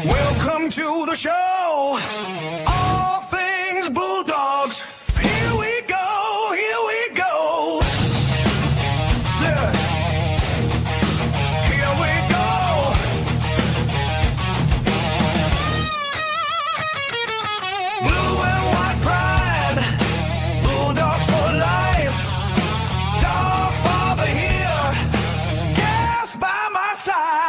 Welcome to the show. All things Bulldogs. Here we go, here we go. Yeah. Here we go. Blue and white pride. Bulldogs for life. Dog father here. Gas by my side.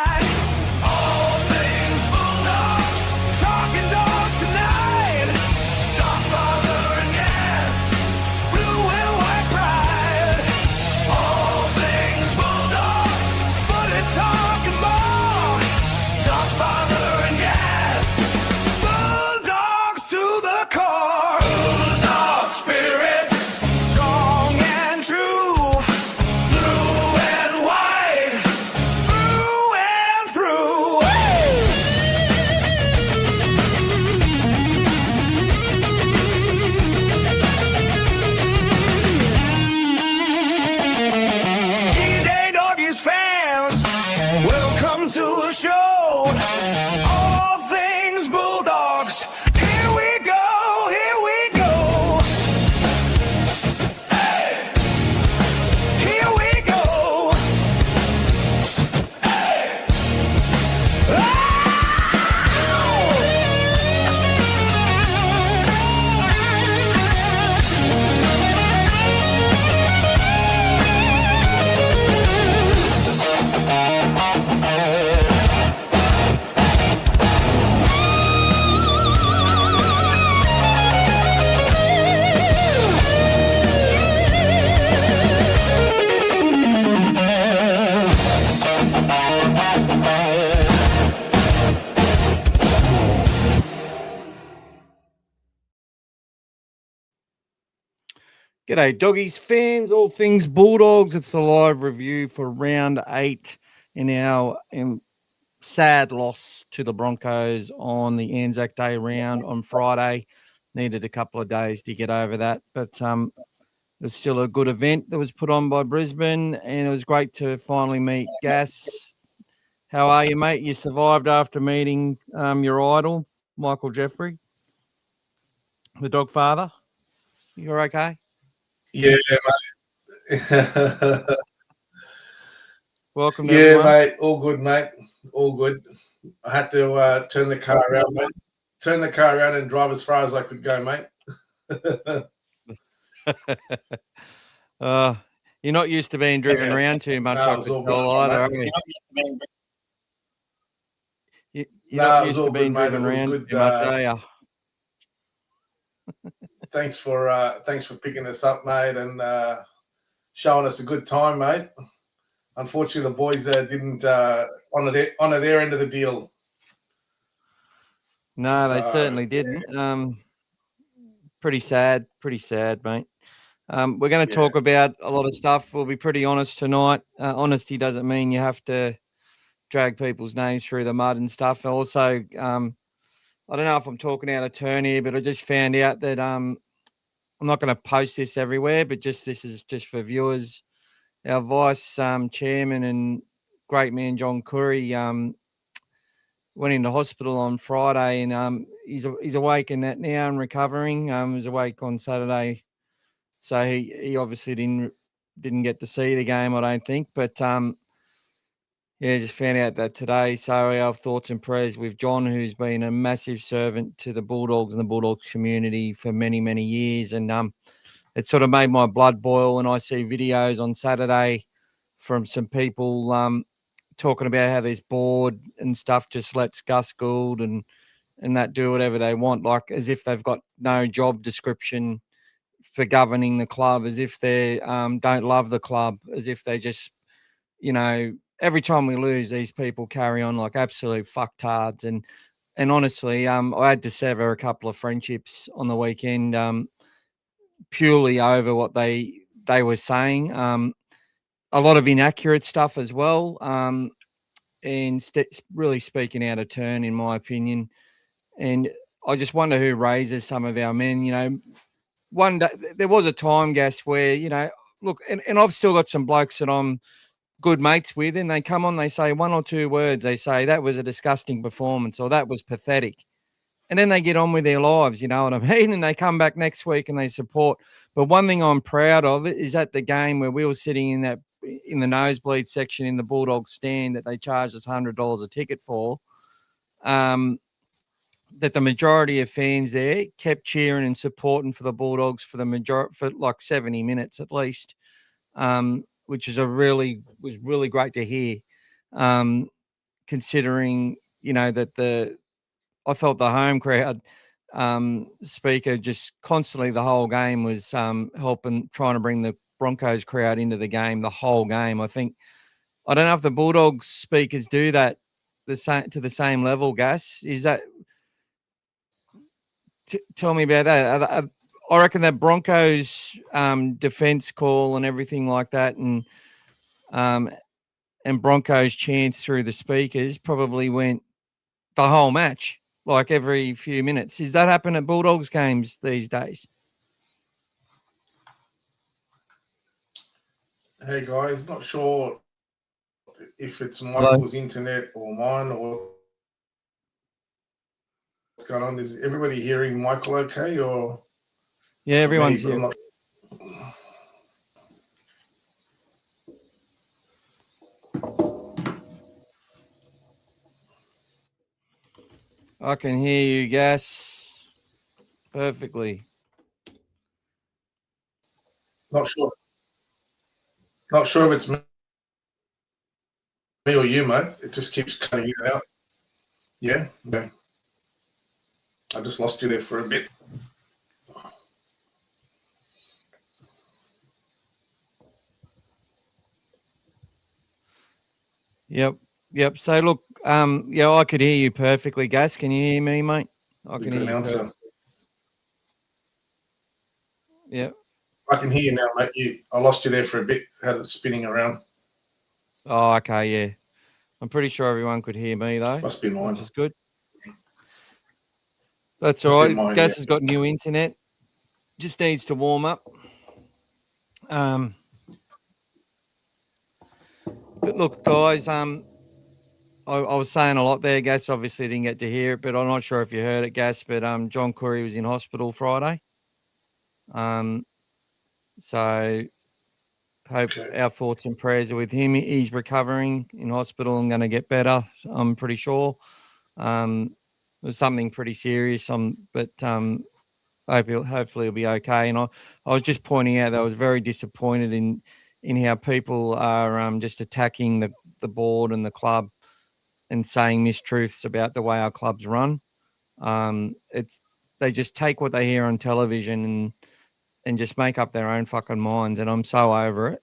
G'day, Doggies fans, all things Bulldogs. It's the live review for round 8 in our sad loss to the Broncos on the Anzac Day round on Friday. Needed a couple of days to get over that, but it was still a good event that was put on by Brisbane, and it was great to finally meet Gaz. How are you, mate? You survived after meeting your idol, Michael Jeffrey, the dog father. You're okay? Yeah, mate. Welcome to everyone. Mate. All good, mate. All good. I had to turn the car around, mate. Turn the car around and drive as far as I could go, mate. You're not used to being driven around too much. I could tell either, are you? You're not used to being driven around too much, are you? Thanks for picking us up, mate, and showing us a good time, mate. Unfortunately, the boys didn't honor their end of the deal. No, they certainly didn't. Pretty sad, mate. We're going to talk about a lot of stuff. We'll be pretty honest tonight. Honesty doesn't mean you have to drag people's names through the mud and stuff. Also, I don't know if I'm talking out of turn here, but I just found out that I'm not going to post this everywhere, but this is just for viewers. Our vice chairman and great man John Curry went into hospital on Friday, and he's awake in that now and recovering. He was awake on Saturday, so he obviously didn't get to see the game, I don't think, but just found out that today. So our thoughts and prayers with John, who's been a massive servant to the Bulldogs and the Bulldogs community for many, many years. And it sort of made my blood boil when I see videos on Saturday from some people talking about how this board and stuff just lets Gus Gould and that do whatever they want, like as if they've got no job description for governing the club, as if they don't love the club, as if they just, every time we lose, these people carry on like absolute fucktards. And honestly, I had to sever a couple of friendships on the weekend purely over what they they were saying. A lot of inaccurate stuff as well, and really speaking out of turn, in my opinion. And I just wonder who raises some of our men. You know, one day there was a time, Gas, where, you know, look, and I've still got some blokes that I'm good mates with, and they come on, they say one or two words. They say that was a disgusting performance, or that was pathetic. And then they get on with their lives, you know what I mean? And they come back next week and they support. But one thing I'm proud of is at the game where we were sitting in the nosebleed section in the Bulldogs stand that they charged us $100 a ticket for, that the majority of fans there kept cheering and supporting for the Bulldogs for like 70 minutes at least, which is was really great to hear, considering, you know, that I felt the home crowd speaker just constantly the whole game was trying to bring the Broncos crowd into the game the whole game. I don't know if the Bulldogs speakers do that to the same level, Gas. Is that tell me about that? I reckon that Broncos defense call and everything like that, and Broncos chants through the speakers probably went the whole match, like every few minutes. Does that happen at Bulldogs games these days? Hey guys, not sure if it's Michael's internet or mine or what's going on. Is everybody hearing Michael okay, or? Yeah, everyone's here. I can hear you, Gas, perfectly. Not sure. Not sure if it's me or you, mate. It just keeps cutting in and out. Yeah. Okay. I just lost you there for a bit. Yep. So look, yeah, I could hear you perfectly, Gas. Can you hear me, mate? I can hear you. Yep. I can hear you now, mate. I lost you there for a bit. Had it spinning around. Oh, okay, yeah. I'm pretty sure everyone could hear me though. Must be mine. Which is good. That's all right. Gas has got new internet. Just needs to warm up. But look, guys, I was saying a lot there, Gas. Obviously didn't get to hear it, but I'm not sure if you heard it, Gas. But John Curry was in hospital Friday. So hope our thoughts and prayers are with him. He's recovering in hospital and going to get better, I'm pretty sure. It was something pretty serious, but hopefully he'll be okay. And I was just pointing out that I was very disappointed in how people are just attacking the board and the club and saying mistruths about the way our clubs run. They just take what they hear on television and just make up their own fucking minds. And I'm so over it.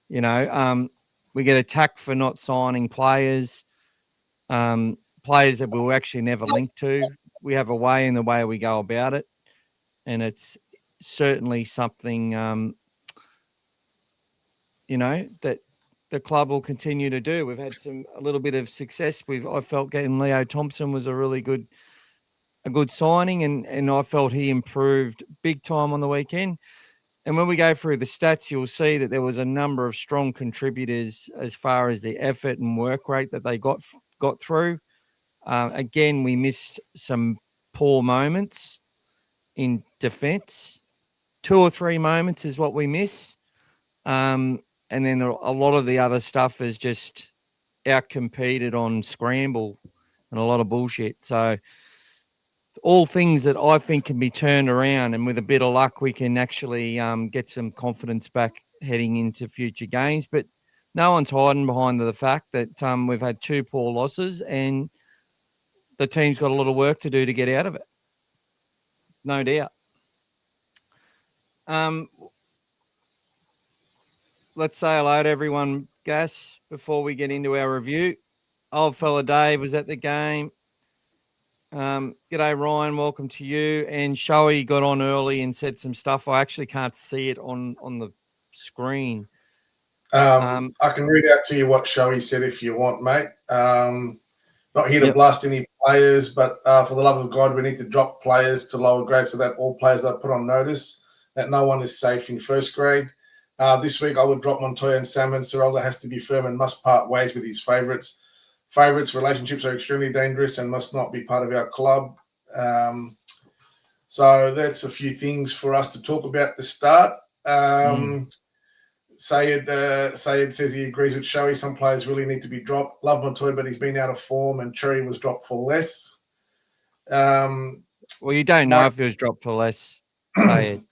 You know, we get attacked for not signing players that we were actually never linked to. We have a way in the way we go about it. And it's certainly something, you know, that the club will continue to do. We've had a little bit of success. I felt getting Leo Thompson was a good signing, and I felt he improved big time on the weekend. And when we go through the stats, you'll see that there was a number of strong contributors as far as the effort and work rate that they got through. Again, we missed some poor moments in defence. 2 or 3 moments is what we miss. And then a lot of the other stuff is just out-competed on scramble and a lot of bullshit. So all things that I think can be turned around, and with a bit of luck, we can actually get some confidence back heading into future games. But no one's hiding behind the fact that we've had 2 poor losses and the team's got a lot of work to do to get out of it. No doubt. Let's say hello to everyone, Gas, before we get into our review. Old fella Dave was at the game. G'day, Ryan. Welcome to you. And Shoei got on early and said some stuff. I actually can't see it on screen. I can read out to you what Shoei said if you want, mate. Not here to Yep. blast any players, but for the love of God, we need to drop players to lower grade so that all players are put on notice that no one is safe in first grade. This week, I would drop Montoya and Salmon. Serralda has to be firm and must part ways with his favourites. Favourites relationships are extremely dangerous and must not be part of our club. So that's a few things for us to talk about to start. Sayed says he agrees with Shoei. Some players really need to be dropped. Love Montoya, but he's been out of form, and Cherry was dropped for less. Well, you don't know if he was dropped for less, Sayed.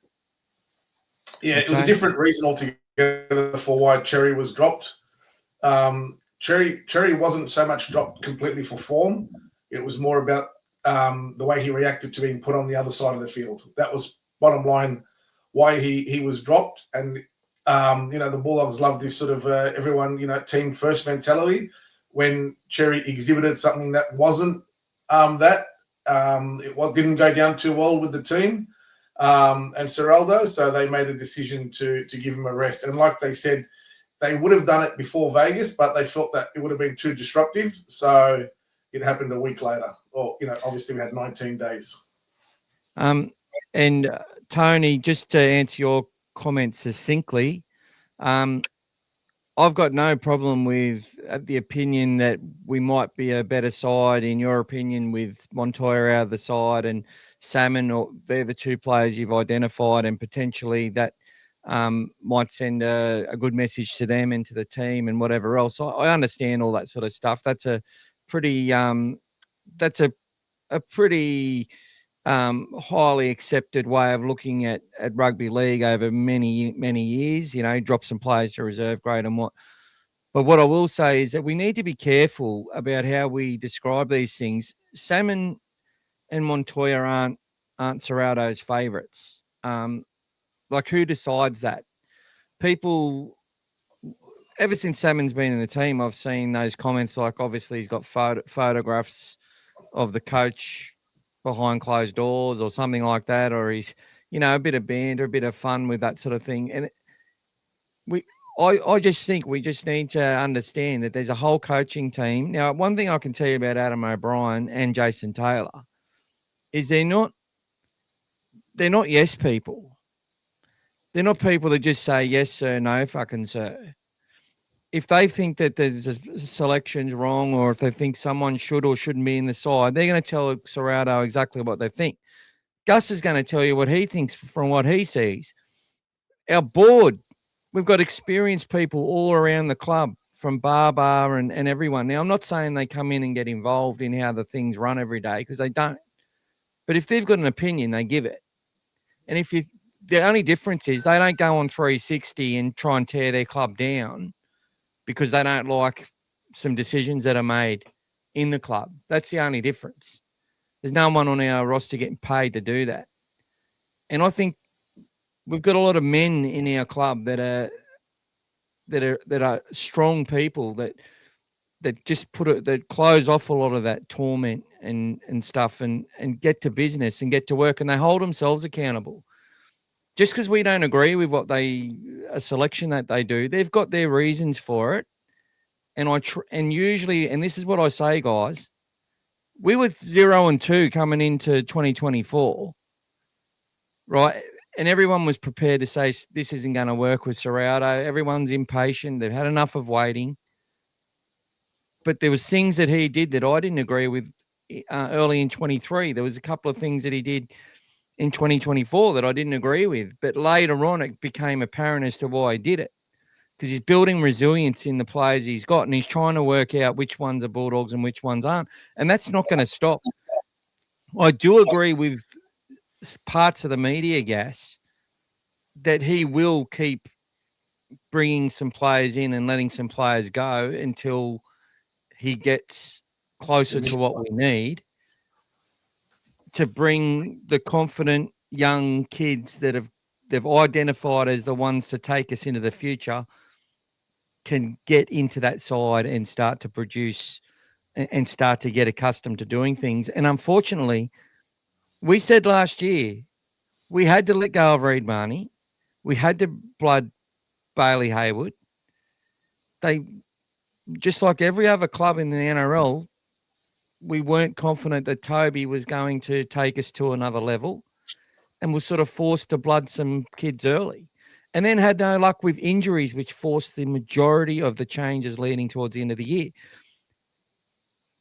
Yeah, It was a different reason altogether for why Cherry was dropped. Cherry wasn't so much dropped completely for form. It was more about the way he reacted to being put on the other side of the field. That was bottom line why he was dropped. And the Bulldogs love this sort of everyone, team first mentality. When Cherry exhibited something that wasn't it didn't go down too well with the team and Serraldo, so they made a decision to give him a rest. And like they said, they would have done it before Vegas, but they felt that it would have been too disruptive. So it happened a week later. Or, obviously we had 19 days. And Tony, just to answer your comments succinctly, I've got no problem with the opinion that we might be a better side, in your opinion, with Montoya out of the side and Salmon, or they're the two players you've identified, and potentially that might send a good message to them and to the team and whatever else. I understand all that sort of stuff. That's a pretty highly accepted way of looking at rugby league over many, many years, drop some players to reserve grade and what. But what I will say is that we need to be careful about how we describe these things. Salmon and Montoya aren't Serraldo's favourites. Like, who decides that? People, ever since Salmon's been in the team, I've seen those comments like, obviously he's got photographs of the coach behind closed doors or something like that, or he's, a bit of banter, a bit of fun with that sort of thing. And I just think we just need to understand that there's a whole coaching team. Now, one thing I can tell you about Adam O'Brien and Jason Taylor is they're not yes people. They're not people that just say yes, sir, no, fucking sir. If they think that there's a selection's wrong, or if they think someone should or shouldn't be in the side, they're going to tell Serraldo exactly what they think. Gus is going to tell you what he thinks from what he sees. Our board, we've got experienced people all around the club, from Barbar and everyone. Now, I'm not saying they come in and get involved in how the things run every day, because they don't. But if they've got an opinion, they give it. And the only difference is they don't go on 360 and try and tear their club down because they don't like some decisions that are made in the club. That's the only difference. There's no one on our roster getting paid to do that. And I think we've got a lot of men in our club that are strong people that just that close off a lot of that torment and stuff and get to business and get to work, and they hold themselves accountable. Just because we don't agree with a selection that they do, they've got their reasons for it. And usually, and this is what I say, guys, we were 0-2 coming into 2024, right? And everyone was prepared to say this isn't going to work with Serraldo. Everyone's impatient. They've had enough of waiting. But there was things that he did that I didn't agree with early in 23. There was a couple of things that he did in 2024 that I didn't agree with. But later on, it became apparent as to why he did it. Because he's building resilience in the players he's got, and he's trying to work out which ones are Bulldogs and which ones aren't. And that's not going to stop. I do agree with parts of the media, Gas, that he will keep bringing some players in and letting some players go until he gets closer to what we need to bring the confident young kids that they've identified as the ones to take us into the future, can get into that side and start to produce and start to get accustomed to doing things. And unfortunately, we said last year we had to let go of Reid Marnie. We had to blood Bailey Hayward, they, just like every other club in the NRL, we weren't confident that Toby was going to take us to another level, and was sort of forced to blood some kids early, and then had no luck with injuries, which forced the majority of the changes leading towards the end of the year.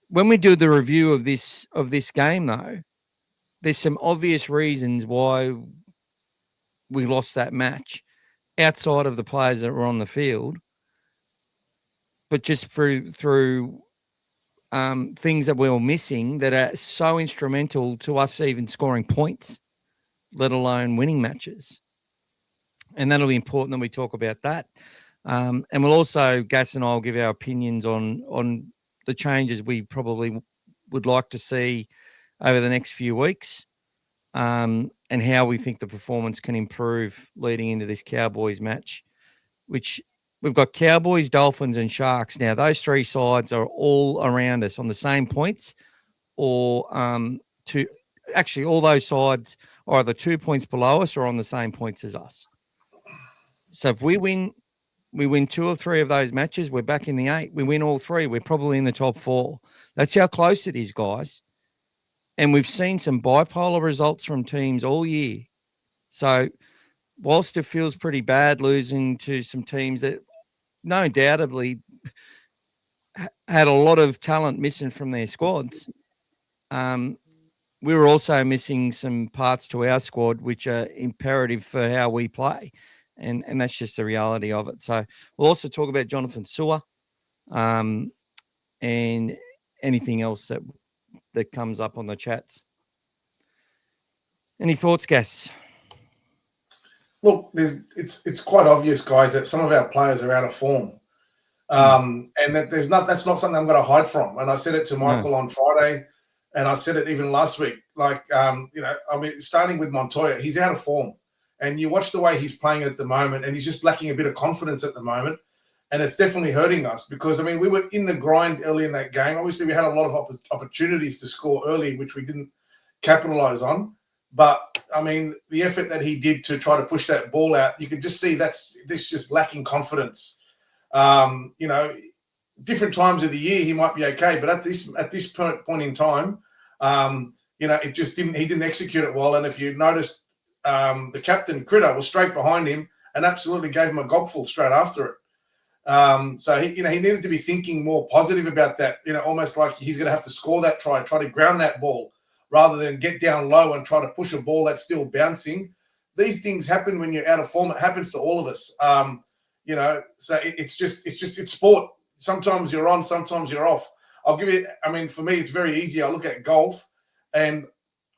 When we do the review of this game, though, there's some obvious reasons why we lost that match outside of the players that were on the field, but just through things that we were missing that are so instrumental to us even scoring points, let alone winning matches. And that'll be important that we talk about that. And we'll also, Gaz and I will give our opinions on the changes we probably would like to see over the next few weeks, and how we think the performance can improve leading into this Cowboys match, which we've got Cowboys, Dolphins, and Sharks. Now, those three sides are all around us on the same points, or all those sides are either 2 points below us or on the same points as us. So if we win 2 or 3 of those matches, we're back in the 8. We win all 3, we're probably in the top 4. That's how close it is, guys. And we've seen some bipolar results from teams all year. So whilst it feels pretty bad losing to some teams that no undoubtedly had a lot of talent missing from their squads, we were also missing some parts to our squad which are imperative for how we play. And that's just the reality of it. So we'll also talk about Jonathan Sua, and anything else that comes up on the chats. Any thoughts, Gaz? Look, it's quite obvious, guys, that some of our players are out of form, and that that's not something I'm going to hide from. And I said it to Michael on Friday, and I said it even last week. Starting with Montoya, he's out of form. And you watch the way he's playing at the moment, and he's just lacking a bit of confidence at the moment. And it's definitely hurting us because, we were in the grind early in that game. Obviously, we had a lot of opportunities to score early, which we didn't capitalize on. But, the effort that he did to try to push that ball out, you could just see this just lacking confidence. Different times of the year, he might be okay. But at this point in time, it just didn't. He didn't execute it well. And if you noticed, the captain, Critter, was straight behind him and absolutely gave him a gobful straight after it. So he needed to be thinking more positive about that. Almost like he's going to have to score that try to ground that ball rather than get down low and try to push a ball that's still bouncing. These things happen when you're out of form. It happens to all of us. So it's sport. Sometimes you're on, sometimes you're off. I'll give you. For me, it's very easy. I look at golf, and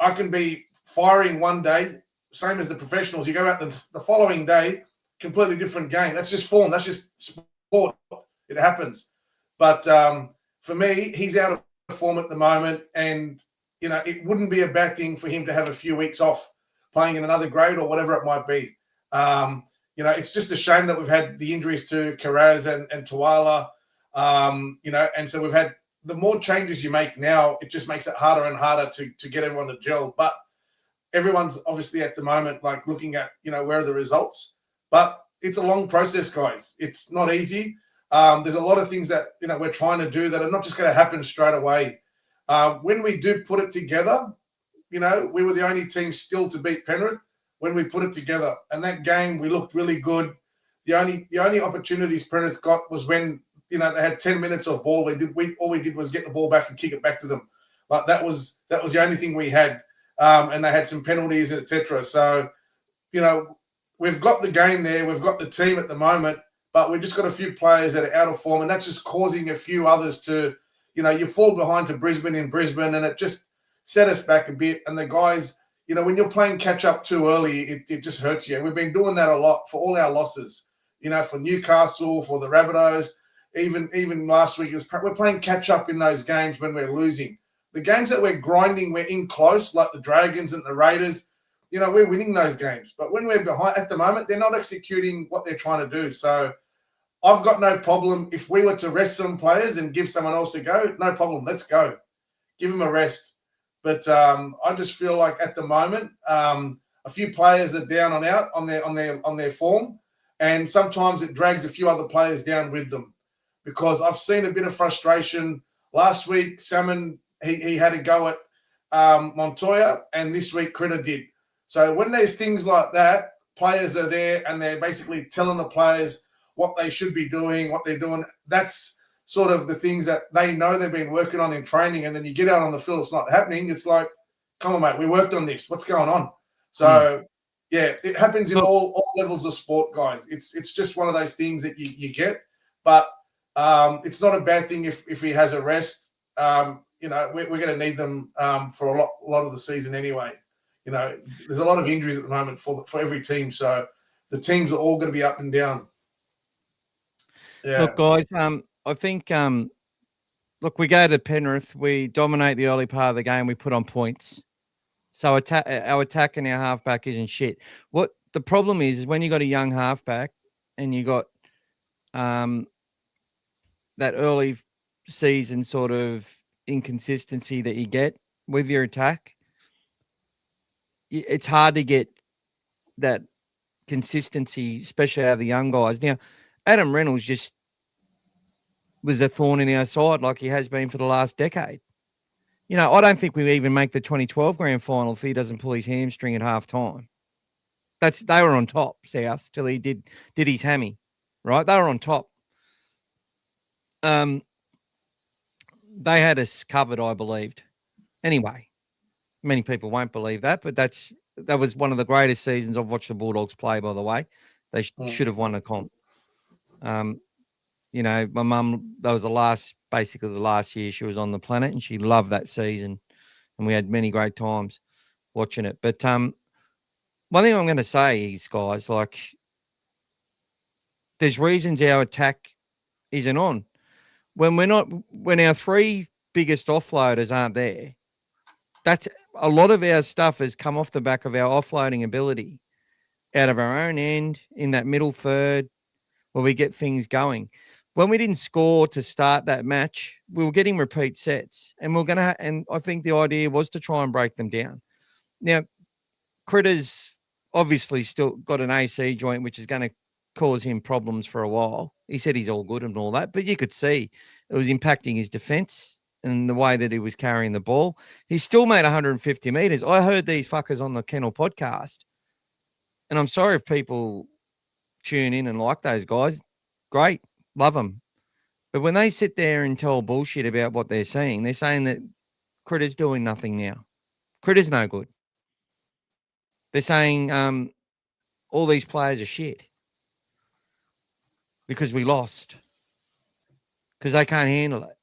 I can be firing one day. Same as the professionals. You go out the following day, completely different game. That's just form. That's just sport. It happens. But for me, he's out of form at the moment. And, it wouldn't be a bad thing for him to have a few weeks off playing in another grade or whatever it might be. It's just a shame that we've had the injuries to Carraz and Tuala. And so we've had the more changes you make now, it just makes it harder and harder to get everyone to gel. But everyone's obviously at the moment looking at where are the results, but it's a long process, guys. It's not easy. There's a lot of things that we're trying to do that are not just going to happen straight away. When we do put it together, we were the only team still to beat Penrith when we put it together. And that game we looked really good. The only opportunities Penrith got was when they had 10 minutes of ball. All we did was get the ball back and kick it back to them. But that was the only thing we had. And they had some penalties, etc. So, we've got the game there. We've got the team at the moment, but we've just got a few players that are out of form, and that's just causing a few others to, you fall behind to Brisbane, and it just set us back a bit. And the guys, when you're playing catch up too early, it just hurts you. And we've been doing that a lot for all our losses, for Newcastle, for the Rabbitohs, even last week. We're playing catch up in those games when we're losing. The games that we're grinding, we're in close, like the Dragons and the Raiders. We're winning those games. But when we're behind at the moment, they're not executing what they're trying to do. So I've got no problem. If we were to rest some players and give someone else a go, no problem. Let's go. Give them a rest. But I just feel like at the moment, a few players are down and out on their form. and sometimes it drags a few other players down with them, because I've seen a bit of frustration. Last week, Salmon, he had a go at Montoya, and this week Critter did. So when there's things like that, players are there and they're basically telling the players what they should be doing, what they're doing. That's sort of the things that they know they've been working on in training, and then you get out on the field, it's not happening. It's like, come on, mate, we worked on this. What's going on? So, yeah, it happens in all levels of sport, guys. It's just one of those things that you get, but it's not a bad thing if he has a rest. You know, we're going to need them for a lot of the season anyway. You know, there's a lot of injuries at the moment for every team, so the teams are all going to be up and down. Yeah. Look, guys, I think, look, we go to Penrith, we dominate the early part of the game, we put on points. So our attack and our halfback isn't shit. What the problem is when you got a young halfback and you got that early season sort of inconsistency that you get with your attack, it's hard to get that consistency, especially out of the young guys. Now, Adam Reynolds just was a thorn in our side like he has been for the last decade. You know, I don't think we even make the 2012 grand final if he doesn't pull his hamstring at halftime. They were on top, South, till he did his hammy, right? They were on top. They had us covered, I believed. Anyway, many people won't believe that, but that was one of the greatest seasons I've watched the Bulldogs play, by the way. They should have won a comp. You know, my mum, that was basically the last year she was on the planet, and she loved that season. And we had many great times watching it. But one thing I'm going to say is, guys, like, there's reasons our attack isn't on. When our three biggest offloaders aren't there, that's a lot of our stuff has come off the back of our offloading ability out of our own end in that middle third where we get things going. When we didn't score to start that match, we were getting repeat sets, and and I think the idea was to try and break them down. Now, Critter's obviously still got an AC joint, which is going to cause him problems for a while. He said he's all good and all that, but you could see it was impacting his defense and the way that he was carrying the ball. He still made 150 meters. I heard these fuckers on the Kennel podcast, and I'm sorry if people tune in and like those guys. Great. Love them. But when they sit there and tell bullshit about what they're saying that Critter's doing nothing now. Critter's no good. They're saying all these players are shit because we lost, because they can't handle it.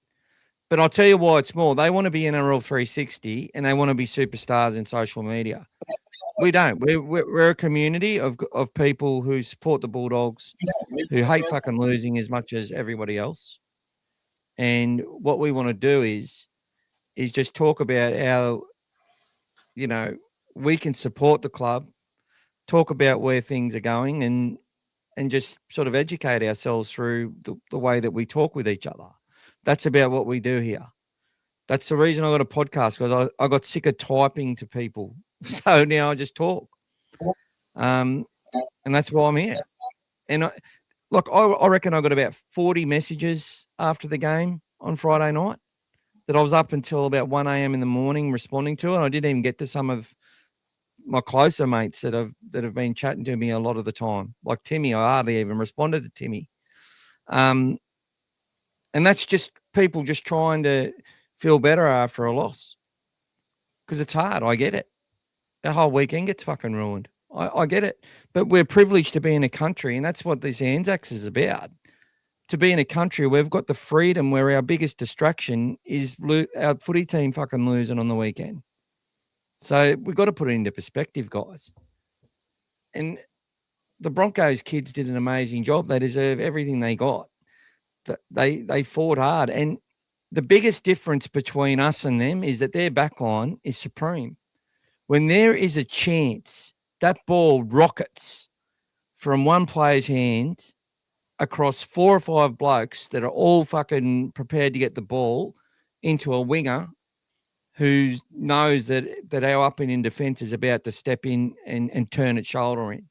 But I'll tell you why it's more. They want to be NRL 360 and they want to be superstars in social media. We don't. We're a community of people who support the Bulldogs, who hate fucking losing as much as everybody else. And what we want to do is just talk about how, you know, we can support the club, talk about where things are going, and just sort of educate ourselves through the way that we talk with each other. That's about what we do here. That's the reason I got a podcast, because I got sick of typing to people. So now I just talk. And that's why I'm here. And I reckon I got about 40 messages after the game on Friday night that I was up until about 1 a.m. in the morning responding to. And I didn't even get to some of my closer mates that have been chatting to me a lot of the time. Like Timmy, I hardly even responded to Timmy. And that's just people just trying to feel better after a loss, because it's hard. I get it. The whole weekend gets fucking ruined. I get it. But we're privileged to be in a country, and that's what this Anzacs is about. To be in a country where we've got the freedom, where our biggest distraction is our footy team fucking losing on the weekend. So we've got to put it into perspective, guys. And the Broncos kids did an amazing job. They deserve everything they got. They fought hard. And the biggest difference between us and them is that their backline is supreme. When there is a chance, that ball rockets from one player's hands across 4 or 5 blokes that are all fucking prepared to get the ball into a winger who knows that our up and in defence is about to step in and turn its shoulder in.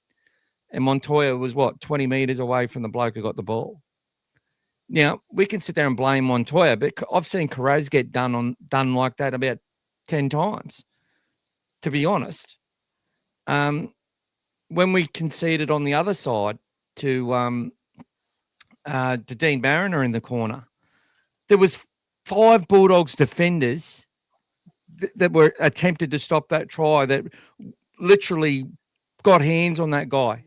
and Montoya was 20 metres away from the bloke who got the ball. Now, we can sit there and blame Montoya, but I've seen Carraz get done like that about 10 times, to be honest. When we conceded on the other side to Dean Mariner in the corner, there was 5 Bulldogs defenders that were attempted to stop that try that literally got hands on that guy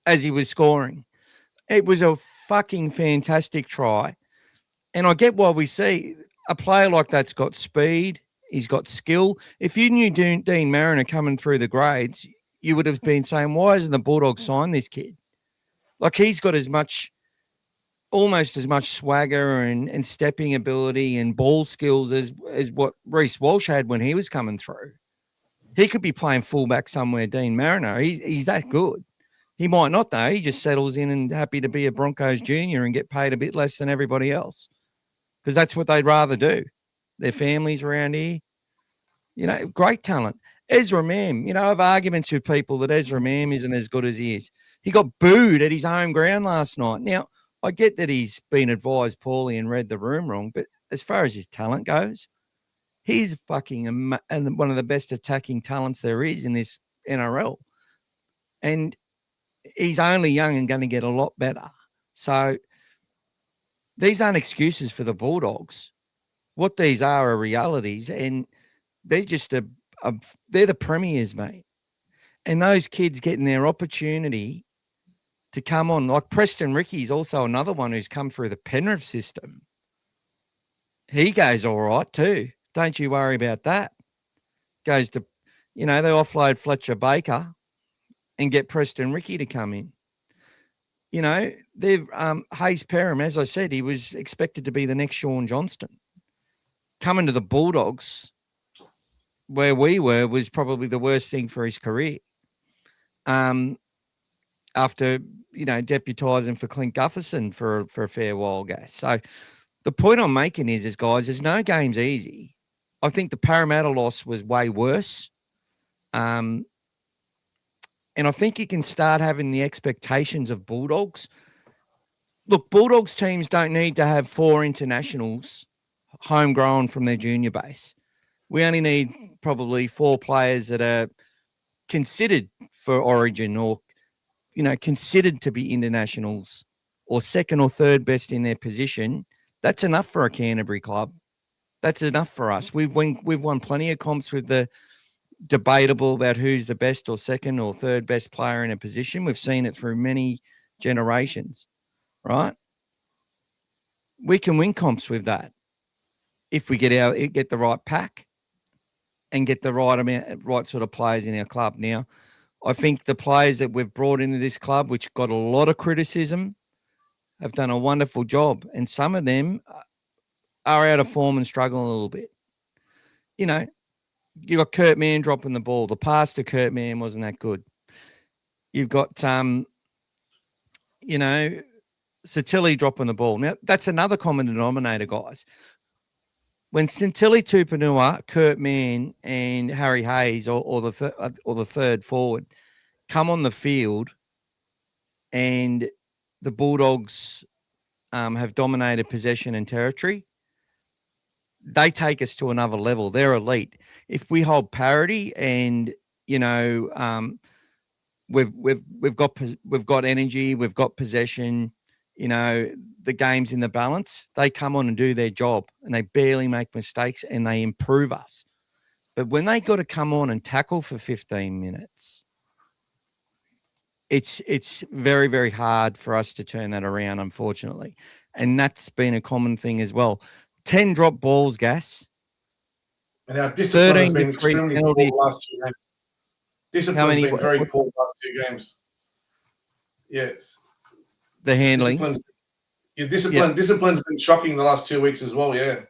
as he was scoring. It was a fucking fantastic try. And I get why we see a player like that's got speed, he's got skill. If you knew Dean Mariner coming through the grades, you would have been saying, why hasn't the Bulldogs signed this kid? Like, he's got almost as much swagger and stepping ability and ball skills as what Reece Walsh had when he was coming through. He could be playing fullback somewhere, Dean Mariner. He's that good. He might not, though. He just settles in and happy to be a Broncos junior and get paid a bit less than everybody else because that's what they'd rather do. Their families around here. You know, great talent. Ezra Mam, I have arguments with people that Ezra Mam isn't as good as he is. He got booed at his home ground last night. Now, I get that he's been advised poorly and read the room wrong, but as far as his talent goes, he's fucking and one of the best attacking talents there is in this NRL. And he's only young and going to get a lot better. So these aren't excuses for the Bulldogs. What these are realities, and they're just they're the premiers, mate. And those kids getting their opportunity to come on, like Preston Ricky's also another one who's come through the Penrith system. He goes all right too. Don't you worry about that. Goes to, they offload Fletcher Baker and get Preston Ricky to come in. They've Hayes Perham, as I said, he was expected to be the next Sean Johnston. Coming to the Bulldogs, where we were, was probably the worst thing for his career. After, deputising for Clint Gufferson for a fair while, Gaz. So the point I'm making is guys, there's no games easy. I think the Parramatta loss was way worse. And I think you can start having the expectations of Bulldogs. Look, Bulldogs teams don't need to have 4 internationals homegrown from their junior base. We only need probably 4 players that are considered for Origin or, considered to be internationals or second or third best in their position. That's enough for a Canterbury club. That's enough for us. We've won plenty of comps with the debatable about who's the best or second or third best player in a position. We've seen it through many generations, right? We can win comps with that if we get the right pack and get the right sort of players in our club. Now, I think the players that we've brought into this club, which got a lot of criticism, have done a wonderful job, and some of them are out of form and struggling a little bit. You got Kurt Mann dropping the ball. The pass to Kurt Mann wasn't that good. You've got, Santilli dropping the ball. Now, that's another common denominator, guys. When Santilli Tupanua, Kurt Mann, and Harry Hayes, or the third forward, come on the field, and the Bulldogs have dominated possession and territory, they take us to another level. They're elite. If we hold parity and we've got energy, we've got possession, the game's in the balance, they come on and do their job and they barely make mistakes and they improve us. But when they got to come on and tackle for 15 minutes, it's very, very hard for us to turn that around, unfortunately. And that's been a common thing as well. 10 drop balls, Gas. And our discipline has been extremely poor the last 2 games. Discipline's been very poor the last 2 games. Yes. The handling. Discipline's been shocking the last 2 weeks as well, yeah.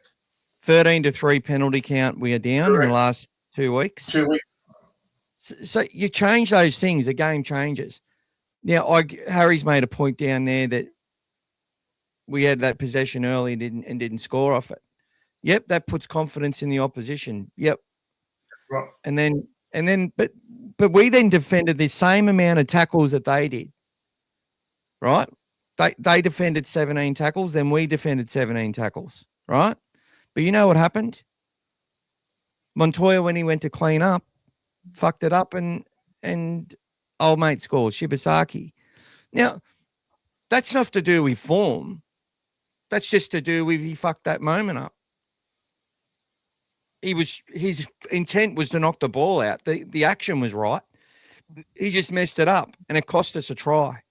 13-3 penalty count we are down in the last 2 weeks. 2 weeks. So you change those things, the game changes. Now, Harry's made a point down there that we had that possession early and didn't score off it. Yep, that puts confidence in the opposition. Yep. Right. And then And then, but we then defended the same amount of tackles that they did, right? They defended 17 tackles, then we defended 17 tackles, right? But you know what happened? Montoya, when he went to clean up, fucked it up, and old mate scores, Shibasaki. Now, that's not to do with form. That's just to do with he fucked that moment up. His intent was to knock the ball out. The action was right. He just messed it up, and it cost us a try.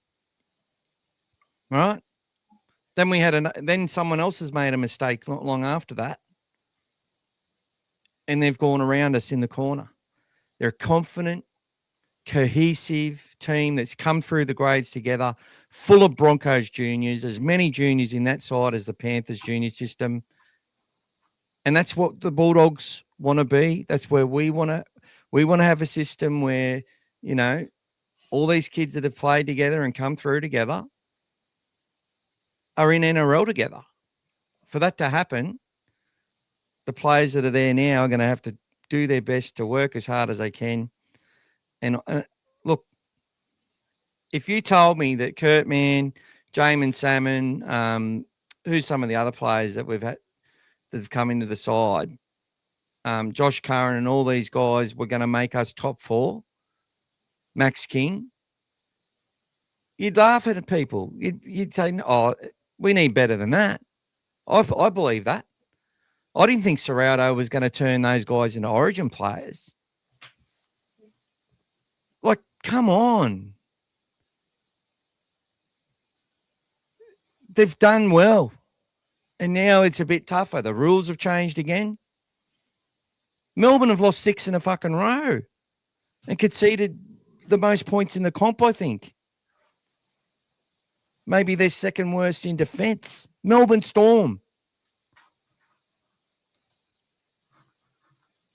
Right? Then then someone else has made a mistake not long after that, and they've gone around us in the corner. They're a confident, cohesive team that's come through the grades together, full of Broncos juniors, as many juniors in that side as the Panthers junior system. And that's what the Bulldogs want to be. That's where we want to have a system where, you know, all these kids that have played together and come through together are in NRL together. For that to happen, the players that are there now are going to have to do their best to work as hard as they can. And look, if you told me that Kurt Mann, Jamin Salmon, who's some of the other players that we've had that have come into the side, Josh Curran and all these guys were going to make us top 4, Max King, you'd laugh at people. You'd say, oh, we need better than that. I believe that. I didn't think Serrato was going to turn those guys into Origin players. Like, come on. They've done well. And now it's a bit tougher. The rules have changed again. Melbourne have lost 6 in a fucking row and conceded the most points in the comp, I think. Maybe they're second worst in defence. Melbourne Storm.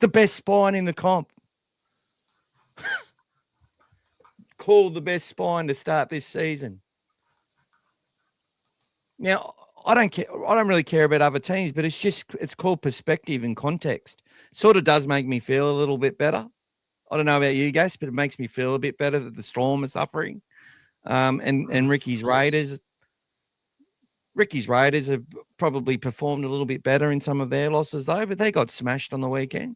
The best spine in the comp. Called the best spine to start this season. Now, I don't care. I don't really care about other teams, but it's called perspective and context. Sort of does make me feel a little bit better. I don't know about you guys, but it makes me feel a bit better that the Storm are suffering. And Ricky's Raiders have probably performed a little bit better in some of their losses though, but they got smashed on the weekend.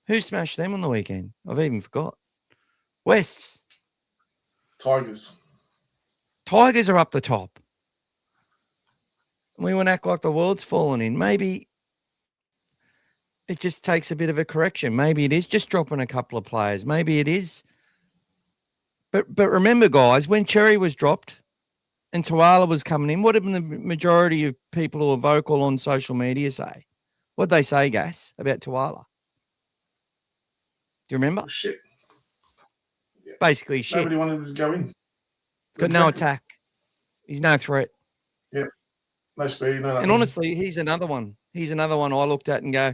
Who smashed them on the weekend? I've even forgot. Wests. Tigers are up the top. We want to act like the world's fallen in. Maybe it just takes a bit of a correction. Maybe it is just dropping a couple of players. Maybe it is. But remember, guys, when Cherry was dropped and Tuala was coming in, what did the majority of people who are vocal on social media say? What did they say, Gas, about Tuala? Do you remember? Oh, shit. Yeah. Basically, shit. Nobody wanted to go in. He's got no attack. He's no threat. Yeah. No speed, no nothing. And honestly, he's another one. He's another one I looked at and go,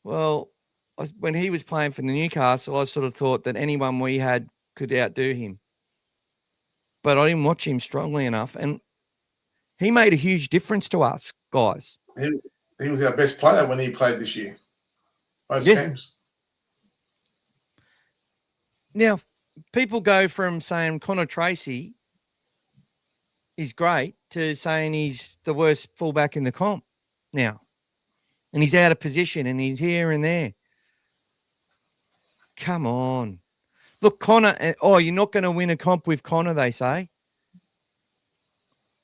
well, when he was playing for the Newcastle, I sort of thought that anyone we had could outdo him. But I didn't watch him strongly enough. And he made a huge difference to us, guys. He was our best player when he played this year. Most games. Now, people go from saying Connor Tracy is great to saying he's the worst fullback in the comp now. And he's out of position and he's here and there. Come on. Look, Connor, you're not going to win a comp with Connor, they say.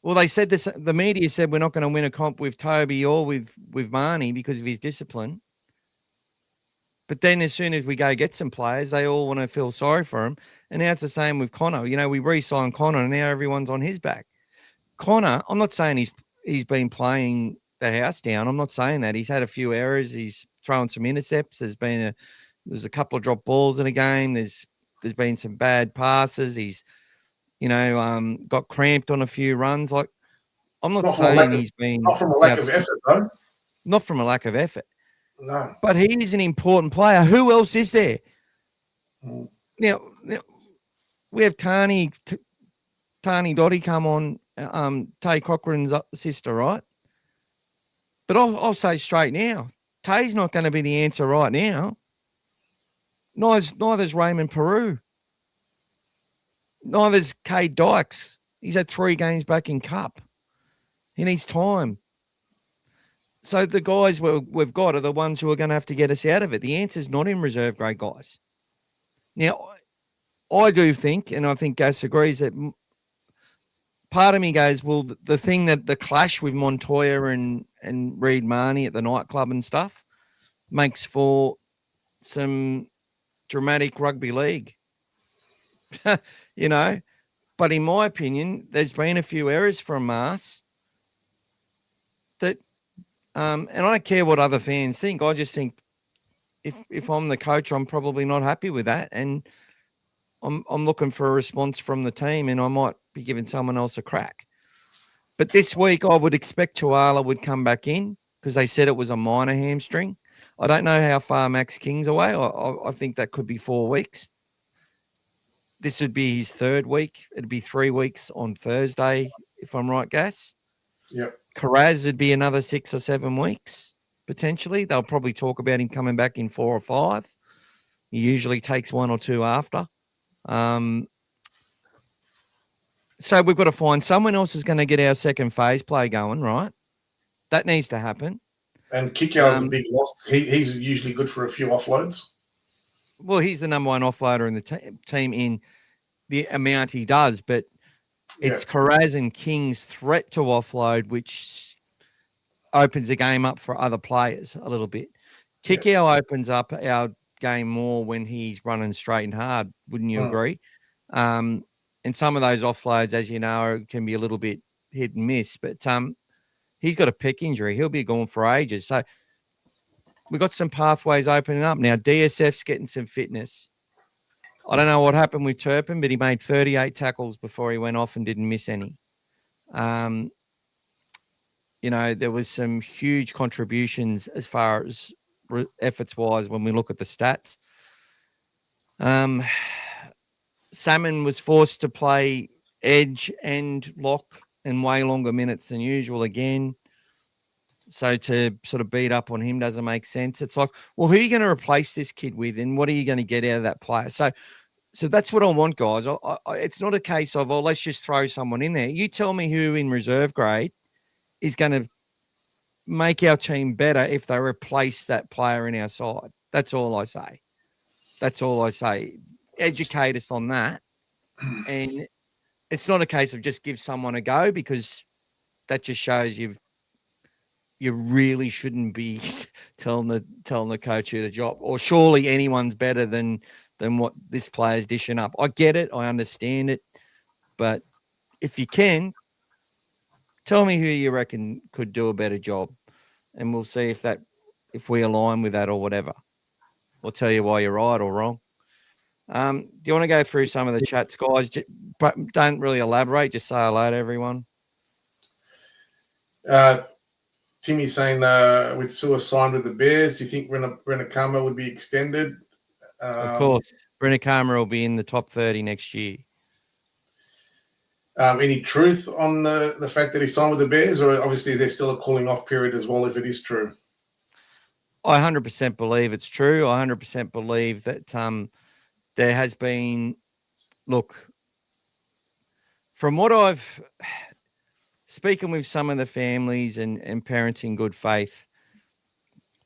Well, they said this, the media said we're not going to win a comp with Toby or with Marnie because of his discipline. But then as soon as we go get some players, they all want to feel sorry for him. And now it's the same with Connor. You know, we re-signed Connor and now everyone's on his back. Connor, I'm not saying he's been playing the house down. I'm not saying that. He's had a few errors. He's thrown some intercepts. There's a couple of drop balls in a game. There's been some bad passes. He's, got cramped on a few runs. Like, I'm not saying he's been not from a lack of effort, though. Not from a lack of effort. No. But he is an important player. Who else is there? Now we have Tani Dotty come on, Tay Cochrane's sister, right? But I'll say straight now, Tay's not going to be the answer right now. Neither's Raymond Peru. Neither's Cade Dykes. He's had 3 games back in Cup. He needs time. So the guys we've got are the ones who are going to have to get us out of it. The answer's not in reserve grade guys. Now, I do think, and I think Gaz agrees, that part of me goes, well, the thing that the clash with Montoya and Reid Marnie at the nightclub and stuff makes for some dramatic rugby league. You know, but in my opinion, there's been a few errors from Mars that, and I don't care what other fans think. I just think if I'm the coach, I'm probably not happy with that, and I'm looking for a response from the team, and I might be giving someone else a crack. But this week, I would expect Tuala would come back in because they said it was a minor hamstring. I don't know how far Max King's away. I think that could be 4 weeks. This would be his 3rd week. It'd be 3 weeks on Thursday, if I'm right, Gas. Yep. Carraz would be another 6 or 7 weeks, potentially. They'll probably talk about him coming back in 4 or 5. He usually takes 1 or 2 after. So we've got to find someone else who's going to get our second phase play going, right? That needs to happen. And Kikau's a big loss. He's usually good for a few offloads. Well, he's the number 1 offloader in the team in the amount he does, but it's Carraz and King's threat to offload, which opens the game up for other players a little bit. Kikau opens up our game more when he's running straight and hard. Wouldn't you agree? And some of those offloads, as you know, can be a little bit hit and miss, but he's got a pec injury. He'll be gone for ages. So we've got some pathways opening up. Now, DSF's getting some fitness. I don't know what happened with Turpin, but he made 38 tackles before he went off and didn't miss any. You know, there was some huge contributions as far as efforts-wise when we look at the stats. Salmon was forced to play edge and lock in way longer minutes than usual again. So to sort of beat up on him doesn't make sense. It's like, well, who are you going to replace this kid with, and what are you going to get out of that player? So that's what I want, guys. It's not a case of, oh, let's just throw someone in there. You tell me who in reserve grade is going to make our team better if they replace that player in our side. That's all I say. That's all I say. Educate us on that. And it's not a case of just give someone a go, because that just shows you really shouldn't be telling the coach who the job, or surely anyone's better than what this player's dishing up. I get it. I understand it. But if you can, tell me who you reckon could do a better job, and we'll see if we align with that or whatever. I'll tell you why you're right or wrong. Do you want to go through some of the chats, guys? Don't really elaborate. Just say hello to everyone. Timmy's saying with Sua signed with the Bears, do you think Renakama would be extended? Of course. Renakama will be in the top 30 next year. Any truth on the fact that he signed with the Bears, or obviously is there still a cooling off period as well if it is true? I 100% believe it's true. I 100% believe that there has been, look, from what I've speaking with some of the families and parents in good faith,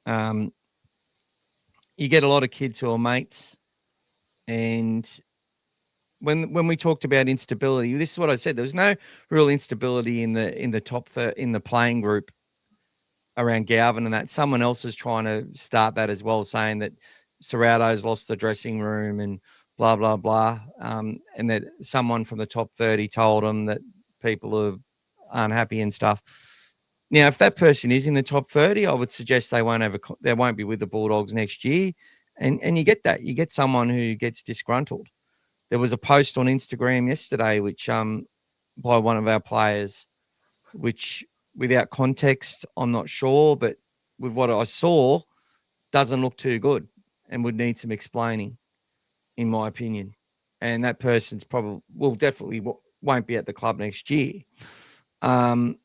you get a lot of kids who are mates. And when we talked about instability, this is what I said. There was no real instability in the top in the playing group around Galvin, and that someone else is trying to start that as well, saying that Serrato's lost the dressing room and blah, blah, blah. And that someone from the top 30 told them that people are unhappy and stuff. Now, if that person is in the top 30, I would suggest they won't be with the Bulldogs next year. And you get that. You get someone who gets disgruntled. There was a post on Instagram yesterday, which by one of our players, which without context, I'm not sure, but with what I saw, doesn't look too good and would need some explaining, in my opinion. And that person's definitely won't be at the club next year. I'm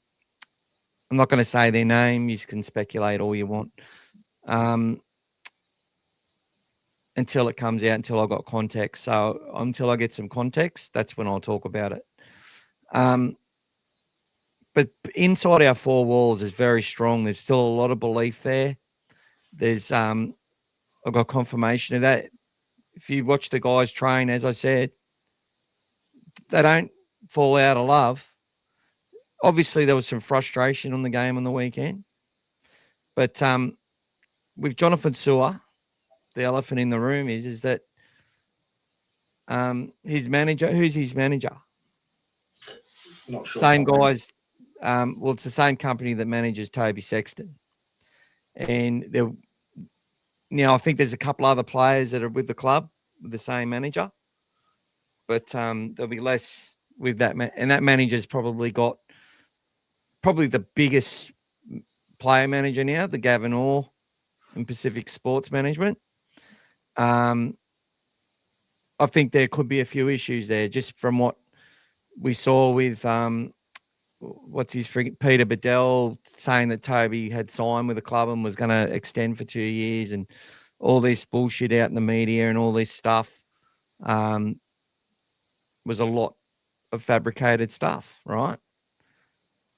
not going to say their name. You can speculate all you want. until it comes out, until I got context. So until I get some context, that's when I'll talk about it. But inside our four walls is very strong. There's still a lot of belief there. There's I've got confirmation of that. If you watch the guys train, as I said, they don't fall out of love. Obviously, there was some frustration on the game on the weekend. But with Jonathan Sua, the elephant in the room is that his manager, who's his manager? Not sure. Same guys. Well, it's the same company that manages Toby Sexton. And I think there's a couple other players that are with the club with the same manager. But there'll be less with that. And that manager's probably got the biggest player manager now, the Gaz and I in Pacific Sports Management. I think there could be a few issues there just from what we saw with Peter Bedell saying that Toby had signed with the club and was going to extend for 2 years, and all this bullshit out in the media and all this stuff was a lot of fabricated stuff, right?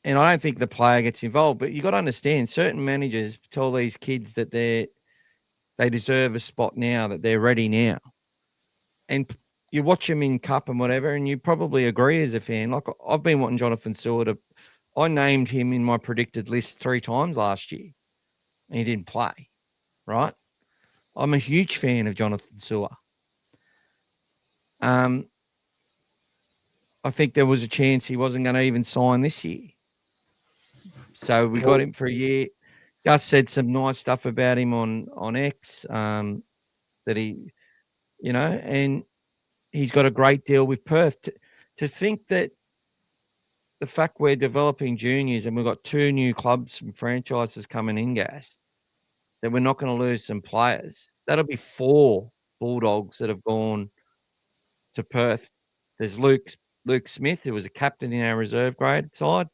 And I don't think the player gets involved, but you got to understand certain managers tell these kids that they deserve a spot now, that they're ready now. And you watch them in cup and whatever, and you probably agree as a fan. Like I've been wanting Jonathan Sua I named him in my predicted list 3 times last year, and he didn't play, right? I'm a huge fan of Jonathan Sua. I think there was a chance he wasn't going to even sign this year. So we got him for a year. Gus said some nice stuff about him on X, that he, and he's got a great deal with Perth. To think that the fact we're developing juniors and we've got 2 new clubs and franchises coming in, Gas, that we're not going to lose some players. That'll be 4 Bulldogs that have gone to Perth. There's Luke Smith, who was a captain in our reserve grade side,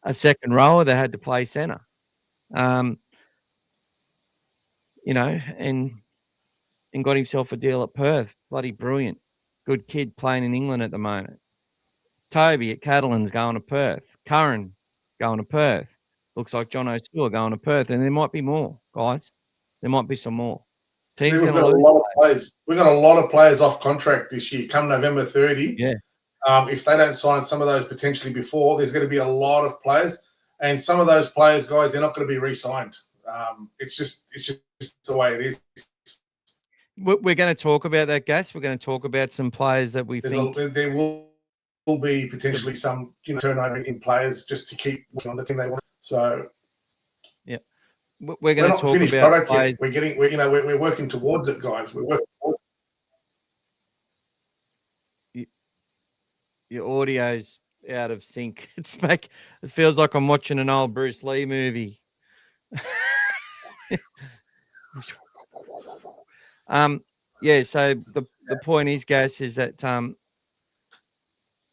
a second rower that had to play centre. And got himself a deal at Perth. Bloody brilliant. Good kid playing in England at the moment. Toby at Catalan's going to Perth. Curran going to Perth. Looks like John Sua going to Perth. And there might be more, guys. There might be some more. We've got a lot of players. We've got a lot of players off contract this year. Come November 30. Yeah. If they don't sign some of those potentially before, there's going to be a lot of players. And some of those players, guys, they're not going to be re-signed. It's just the way it is. We're going to talk about that, Gas. We're going to talk about some players that we think there will be potentially some turnover in players just to keep working on the team they want. So yeah, we're going to talk finished about product yet. We're working towards it, guys. We're working towards it. Your audio's out of sync. It feels like I'm watching an old Bruce Lee movie. Yeah, so the point is, Gas, is that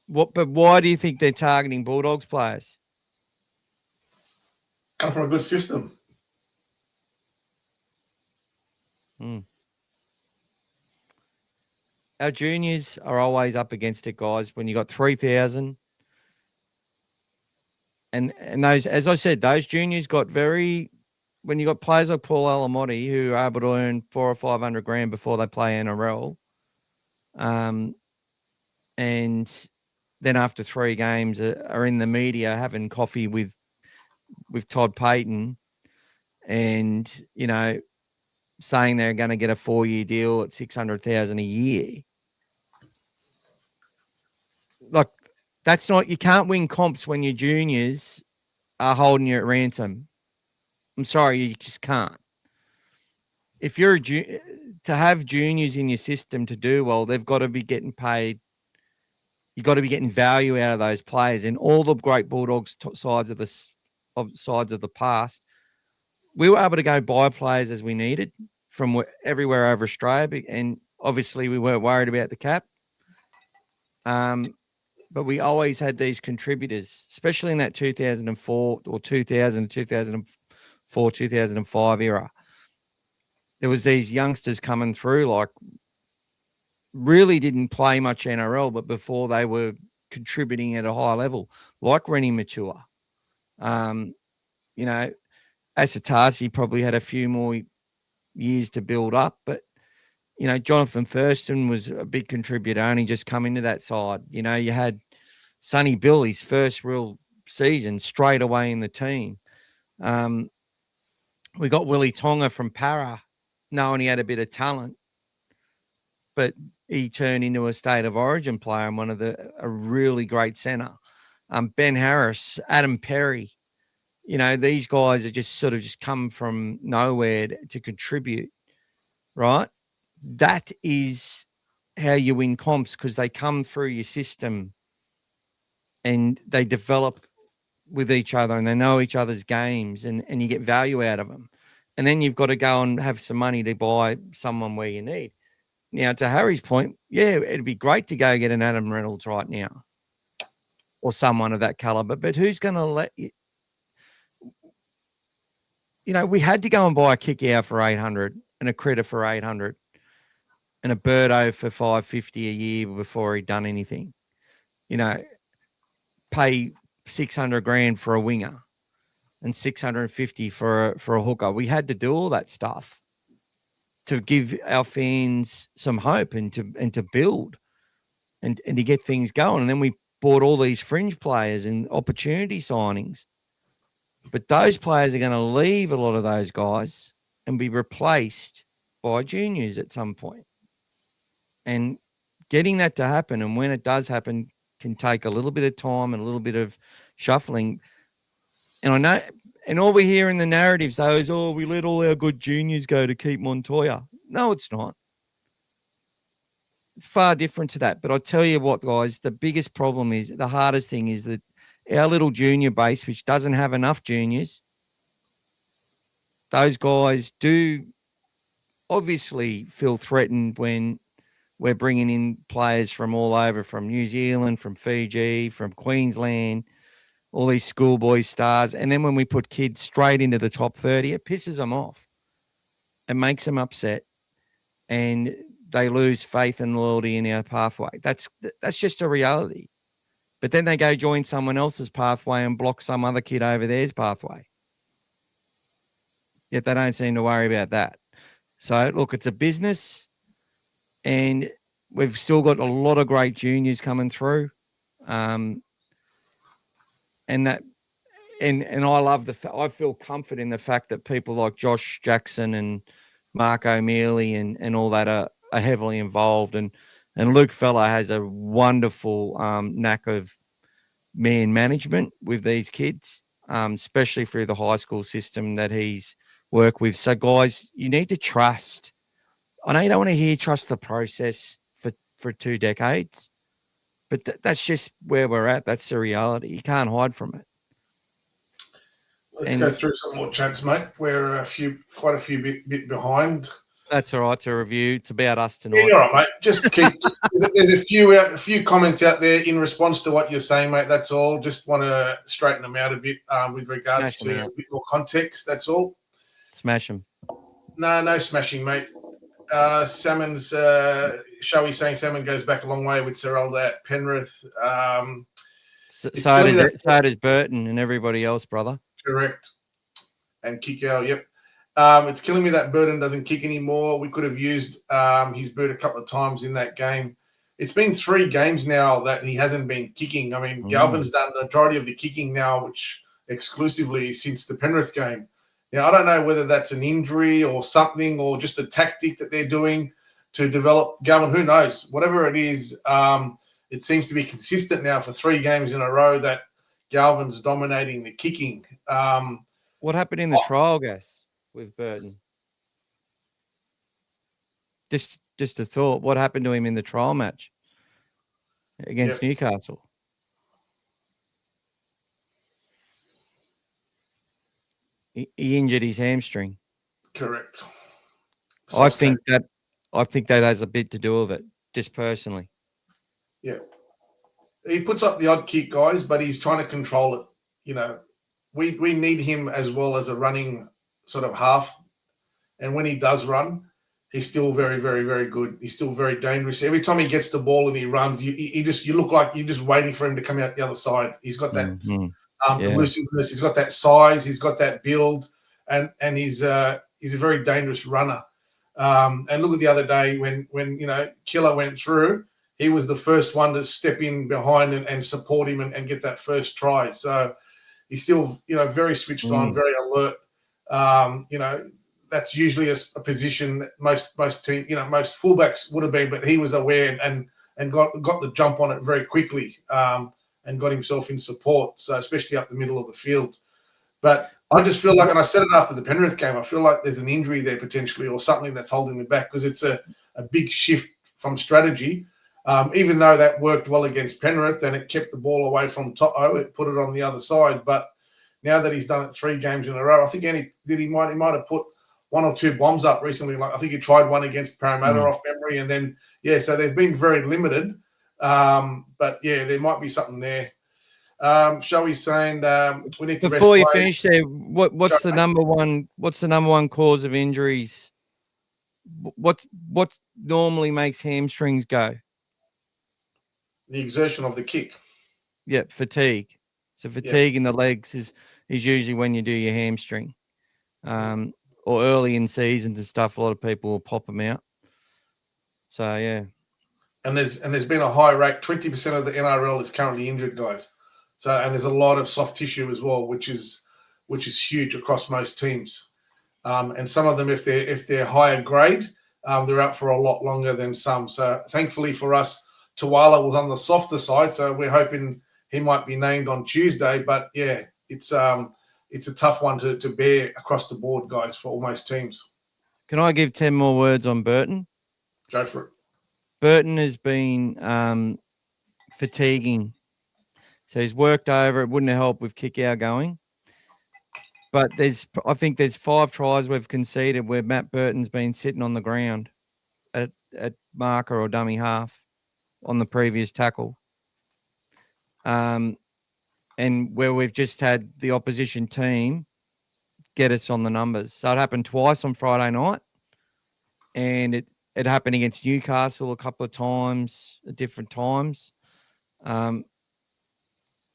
but why do you think they're targeting Bulldogs players? come from a good system. Our juniors are always up against it, guys. When you got 3,000, and those, as I said, those juniors got when you got players like Paul Alamotti who are able to earn 400 or 500 grand before they play NRL, and then after 3 games are in the media having coffee with Todd Payton, and saying they're going to get a 4-year deal at $600,000 a year. Like, that's not, you can't win comps when your juniors are holding you at ransom. I'm sorry, you just can't. If you're to have juniors in your system to do well, they've got to be getting paid. You've got to be getting value out of those players. And all the great Bulldogs sides of the past, we were able to go buy players as we needed from everywhere over Australia, and obviously we weren't worried about the cap. But we always had these contributors, especially in that 2004 or 2000, 2004, 2005 era. there was these youngsters coming through, like really didn't play much NRL, but before they were contributing at a high level, like Rennie Mature. You know, Asatasi probably had a few more years to build up, but you know, Jonathan Thurston was a big contributor, only just come into that side. You know, you had Sonny Bill, his first real season straight away in the team. We got Willie Tonga from Para, knowing he had a bit of talent, but he turned into a state of origin player and a really great centre. Ben Harris, Adam Perry, you know, these guys are just sort of just come from nowhere to contribute, right? That is how you win comps, because they come through your system and they develop with each other and they know each other's games, and you get value out of them. And then you've got to go and have some money to buy someone where you need. Now, to Harry's point, yeah, it'd be great to go get an Adam Reynolds right now or someone of that caliber, but who's going to let you? You know, we had to go and buy a kick out for 800 and a critter for 800 and a Birdo for 550 a year before he'd done anything. You know, pay 600 grand for a winger and 650 for a hooker. We had to do all that stuff to give our fans some hope and to build and to get things going. And then we bought all these fringe players and opportunity signings. But those players are going to leave, a lot of those guys, and be replaced by juniors at some point. And getting that to happen, and when it does happen, can take a little bit of time and a little bit of shuffling. And I know, and all we hear in the narratives, though, is, oh, we let all our good juniors go to keep Montoya. No, it's not. It's far different to that. But I'll tell you what, guys, the biggest problem is, the hardest thing is that our little junior base, which doesn't have enough juniors, those guys do obviously feel threatened when we're bringing in players from all over, from New Zealand, from Fiji, from Queensland, all these schoolboy stars. And then when we put kids straight into the top 30, it pisses them off. It makes them upset. And they lose faith and loyalty in our pathway. That's just a reality. But then they go join someone else's pathway and block some other kid over theirs pathway. Yet they don't seem to worry about that. So, look, it's a business, and we've still got a lot of great juniors coming through. And I love I feel comfort in the fact that people like Josh Jackson and Mark O'Mealy and all that are heavily involved. And Luke Feller has a wonderful knack of man management with these kids, especially through the high school system that he's worked with. So, guys, you need to trust. I know you don't want to hear trust the process for 2 decades, but that's just where we're at. That's the reality. You can't hide from it. Let's go through some more chats, mate. We're quite a few bit behind. That's all right to review. It's about us tonight. Yeah, you're all right, mate. There's a few comments out there in response to what you're saying, mate. That's all. Just want to straighten them out a bit with regards to a bit more context. That's all. Smash them. No smashing, mate. Salmon's Showy saying Salmon goes back a long way with Sir Alda at Penrith. So does Burton and everybody else, brother. Correct. And Kiko, yep. It's killing me that Burton doesn't kick anymore. We could have used his boot a couple of times in that game. It's been 3 games now that he hasn't been kicking. I mean, Galvin's done the majority of the kicking now, which exclusively since the Penrith game. Now, I don't know whether that's an injury or something or just a tactic that they're doing to develop Galvin. Who knows? Whatever it is, it seems to be consistent now for 3 games in a row that Galvin's dominating the kicking. What happened in the trial, Gaz, with Burton? Just a thought. What happened to him in the trial match against Newcastle? He injured his hamstring. Correct. I think that has a bit to do with it, just personally. Yeah. He puts up the odd kick, guys, but he's trying to control it. You know, we need him as well as a running sort of half. And when he does run, he's still very, very, very good. He's still very dangerous. Every time he gets the ball and he runs, you look like you're just waiting for him to come out the other side. He's got that elusiveness. He's got that size. He's got that build, and he's a very dangerous runner. And look at the other day when Killer went through, he was the first one to step in behind and support him and get that first try. So he's still very switched on, very alert. That's usually a position that most fullbacks would have been, but he was aware and got the jump on it very quickly, and got himself in support. So especially up the middle of the field. But I just feel like, and I said it after the Penrith game, I feel like there's an injury there potentially or something that's holding me back, because it's a big shift from strategy. Even though that worked well against Penrith and it kept the ball away from Toto, it put it on the other side. But now that he's done it 3 games in a row, I think he might have put 1 or 2 bombs up recently. Like I think he tried one against Parramatta off memory, and then so they've been very limited. But there might be something there. Shoei's saying we need to before you finish there. What's the number one cause of injuries? What normally makes hamstrings go? The exertion of the kick. Yeah, fatigue. So fatigue in the legs is usually when you do your hamstring, or early in seasons and stuff. A lot of people will pop them out. So yeah. And there's been a high rate. 20% of the NRL is currently injured, guys. So and there's a lot of soft tissue as well, which is huge across most teams. And some of them, if they're higher grade, they're out for a lot longer than some. So thankfully for us, Tuala was on the softer side, so we're hoping he might be named on Tuesday. But it's a tough one to bear across the board, guys, for all most teams. Can I give 10 more words on Burton? Go for it. Burton has been fatiguing. So he's worked over. It wouldn't have helped with kick out going. But I think there's 5 tries we've conceded where Matt Burton's been sitting on the ground at marker or dummy half on the previous tackle. And where we've just had the opposition team get us on the numbers. So it happened twice on Friday night. And it happened against Newcastle a couple of times at different times. So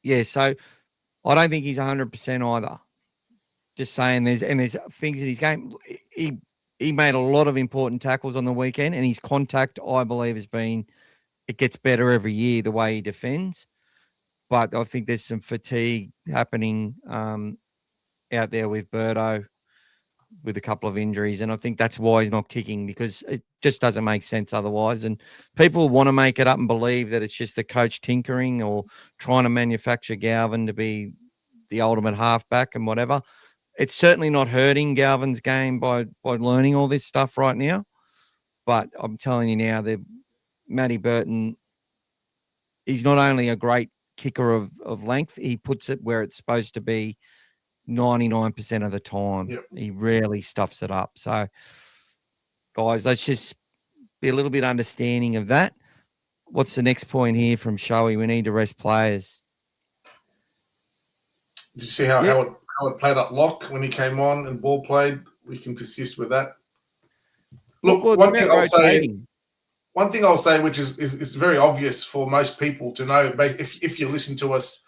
I don't think he's 100% either. Just saying there's things in his game. He made a lot of important tackles on the weekend, and his contact, I believe, it gets better every year the way he defends. But I think there's some fatigue happening out there with Birdo with a couple of injuries. And I think that's why he's not kicking, because it just doesn't make sense otherwise. And people want to make it up and believe that it's just the coach tinkering or trying to manufacture Galvin to be the ultimate halfback and whatever. It's certainly not hurting Galvin's game by learning all this stuff right now. But I'm telling you now, Matty Burton, he's not only a great kicker of length, he puts it where it's supposed to be 99% of the time. Yep. He rarely stuffs it up. So, guys, let's just be a little bit understanding of that. What's the next point here from Shoei? We need to rest players. Did you see how it played up lock when he came on and ball played? We can persist with that. Look, one thing I'll say, which is very obvious for most people to know, if you listen to us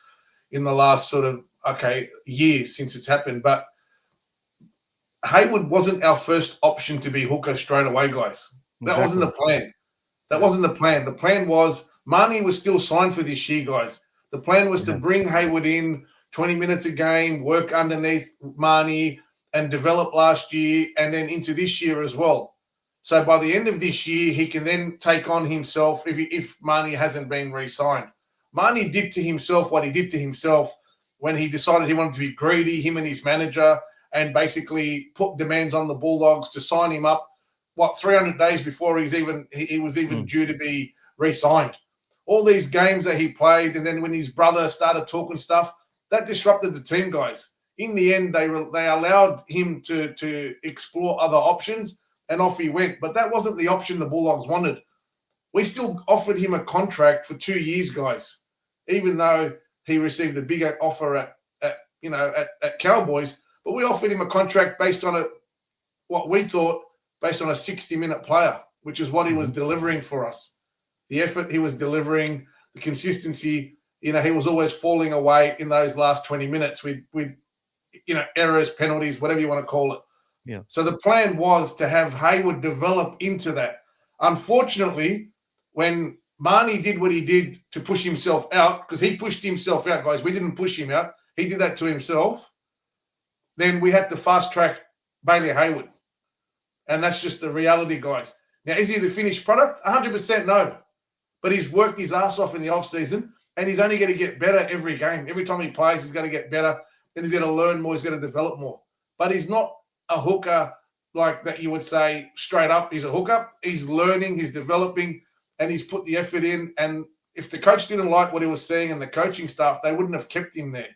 in the last sort of year since it's happened, but Hayward wasn't our first option to be hooker straight away, guys. That wasn't the plan. The plan was Marnie was still signed for this year, guys. The plan was to bring Hayward in 20 minutes a game, work underneath Marnie, and develop last year and then into this year as well. So by the end of this year, he can then take on himself if Marnie hasn't been re-signed. Marnie did to himself what he did to himself when he decided he wanted to be greedy, him and his manager, and basically put demands on the Bulldogs to sign him up, 300 days before he was even due to be re-signed. All these games that he played, and then when his brother started talking stuff, that disrupted the team, guys. In the end, they allowed him to explore other options, and off he went. But that wasn't the option the Bulldogs wanted. We still offered him a contract for 2 years, guys, even though he received a bigger offer at Cowboys. But we offered him a contract based on what we thought based on a 60-minute player, which is what he was delivering for us. The effort he was delivering, the consistency, he was always falling away in those last 20 minutes with errors, penalties, whatever you want to call it. Yeah. So the plan was to have Hayward develop into that. Unfortunately, when Marnie did what he did to push himself out, because he pushed himself out, guys. We didn't push him out. He did that to himself. Then we had to fast track Bailey Hayward. And that's just the reality, guys. Now, is he the finished product? 100% no. But he's worked his ass off in the offseason, and he's only going to get better every game. Every time he plays, he's going to get better, and he's going to learn more, he's going to develop more. But he's not a hooker like that you would say straight up. He's a hooker. He's learning, he's developing, and he's put the effort in. And if the coach didn't like what he was seeing and the coaching staff, they wouldn't have kept him there.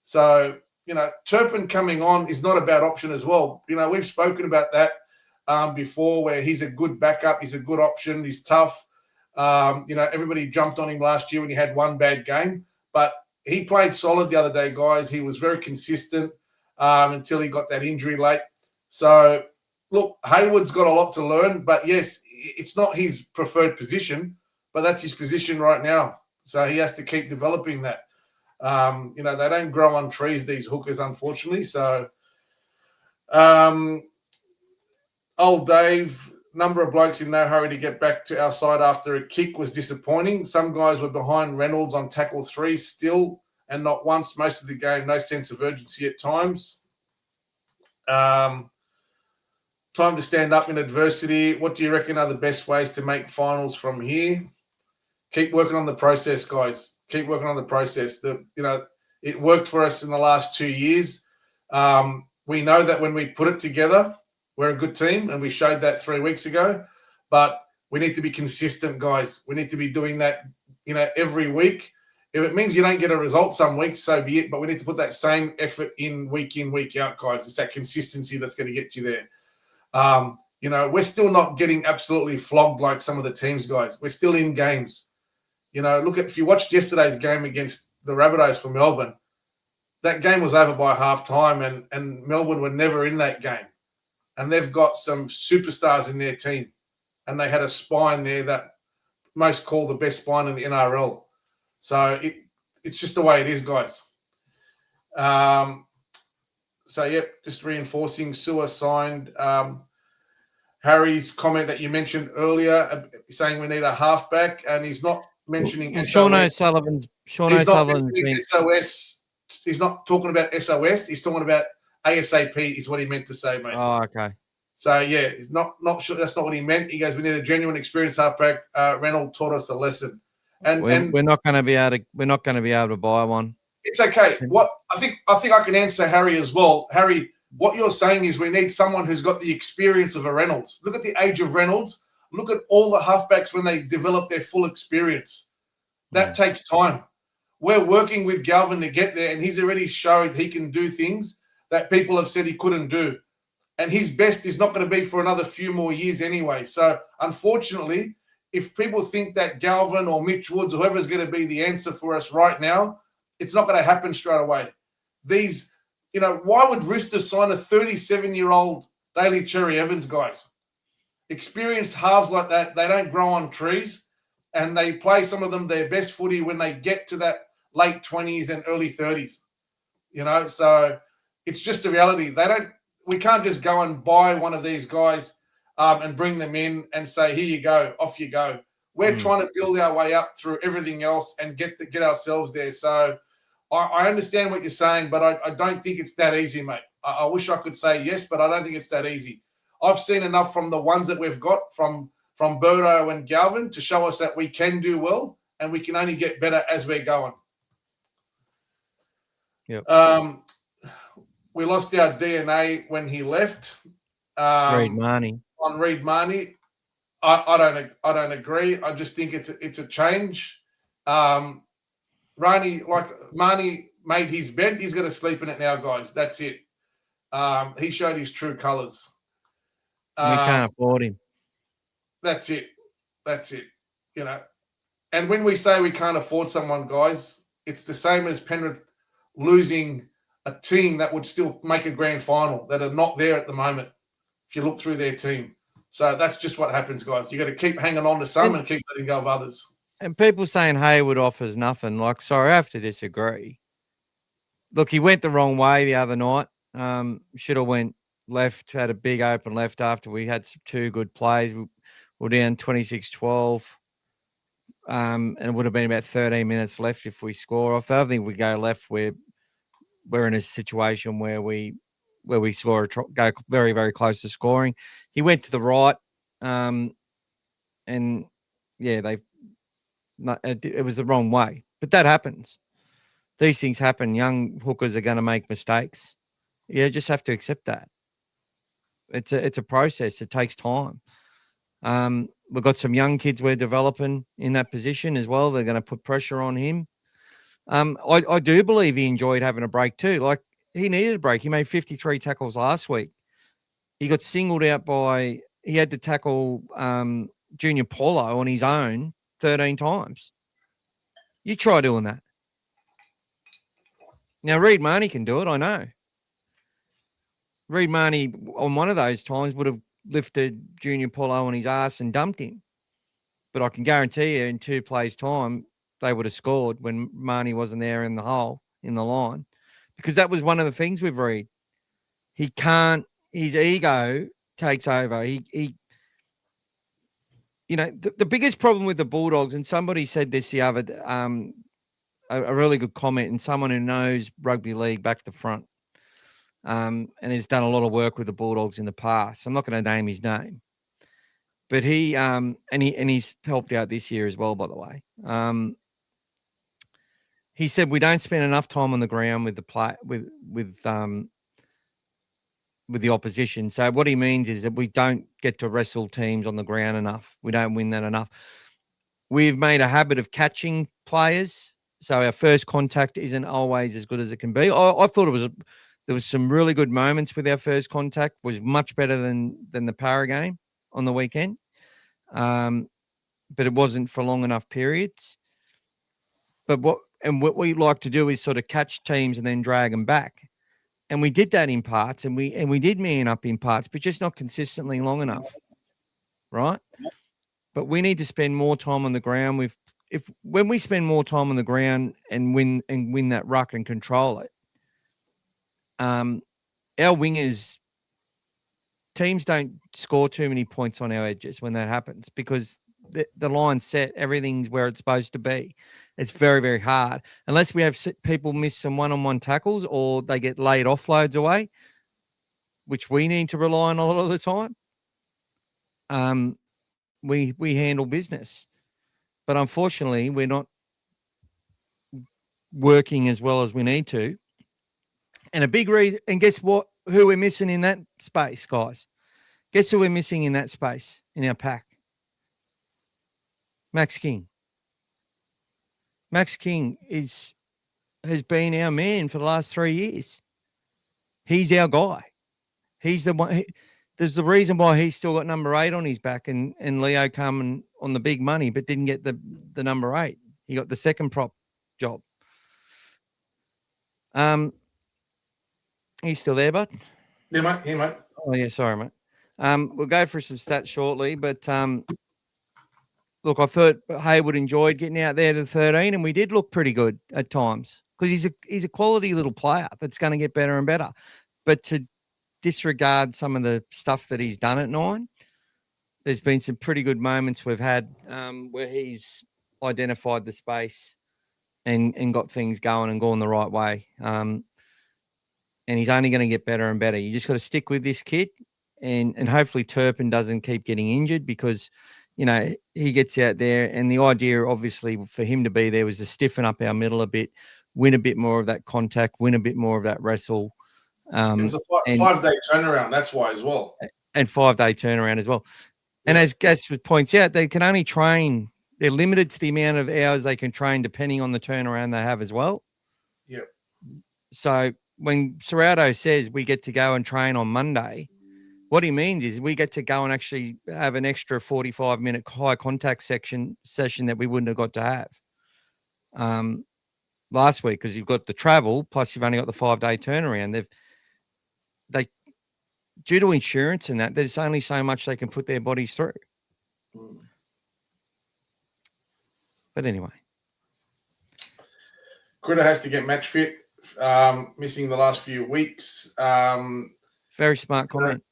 So, Turpin coming on is not a bad option as well. We've spoken about that before, where he's a good backup. He's a good option. He's tough. Everybody jumped on him last year when he had one bad game, but he played solid the other day, guys. He was very consistent until he got that injury late. So, look, Hayward's got a lot to learn, but yes, it's not his preferred position, but that's his position right now. So he has to keep developing that. They don't grow on trees, these hookers, unfortunately. So, old Dave, number of blokes in no hurry to get back to our side after a kick was disappointing. Some guys were behind Reynolds on tackle 3 still, and not once most of the game. No sense of urgency at times. Time to stand up in adversity. What do you reckon are the best ways to make finals from here? Keep working on the process, guys. Keep working on the process. It worked for us in the last 2 years. We know that when we put it together, we're a good team, and we showed that 3 weeks ago. But we need to be consistent, guys. We need to be doing that, every week. If it means you don't get a result some weeks, so be it. But we need to put that same effort in, week out, guys. It's that consistency that's going to get you there. We're still not getting absolutely flogged like some of the teams, guys. We're still in games. If you watched yesterday's game against the Rabbitohs for Melbourne, that game was over by half-time, and Melbourne were never in that game. And they've got some superstars in their team. And they had a spine there that most call the best spine in the NRL. So it's just the way it is, guys. Just reinforcing, Sua signed. Harry's comment that you mentioned earlier, saying we need a halfback, and he's not mentioning Sean O'Sullivan's been... SOS. He's not talking about SOS. He's talking about ASAP is what he meant to say, mate. Oh, okay. So, yeah, he's not sure. That's not what he meant. He goes, we need a genuine, experienced halfback. Reynolds taught us a lesson. And we're not going to be able to buy one. It's okay. What I think I can answer Harry as well. Harry, what you're saying is we need someone who's got the experience of a Reynolds. Look at the age of Reynolds. Look at all the halfbacks when they develop their full experience. That takes time. We're working with Galvin to get there, and he's already showed he can do things that people have said he couldn't do. And his best is not going to be for another few more years anyway. So, unfortunately, if people think that Galvin or Mitch Woods, whoever's going to be the answer for us right now, it's not going to happen straight away. These, why would Roosters sign a 37-year-old Daly Cherry Evans, guys? Experienced halves like that, they don't grow on trees, and they play some of them their best footy when they get to that late 20s and early 30s. So it's just a reality. We can't just go and buy one of these guys and bring them in and say, here you go, off you go. We're trying to build our way up through everything else and get ourselves there. So I understand what you're saying, but I don't think it's that easy, mate. I wish I could say yes, but I don't think it's that easy. I've seen enough from the ones that we've got from Birdo and Galvin to show us that we can do well, and we can only get better as we're going. Yep. We lost our DNA when he left. Reid Marnie. On Reid Marnie, I don't agree. I just think it's a change. Marnie made his bed. He's got to sleep in it now, guys. That's it. He showed his true colours. We can't afford him. That's it. And when we say we can't afford someone, guys, it's the same as Penrith losing a team that would still make a grand final that are not there at the moment. if you look through their team. So that's just what happens, guys. You got to keep hanging on to some and keep letting go of others. And people saying Hayward offers nothing. Like, sorry, I have to disagree. Look, he went the wrong way the other night. Should have went left, had a big open left after we had two good plays. We were down 26-12. And it would have been about 13 minutes left if we score off. I don't think we go left. We're in a situation where we score go very, very close to scoring. He went to the right, and yeah, it was the wrong way. But that happens. These things happen. Young hookers are going to make mistakes. You just have to accept that. It's a process. It takes time. We've got some young kids we're developing in that position as well. They're going to put pressure on him. I do believe he enjoyed having a break too. Like, he needed a break. He made 53 tackles last week. He got singled out he had to tackle Junior Paulo on his own 13 times. You try doing that. Now, Reed Marnie can do it, I know. Reed Marnie on one of those times would have lifted Junior Paulo on his ass and dumped him. But I can guarantee you in 2 plays' time, they would have scored when Marnie wasn't there in the hole, in the line. Because that was one of the things with Reed. He can't, his ego takes over. He you know, the biggest problem with the Bulldogs, and somebody said this the other, a really good comment, and someone who knows rugby league back to front, and has done a lot of work with the Bulldogs in the past. I'm not going to name his name, but he's helped out this year as well, by the way. He said we don't spend enough time on the ground with the opposition. So what he means is that we don't get to wrestle teams on the ground enough. We don't win that enough. We've made a habit of catching players, so our first contact isn't always as good as it can be. I thought there was some really good moments with our first contact. Was much better than the Para game on the weekend, but it wasn't for long enough periods. But what we like to do is sort of catch teams and then drag them back. And we did that in parts, and we did man up in parts, but just not consistently long enough, right? But we need to spend more time on the ground. When we spend more time on the ground and win that ruck and control it, our wingers, teams don't score too many points on our edges when that happens because the line's set, everything's where it's supposed to be. It's very, very hard. Unless we have people miss some one-on-one tackles or they get laid offloads away, which we need to rely on a lot of the time, we handle business. But unfortunately, we're not working as well as we need to. And a big reason, and guess what? Who we're missing in that space, guys? Guess who we're missing in that space in our pack? Max King. Max King has been our man for the last 3 years. He's our guy. He's the one. There's the reason why he's still got number 8 on his back, and Leo coming on the big money, but didn't get the number 8. He got the second prop job. He's still there, bud? Yeah, mate. Yeah, mate. Oh, yeah, sorry, mate. We'll go through some stats shortly, but look, I thought Hayward enjoyed getting out there to 13, and we did look pretty good at times because he's a quality little player that's going to get better and better. But to disregard some of the stuff that he's done at 9, there's been some pretty good moments we've had where he's identified the space and got things going and going the right way. And he's only going to get better and better. You just got to stick with this kid, and hopefully Turpin doesn't keep getting injured because, you know, he gets out there, and the idea obviously for him to be there was to stiffen up our middle a bit, win a bit more of that contact, win a bit more of that wrestle. It was a 5-day turnaround, that's why as well. And 5-day turnaround as well. And as Gaz points out, they can only train, they're limited to the amount of hours they can train depending on the turnaround they have as well. Yeah. So when Serrato says we get to go and train on Monday, what he means is we get to go and actually have an extra 45-minute high contact session that we wouldn't have got to have last week because you've got the travel plus you've only got the 5-day turnaround. due to insurance and that, there's only so much they can put their bodies through. But anyway. Critter has to get match fit, missing the last few weeks. Very smart comment.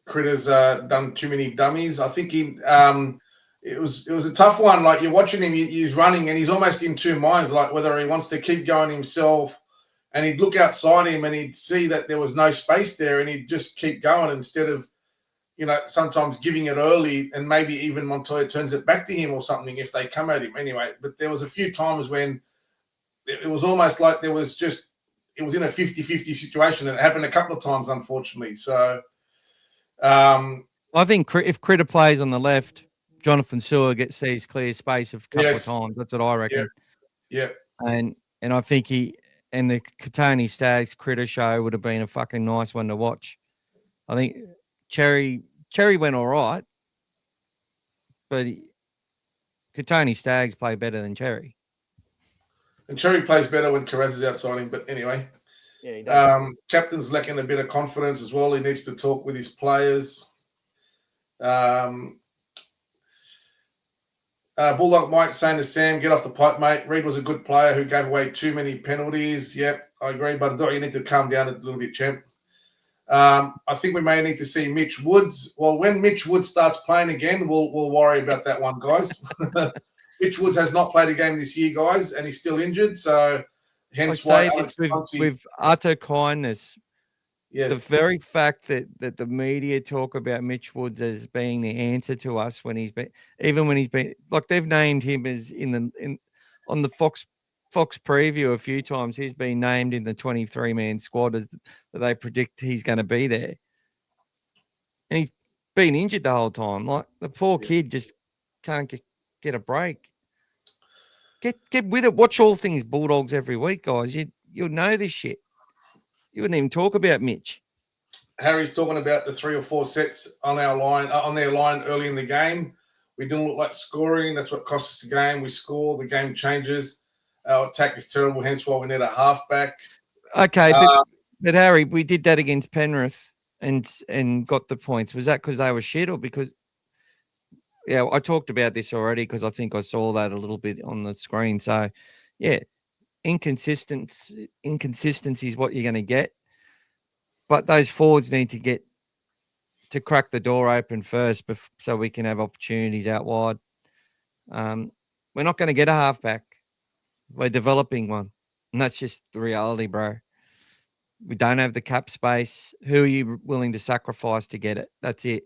Critter's done too many dummies. I think it was a tough one. Like, you're watching him, he's running and he's almost in two minds, like whether he wants to keep going himself, and he'd look outside him and he'd see that there was no space there and he'd just keep going instead of, sometimes giving it early, and maybe even Montoya turns it back to him or something if they come at him anyway. But there was a few times when it was almost like it was in a 50-50 situation, and it happened a couple of times, unfortunately. So I think if Critter plays on the left, Jonathan Sua sees clear space a couple of times. That's what I reckon. Yeah. And I think the Katoni Stags Critter show would have been a fucking nice one to watch. I think Cherry went all right, but Katoni Stags play better than Cherry. And Cherry plays better when Carraz is outside him. But anyway, yeah, he does. Captain's lacking a bit of confidence as well. He needs to talk with his players. Bulldog Mike saying to Sam, get off the pipe, mate. Reid was a good player who gave away too many penalties. Yep, I agree. But I thought you need to calm down a little bit, champ. I think we may need to see Mitch Woods. Well, when Mitch Woods starts playing again, we'll worry about that one, guys. Mitch Woods has not played a game this year, guys, and he's still injured. So hence why with utter kindness. Yes. The very fact that the media talk about Mitch Woods as being the answer to us when he's been like, they've named him as on the Fox preview a few times, he's been named in the 23-man squad as that they predict he's going to be there. And he's been injured the whole time. Like, the poor kid just can't get a break. Get with it. Watch all things Bulldogs every week, guys. You'll know this shit. You wouldn't even talk about Mitch. Harry's talking about the 3 or 4 sets on their line early in the game. We didn't look like scoring. That's what cost us the game. We score, the game changes. Our attack is terrible, hence why we need a halfback. Okay, but Harry, we did that against Penrith and got the points. Was that because they were shit, or because? Yeah, I talked about this already because I think I saw that a little bit on the screen. So, yeah, inconsistency is what you're going to get. But those forwards need to crack the door open first, so we can have opportunities out wide. We're not going to get a halfback. We're developing one, and that's just the reality, bro. We don't have the cap space. Who are you willing to sacrifice to get it? That's it.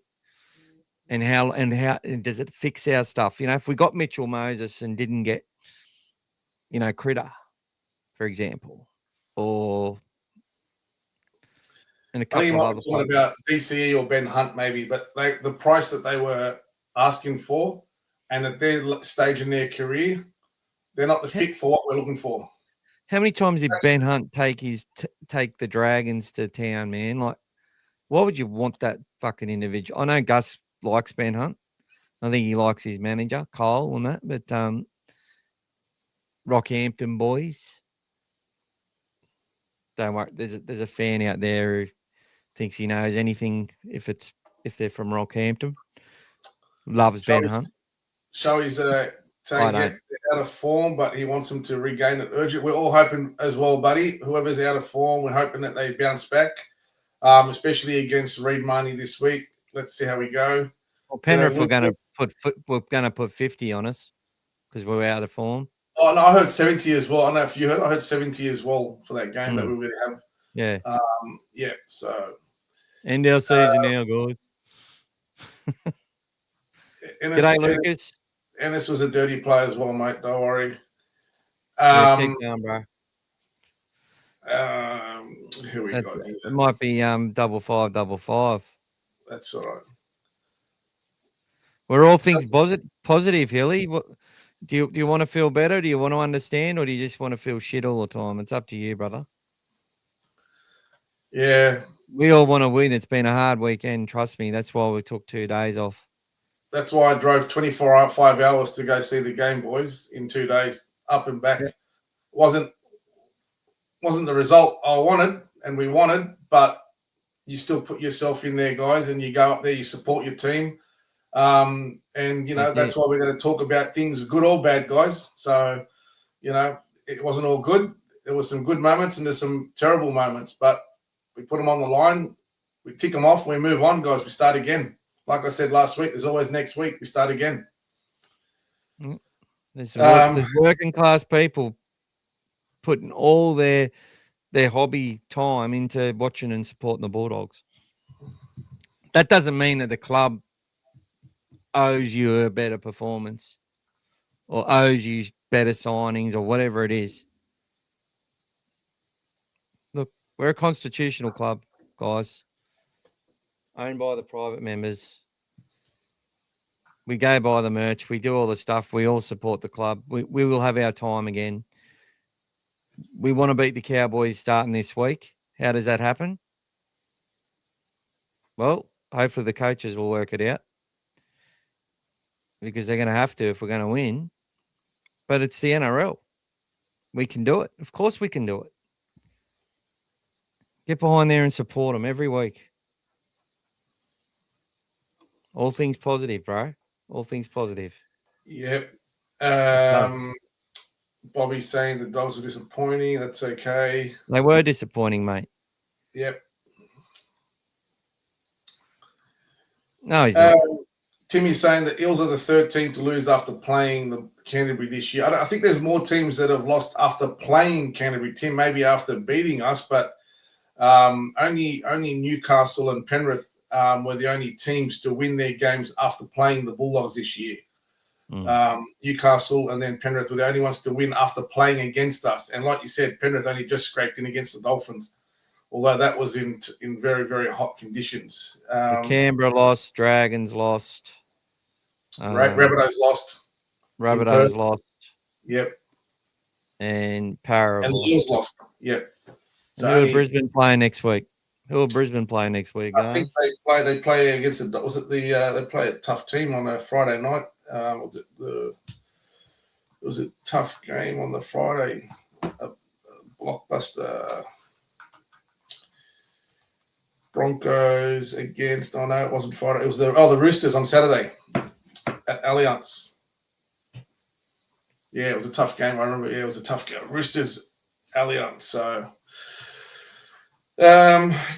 And how does it fix our stuff? If we got Mitchell Moses and didn't get, Critter, for example, or and a couple of other talking about DCE or Ben Hunt maybe, but the price that they were asking for, and at their stage in their career, they're not the fit for what we're looking for. How many times did Ben Hunt take the Dragons to town, man? Like, why would you want that fucking individual? I know Gus likes Ben Hunt. I think he likes his manager, Cole, and that, but Rockhampton boys. Don't worry, there's a fan out there who thinks he knows anything if they're from Rockhampton. Loves Ben Hunt. So he's saying they're out of form, but he wants them to regain it urgent. We're all hoping as well, buddy. Whoever's out of form, we're hoping that they bounce back, especially against Reid Marnie this week. Let's see how we go. Well, Penrith we're going to put 50 on us because we're out of form. Oh no, I heard 70 as well. I don't know if you heard. I heard 70 as well for that game that we really have. Yeah. Yeah. So end our season now, guys. G'day, Lucas. Ennis was a dirty player as well, mate. Don't worry. Keep going, bro. Who we got here? It might be 5555. That's all right. We're all things positive, Hilly. What do you want to feel better? Do you want to understand, or do you just want to feel shit all the time? It's up to you, brother. Yeah. We all want to win. It's been a hard weekend. Trust me. That's why we took 2 days off. That's why I drove 5 hours to go see the game, boys, in 2 days, up and back. Yeah. Wasn't the result I wanted and we wanted, but you still put yourself in there, guys, and you go up there, you support your team. And, that's why we're going to talk about things, good or bad, guys. So, it wasn't all good. There were some good moments and there's some terrible moments, but we put them on the line. We tick them off. We move on, guys. We start again. Like I said last week, there's always next week. We start again. There's working class people putting all their hobby time into watching and supporting the Bulldogs. That doesn't mean that the club owes you a better performance or owes you better signings or whatever it is. Look, we're a constitutional club, guys, owned by the private members. We go by the merch. We do all the stuff. We all support the club. We will have our time again. We want to beat the Cowboys starting this week. How does that happen? Well, hopefully the coaches will work it out because they're going to have to if we're going to win. But it's the NRL. We can do it. Of course we can do it. Get behind there and support them every week. All things positive, bro. All things positive. Yep. Bobby's saying the Dogs are disappointing. That's okay. They were disappointing, mate. Yep. No, he's not. Timmy's saying the Eels are the third team to lose after playing the Canterbury this year. I think there's more teams that have lost after playing Canterbury. Tim, maybe after beating us, but only Newcastle and Penrith were the only teams to win their games after playing the Bulldogs this year. Newcastle and then Penrith were the only ones to win after playing against us. And like you said, Penrith only just scraped in against the Dolphins, although that was in very, very hot conditions. Canberra lost, Dragons lost. Rabbitohs lost. Rabbitohs lost. Yep. And Para and the Eels lost. Yep. So who are Brisbane playing next week? Who are Brisbane playing next week? I think they play against they play a tough team on a Friday night. It was a tough game on the Friday. A blockbuster. Broncos against. Oh no, it wasn't Friday. It was the Roosters on Saturday at Allianz. Yeah, it was a tough game. I remember. Yeah, it was a tough game. Roosters, Allianz. So,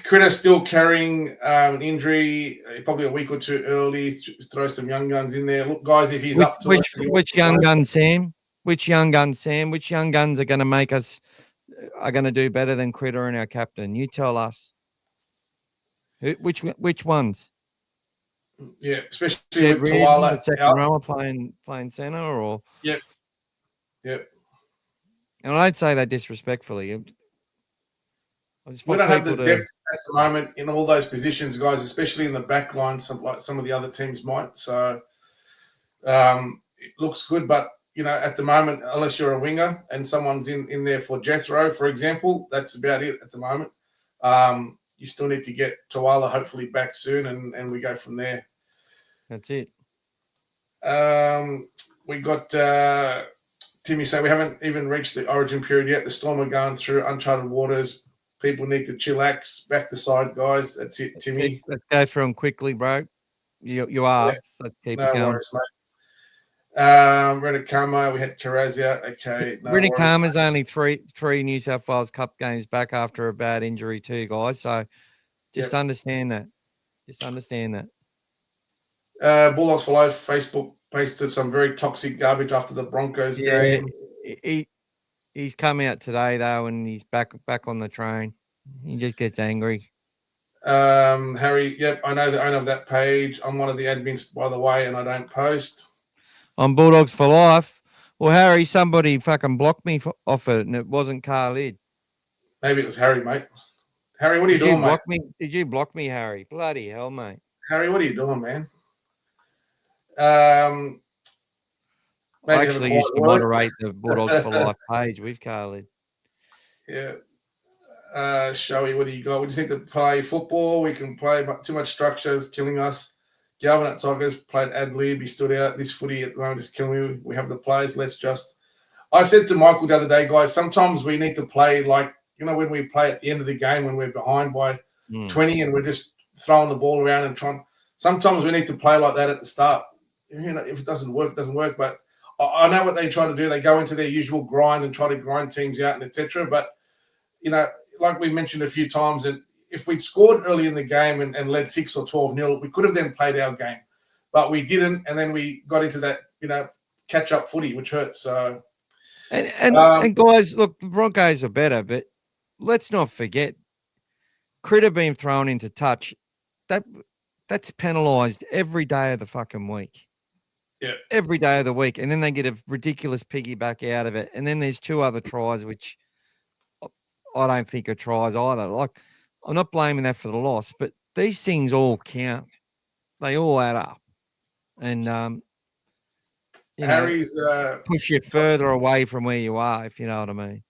Critter still carrying an injury. Probably a week or two early. Throw some young guns in there. Look, guys, if he's up to which young gun, Sam? Which young gun, Sam? Which young guns are going to make us? Are going to do better than Critter and our captain? You tell us. Which ones? Yeah, especially Jed with Reardon, Tawala the second out. rower playing centre, or Yep. And I don't say that disrespectfully. We don't have the depth at the moment in all those positions, guys, especially in the back line, like some of the other teams might. So it looks good, but at the moment, unless you're a winger and someone's in there for Jethro, for example, that's about it at the moment. You still need to get Tawala hopefully back soon, and we go from there. That's it. We got Timmy say we haven't even reached the origin period yet. The Storm are going through uncharted waters. People need to chillax. Back the side, guys. That's it, Timmy. Let's go through them quickly, bro. You are. Yeah. So let's keep it going. Worries, mate. Renakama, we had Karazia. Okay. Renakama's only three New South Wales Cup games back after a bad injury too, guys. So just understand that. Just understand that. Bulldogs for Life Facebook posted some very toxic garbage after the Broncos game. He's come out today though, and he's back on the train. He just gets angry. Harry, yep, I know the owner of that page. I'm one of the admins, by the way, and I don't post. On Bulldogs for Life. Well, Harry, somebody fucking blocked me off it, and it wasn't Khalid. Maybe it was Harry, mate. Harry, what are you doing, mate? Did you block me, Harry? Bloody hell, mate. Harry, what are you doing, man? I actually used to moderate the Bulldogs for Life page with Khalid. Yeah. Showy, what do you got? We just need to play football. We can play, but too much structure is killing us. Galvin at Tigers played ad lib. He stood out. This footy at the moment is killing me. We have the players. Let's just. I said to Michael the other day, guys, sometimes we need to play like, when we play at the end of the game when we're behind by 20 and we're just throwing the ball around and trying. Sometimes we need to play like that at the start. You know, if it doesn't work, it doesn't work. But I know what they try to do. They go into their usual grind and try to grind teams out and etc. But, you know, like we mentioned a few times, that if we'd scored early in the game and led 6 or 12-0, we could have then played our game. But we didn't, and then we got into that, you know, catch-up footy, which hurts. So, and guys, look, the Broncos are better, but let's not forget, Critter being thrown into touch, that's penalised every day of the fucking week. Yeah. Every day of the week. And then they get a ridiculous piggyback out of it. And then there's 2 other tries, which I don't think are tries either. Like, I'm not blaming that for the loss, but these things all count. They all add up. And, you Harry's push you further away from where you are, if you know what I mean.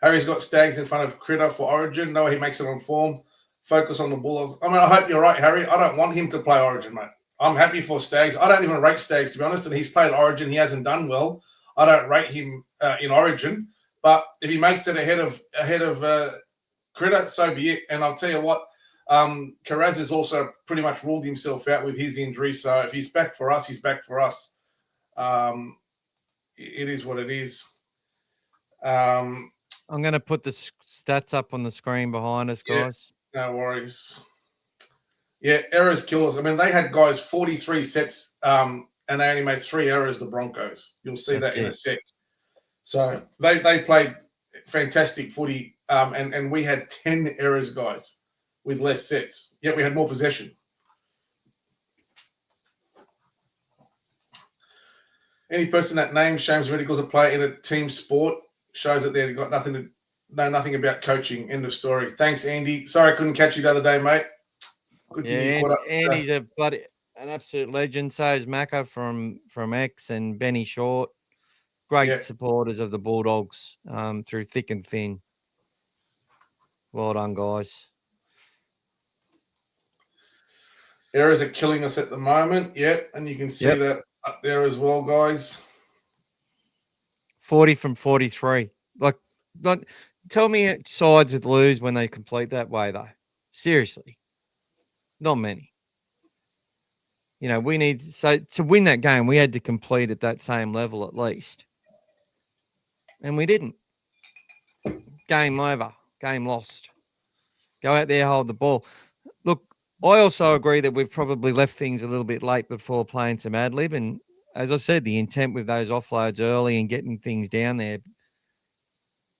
Harry's got Stags in front of Critter for Origin. No, he makes it on form. Focus on the Bulldogs. I mean, I hope you're right, Harry. I don't want him to play Origin, mate. I'm happy for Stags. I don't even rate Stags, to be honest, and he's played Origin. He hasn't done well. I don't rate him in Origin. But if he makes it ahead of Critter, so be it. And I'll tell you what, Carraz has also pretty much ruled himself out with his injury. So if he's back for us, he's back for us. It is what it is. I'm going to put the stats up on the screen behind us, guys. No worries. Yeah, errors kill us. I mean, they had guys 43 sets, and they only made 3 errors, the Broncos. You'll see that in a sec. So they played fantastic footy, and we had 10 errors, guys, with less sets. Yet we had more possession. Any person that names James Reddick as a player in a team sport shows that they've got know nothing about coaching. End of story. Thanks, Andy. Sorry I couldn't catch you the other day, mate. Good to hear you caught up. Andy's an absolute legend. So is Macca from X and Benny Short. Great supporters of the Bulldogs through thick and thin. Well done, guys. Errors are killing us at the moment. Yep, and you can see that up there as well, guys. 40 from 43. Like, tell me sides would lose when they complete that way, though. Seriously. Not many. You know, to win that game, we had to complete at that same level at least. And we didn't. Game over. Game lost. Go out there, hold the ball. Look, I also agree that we've probably left things a little bit late before playing some ad lib. And as I said, the intent with those offloads early and getting things down there.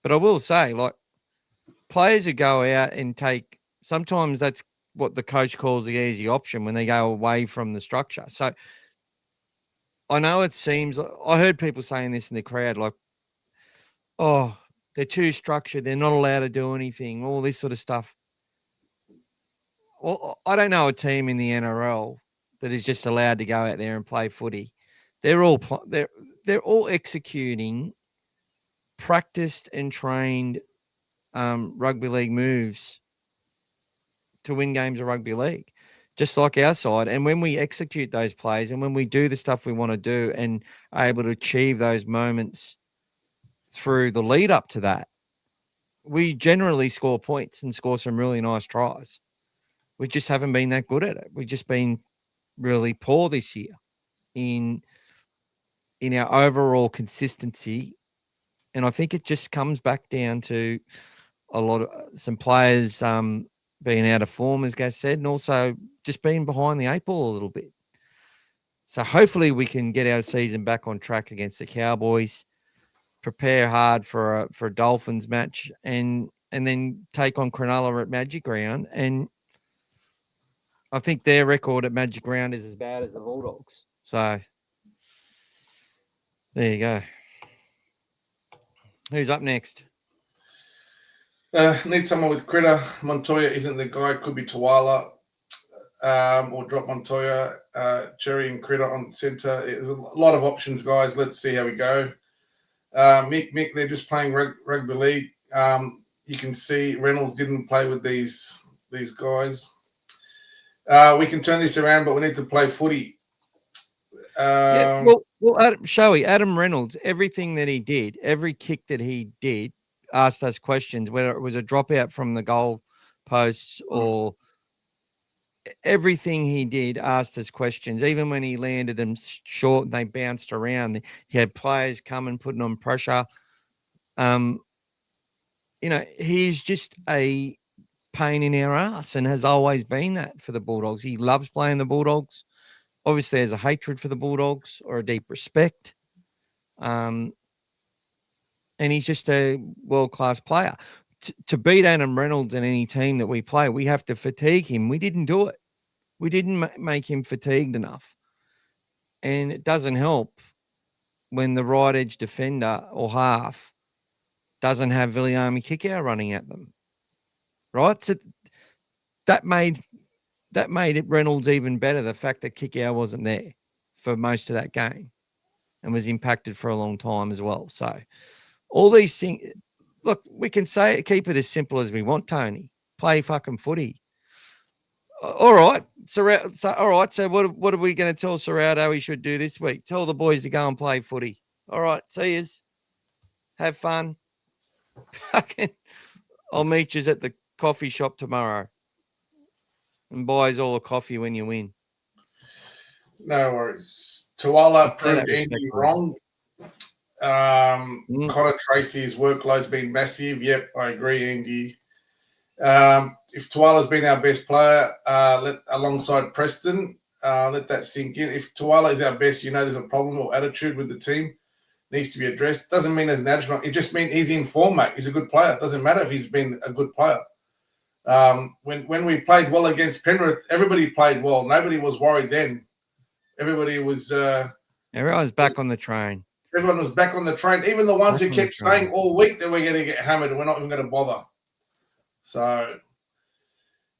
But I will say, like, players who go out and take, sometimes that's what the coach calls the easy option when they go away from the structure. So I know it seems, I heard people saying this in the crowd, like, oh, they're too structured. They're not allowed to do anything, all this sort of stuff. Well, I don't know a team in the NRL that is just allowed to go out there and play footy. They're all executing practiced and trained rugby league moves to win games of rugby league, just like our side. And when we execute those plays and when we do the stuff we want to do and are able to achieve those moments through the lead up to that, we generally score points and score some really nice tries. We just haven't been that good at it. We've just been really poor this year in our overall consistency. And I think it just comes back down to some players being out of form, as Gaz said, and also just being behind the 8 ball a little bit. So hopefully we can get our season back on track against the Cowboys, prepare hard for a Dolphins match, and then take on Cronulla at Magic Round. And I think their record at Magic Round is as bad as the Bulldogs. So there you go. Who's up next? Need someone with Critter. Montoya isn't the guy. Could be Tuala or drop Montoya. Cherry and Critter on centre. There's a lot of options, guys. Let's see how we go. Mick, they're just playing rugby league. You can see Reynolds didn't play with these guys. We can turn this around, but we need to play footy. Well, Adam Reynolds, everything that he did, every kick that he did, asked us questions, whether it was a dropout from the goal posts or everything he did asked us questions. Even when he landed them short and they bounced around, he had players coming, putting on pressure. He's just a pain in our ass and has always been that for the Bulldogs. He loves playing the Bulldogs. Obviously, there's a hatred for the Bulldogs or a deep respect. And he's just a world-class player. To beat Adam Reynolds in any team that we play, we have to fatigue him. We didn't do it. We didn't make him fatigued enough. And it doesn't help when the right edge defender or half doesn't have Viliami Kikau running at them. Right? So that made it Reynolds even better, the fact that Kikau wasn't there for most of that game and was impacted for a long time as well. So all these things, look, we can say it, keep it as simple as we want, Tony. Play fucking footy. All right. So what are we going to tell Serrato he should do this week? Tell the boys to go and play footy. All right. See yous. Have fun. Fucking, I'll meet yous at the coffee shop tomorrow and buys all the coffee when you win. No worries. Tuala proved Andy wrong. Connor Tracy's workload's been massive. Yep, I agree, Andy. If Tuala's been our best player, alongside Preston, let that sink in. If Tuala is our best, there's a problem or attitude with the team. Needs to be addressed. Doesn't mean there's an attitude. It just means he's in form, mate. He's a good player. It doesn't matter if he's been a good player. When we played well against Penrith, everybody played well. Nobody was worried then. Everybody was... everyone was back on the train. Everyone was back on the train. Even the ones who kept saying all week that we're going to get hammered and we're not even going to bother. So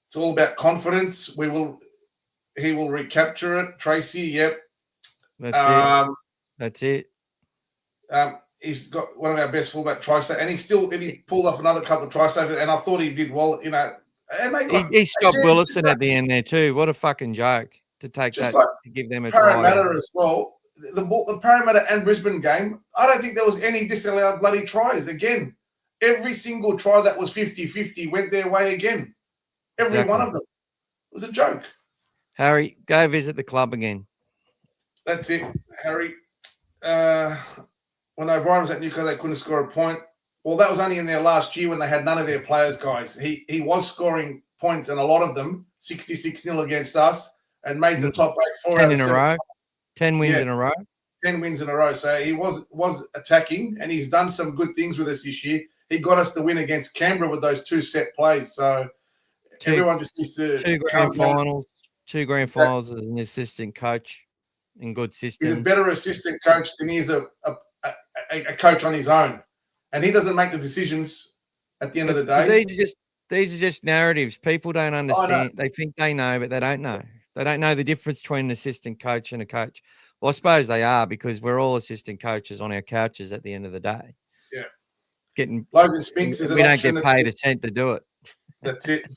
it's all about confidence. He will recapture it. Tracy, yep. That's it. He's got one of our best fullback try saves, and he pulled off another couple of try saves, and I thought he did well. And he stopped Willison at the end there too. What a fucking joke to take that to give them a try. Parramatta as well. The Parramatta and Brisbane game, I don't think there was any disallowed bloody tries. Again, every single try that was 50-50 went their way again. Every one of them. It was a joke. Harry, go visit the club again. That's it, Harry. When O'Brien was at Newcastle, they couldn't score a point. Well, that was only in their last year when they had none of their players, guys. He was scoring points, and a lot of them, 66-0 against us, and made the top 8 4 10 in a row. 10 wins in a row. 10 wins in a row. So he was attacking, and he's done some good things with us this year. He got us the win against Canberra with those 2 set plays. So everyone just needs to... Two grand finals as an assistant coach in good systems. He's a better assistant coach than he is a coach on his own. And he doesn't make the decisions at the end of the day. These are just narratives. People don't understand. They think they know, but they don't know. They don't know the difference between an assistant coach and a coach. Well, I suppose they are, because we're all assistant coaches on our couches at the end of the day. Yeah. Logan Spinks is an option. We don't get paid a cent to do it. That's it.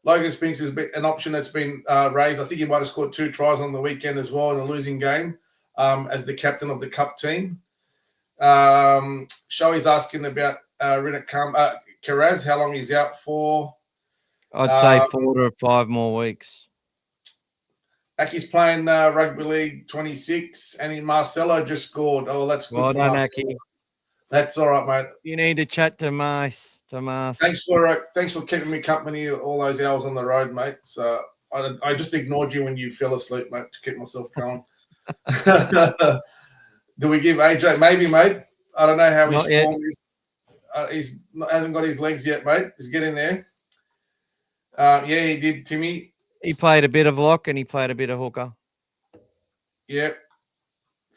Logan Spinks has been an option that's been raised. I think he might have scored 2 tries on the weekend as well in a losing game as the captain of the Cup team. Shoei's asking about Rinat Karaz, how long he's out for. I'd say 4 to 5 more weeks. Aki's playing Rugby League 26, and in Marcelo just scored. Oh, that's good for Marcelo. Aki. That's all right, mate. You need to chat to Mars. Thanks for keeping me company all those hours on the road, mate. So I just ignored you when you fell asleep, mate, to keep myself going. Do we give AJ? Maybe, mate. I don't know how his form is. He hasn't got his legs yet, mate. He's getting there. Yeah, he did, Timmy. He played a bit of lock and he played a bit of hooker. Yep.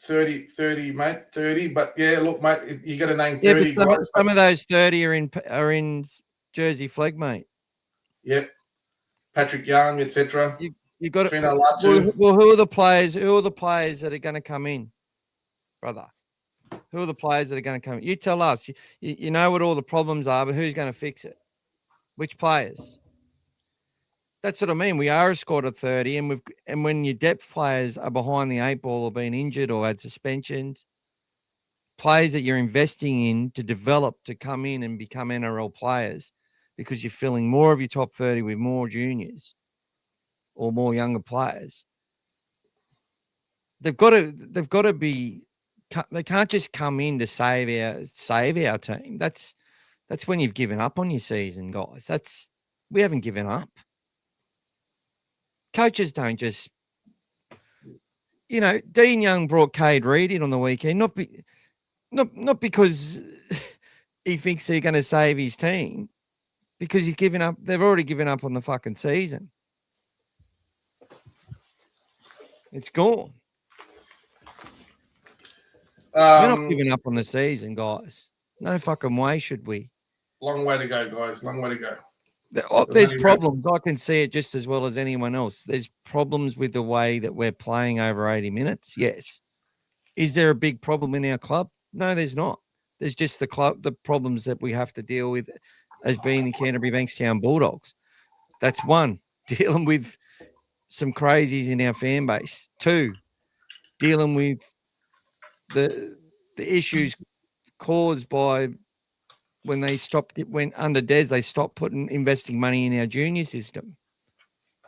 30, mate. 30. But yeah, look, mate, you got to name 30 guys. Some of those 30 are in Jersey flag, mate. Yep. Patrick Young, etc. You got to. Well, who are the players? Who are the players that are going to come in, brother? Who are the players that are going to come in? You tell us. You know what all the problems are, but who's going to fix it? Which players? That's what I mean. We are a squad of 30, and when your depth players are behind the 8 ball or been injured or had suspensions, players that you're investing in to develop to come in and become NRL players, because you're filling more of your top 30 with more juniors or more younger players. They've got to be. They can't just come in to save our team. That's when you've given up on your season, guys. We haven't given up. Coaches don't just, Dean Young brought Cade Reid in on the weekend, not because he thinks they're going to save his team, because he's given up. They've already given up on the fucking season. It's gone. We're not giving up on the season, guys. No fucking way should we. Long way to go, guys. Long way to go. There's problems. I can see it just as well as anyone else. There's problems with the way that we're playing over 80 minutes. Yes. Is there a big problem in our club? No, there's not. There's just the problems that we have to deal with as being the Canterbury Bankstown Bulldogs. That's one, dealing with some crazies in our fan base. Two, dealing with the issues caused by when under Des, they stopped investing money in our junior system,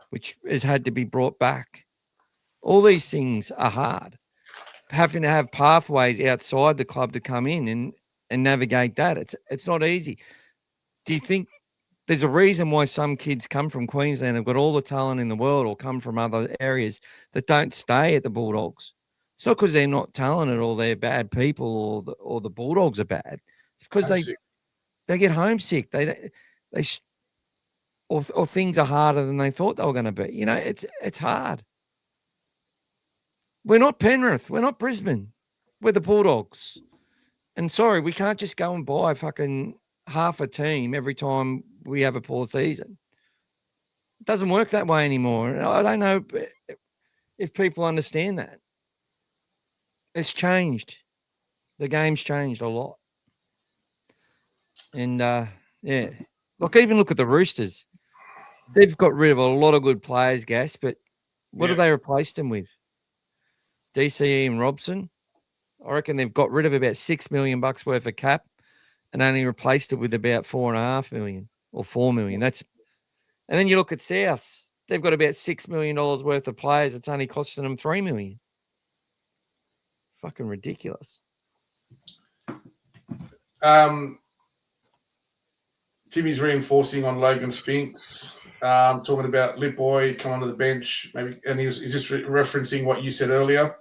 which has had to be brought back. All these things are hard. Having to have pathways outside the club to come in and navigate that, it's not easy. Do you think there's a reason why some kids come from Queensland, have got all the talent in the world, or come from other areas that don't stay at the Bulldogs? It's not because they're not talented or they're bad people or the Bulldogs are bad. It's because they get homesick. Or things are harder than they thought they were going to be. It's hard. We're not Penrith. We're not Brisbane. We're the Bulldogs. And sorry, we can't just go and buy fucking half a team every time we have a poor season. It doesn't work that way anymore. I don't know if people understand that. It's changed. The game's changed a lot. And, even look at the Roosters. They've got rid of a lot of good players, Gas, but what have they replaced them with? DCE and Robson. I reckon they've got rid of about $6 million worth of cap and only replaced it with about $4.5 million or $4 million. And then you look at South. They've got about $6 million worth of players. It's only costing them $3 million. Fucking ridiculous. Timmy's reinforcing on Logan Spinks, talking about Lipboy coming onto the bench, maybe, and he's just referencing what you said earlier.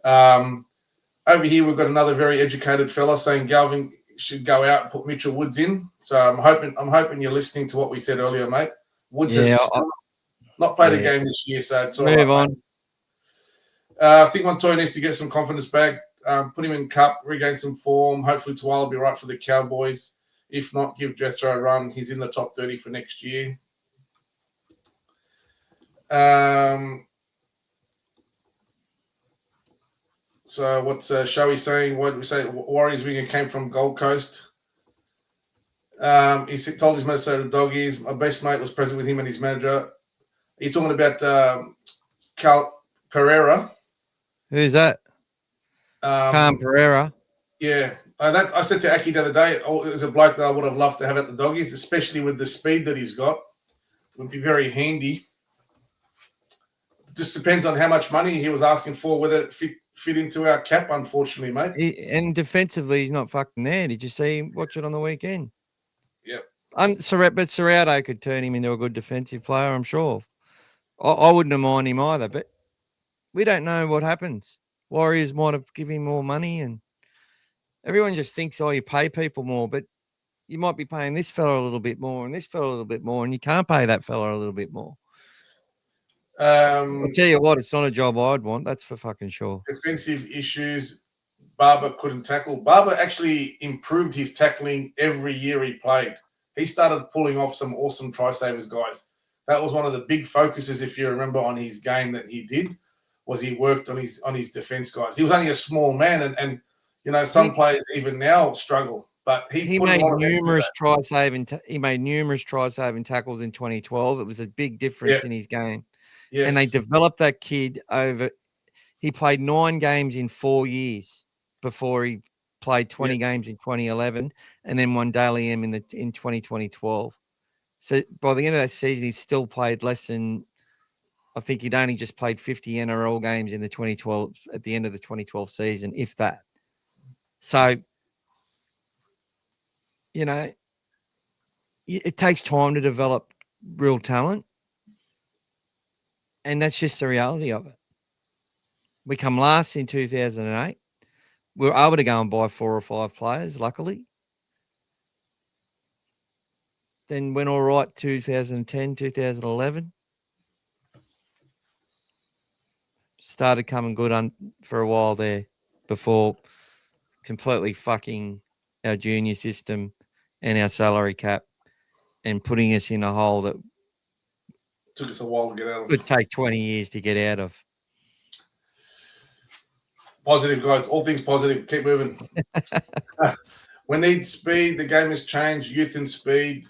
Over here, we've got another very educated fella saying Galvin should go out and put Mitchell Woods in. So I'm hoping you're listening to what we said earlier, mate. Woods has not played a game this year, so it's all right. Move on. I think Montoya needs to get some confidence back, put him in cup, regain some form. Hopefully, Tuala will be right for the Cowboys. If not, give Jethro a run. He's in the top 30 for next year. So what's Showy saying? What did we say? Warriors winger came from Gold Coast. He told his Minnesota Doggies, my best mate was present with him and his manager. Are you talking about Cal Pereira? Who's that? Cam Pereira. Yeah. I said to Aki the other day, there's a bloke that I would have loved to have at the Doggies, especially with the speed that he's got. It would be very handy. Just depends on how much money he was asking for, whether it fit into our cap, unfortunately, mate. And defensively, he's not fucking there. Did you see him watch it on the weekend? Yep. But Serrato could turn him into a good defensive player, I'm sure. I wouldn't have minded him either, but we don't know what happens. Warriors might have given him more money, and everyone just thinks, you pay people more, but you might be paying this fella a little bit more and this fella a little bit more, and you can't pay that fella a little bit more. I'll tell you what, it's not a job I'd want. That's for fucking sure. Defensive issues. Barber couldn't tackle. Barber actually improved his tackling every year he played. He started pulling off some awesome try savers, guys. That was one of the big focuses, if you remember, on his game that he did, was he worked on his defense, guys. He was only a small man, and some players even now struggle. But he made numerous try saving tackles in 2012. It was a big difference in his game. Yes. And they developed that kid over. He played 9 games in 4 years before he played 20 games in 2011, and then won Daily M in 2012. So by the end of that season, he's still played less than. I think he'd only just played 50 NRL games in the 2012 at the end of the 2012 season, if that. So, you know, it takes time to develop real talent, and that's just the reality of it. We come last in 2008. We were able to go and buy 4 or 5 players, luckily. Then went all right 2010, 2011. Started coming good for a while there before completely fucking our junior system and our salary cap and putting us in a hole that Took us a while to get out of. would take 20 years to get out of. Positive, guys. All things positive. Keep moving. We need speed. The game has changed. Youth and speed.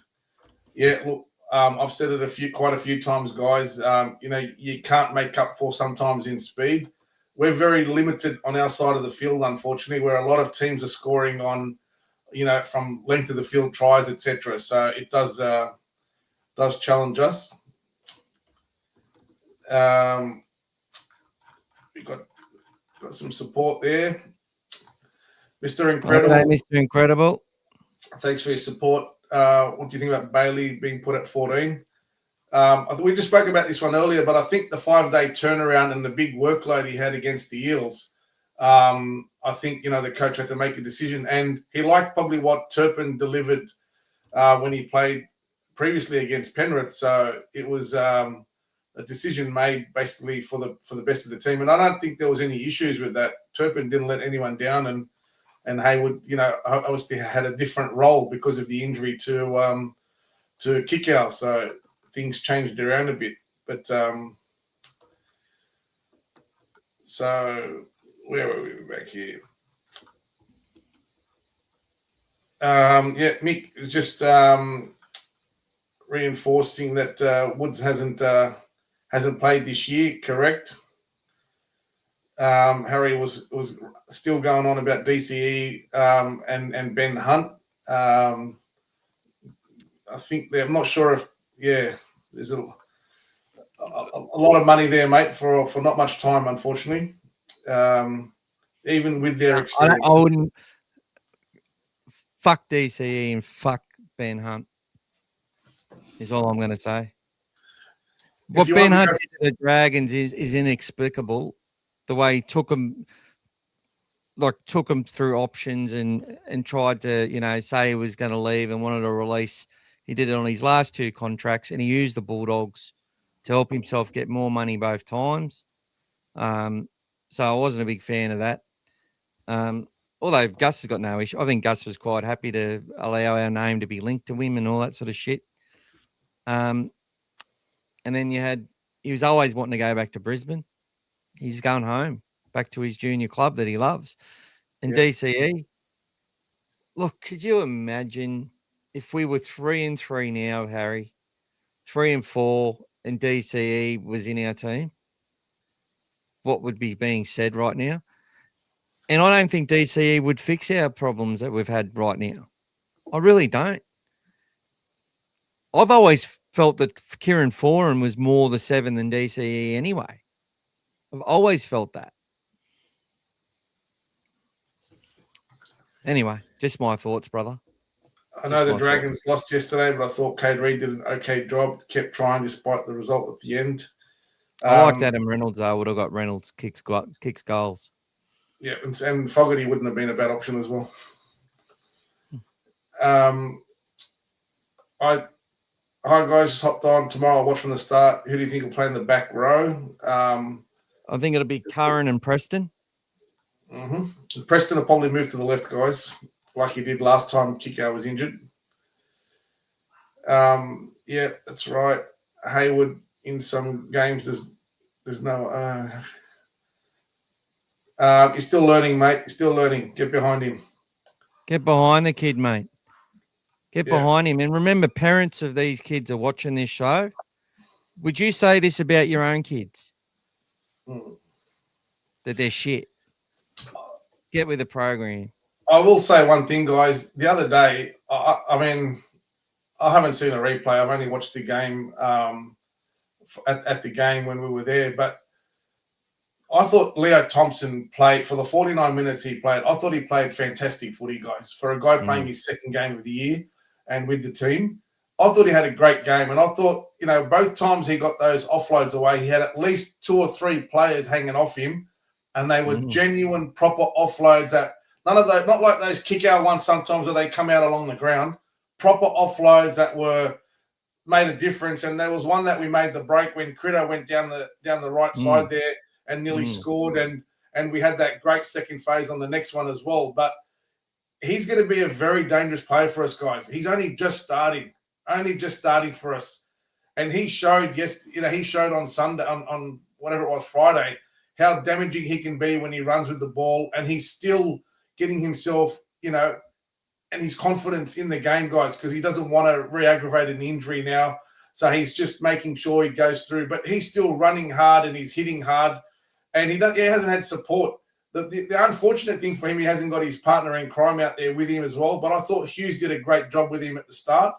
Yeah, look, I've said it quite a few times, guys. You know, you can't make up for sometimes in speed. We're very limited on our side of the field, unfortunately, where a lot of teams are scoring on, you know, from length of the field, tries, etc. So it does challenge us. We've got some support there. Mr. Incredible. Okay, Mr. Incredible. Thanks for your support. What do you think about Bailey being put at 14? I think we just spoke about this one earlier, but I think the 5-day turnaround and the big workload he had against the Eels, I think, you know, the coach had to make a decision. And he liked probably what Turpin delivered when he played previously against Penrith. So it was a decision made basically for the best of the team. And I don't think there was any issues with that. Turpin didn't let anyone down, and Hayward, you know, obviously had a different role because of the injury to Kickout. So things changed around a bit. But so where were we back here? Yeah, Mick is just reinforcing that Woods hasn't played this year, correct? Harry was still going on about DCE and Ben Hunt. I think I'm not sure if there's a lot of money there, mate, for not much time, unfortunately. Even with their experience, I wouldn't fuck DCE and fuck Ben Hunt. Is all I'm going to say. What Ben Hunt did to the Dragons is inexplicable. The way he took them through options and tried to, you know, say he was going to leave and wanted to release. He did it on his last 2 contracts, and he used the Bulldogs to help himself get more money both times. So I wasn't a big fan of that. Although Gus has got no issue. I think Gus was quite happy to allow our name to be linked to him and all that sort of shit. And then he was always wanting to go back to Brisbane. He's going home, back to his junior club that he loves. And DCE, look, could you imagine if we were 3-3 now, Harry, 3-4, and DCE was in our team? What would be being said right now? And I don't think DCE would fix our problems that we've had right now. I really don't. I've always felt that Kieran Foran was more the 7 than DCE anyway. I've always felt that. Anyway, just my thoughts, brother. I know the Dragons lost yesterday, but I thought Cade Reid did an okay job, kept trying despite the result at the end. I like Adam Reynolds, though. I would have got Reynolds kicks goals. Yeah, and Fogarty wouldn't have been a bad option as well. Hi, guys, just hopped on. Tomorrow I'll watch from the start. Who do you think will play in the back row? I think it'll be Curran and Preston. Mm-hmm. Preston will probably move to the left, guys, like he did last time Kiko was injured. Yeah, that's right. Hayward in some games, there's no... he's still learning, mate. He's still learning. Get behind him. Get behind the kid, mate. Get behind him. And remember, parents of these kids are watching this show. Would you say this about your own kids? That they're shit? Get with the program. I will say one thing, guys. The other day, I mean, I haven't seen a replay. I've only watched the game at the game when we were there. But I thought Leo Thompson played for the 49 minutes he played. I thought he played fantastic footy, guys. For a guy playing his second game of the year and with the team, I thought he had a great game. And I thought, both times he got those offloads away, he had at least 2 or 3 players hanging off him, and they were genuine, proper offloads that none of those, not like those kick-out ones sometimes where they come out along the ground, proper offloads that were made a difference. And there was one that we made the break when Critter went down the right side there and nearly scored, and we had that great second phase on the next one as well. But he's going to be a very dangerous player for us, guys. He's only just starting for us. And he showed, he showed on Sunday, on whatever it was, Friday, how damaging he can be when he runs with the ball, and he's still getting himself, and his confidence in the game, guys, because he doesn't want to re-aggravate an injury now. So he's just making sure he goes through. But he's still running hard and he's hitting hard, and he hasn't had support. The unfortunate thing for him, he hasn't got his partner in crime out there with him as well. But I thought Hughes did a great job with him at the start.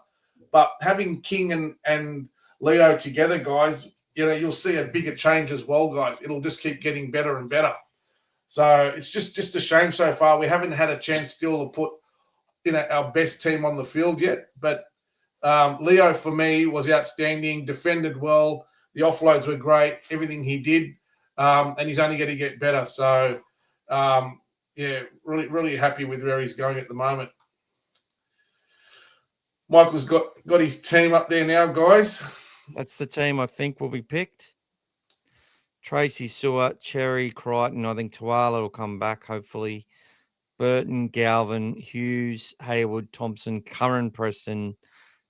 But having King and Leo together, guys, you'll see a bigger change as well, guys. It'll just keep getting better and better. So it's just a shame so far. We haven't had a chance still to put our best team on the field yet. But Leo, for me, was outstanding, defended well. The offloads were great, everything he did. And he's only going to get better. So, really, really happy with where he's going at the moment. Michael's got his team up there now, guys. That's the team I think will be picked. Tracy, Sua, Cherry, Crichton. I think Tuala will come back, hopefully. Burton, Galvin, Hughes, Hayward, Thompson, Curran, Preston,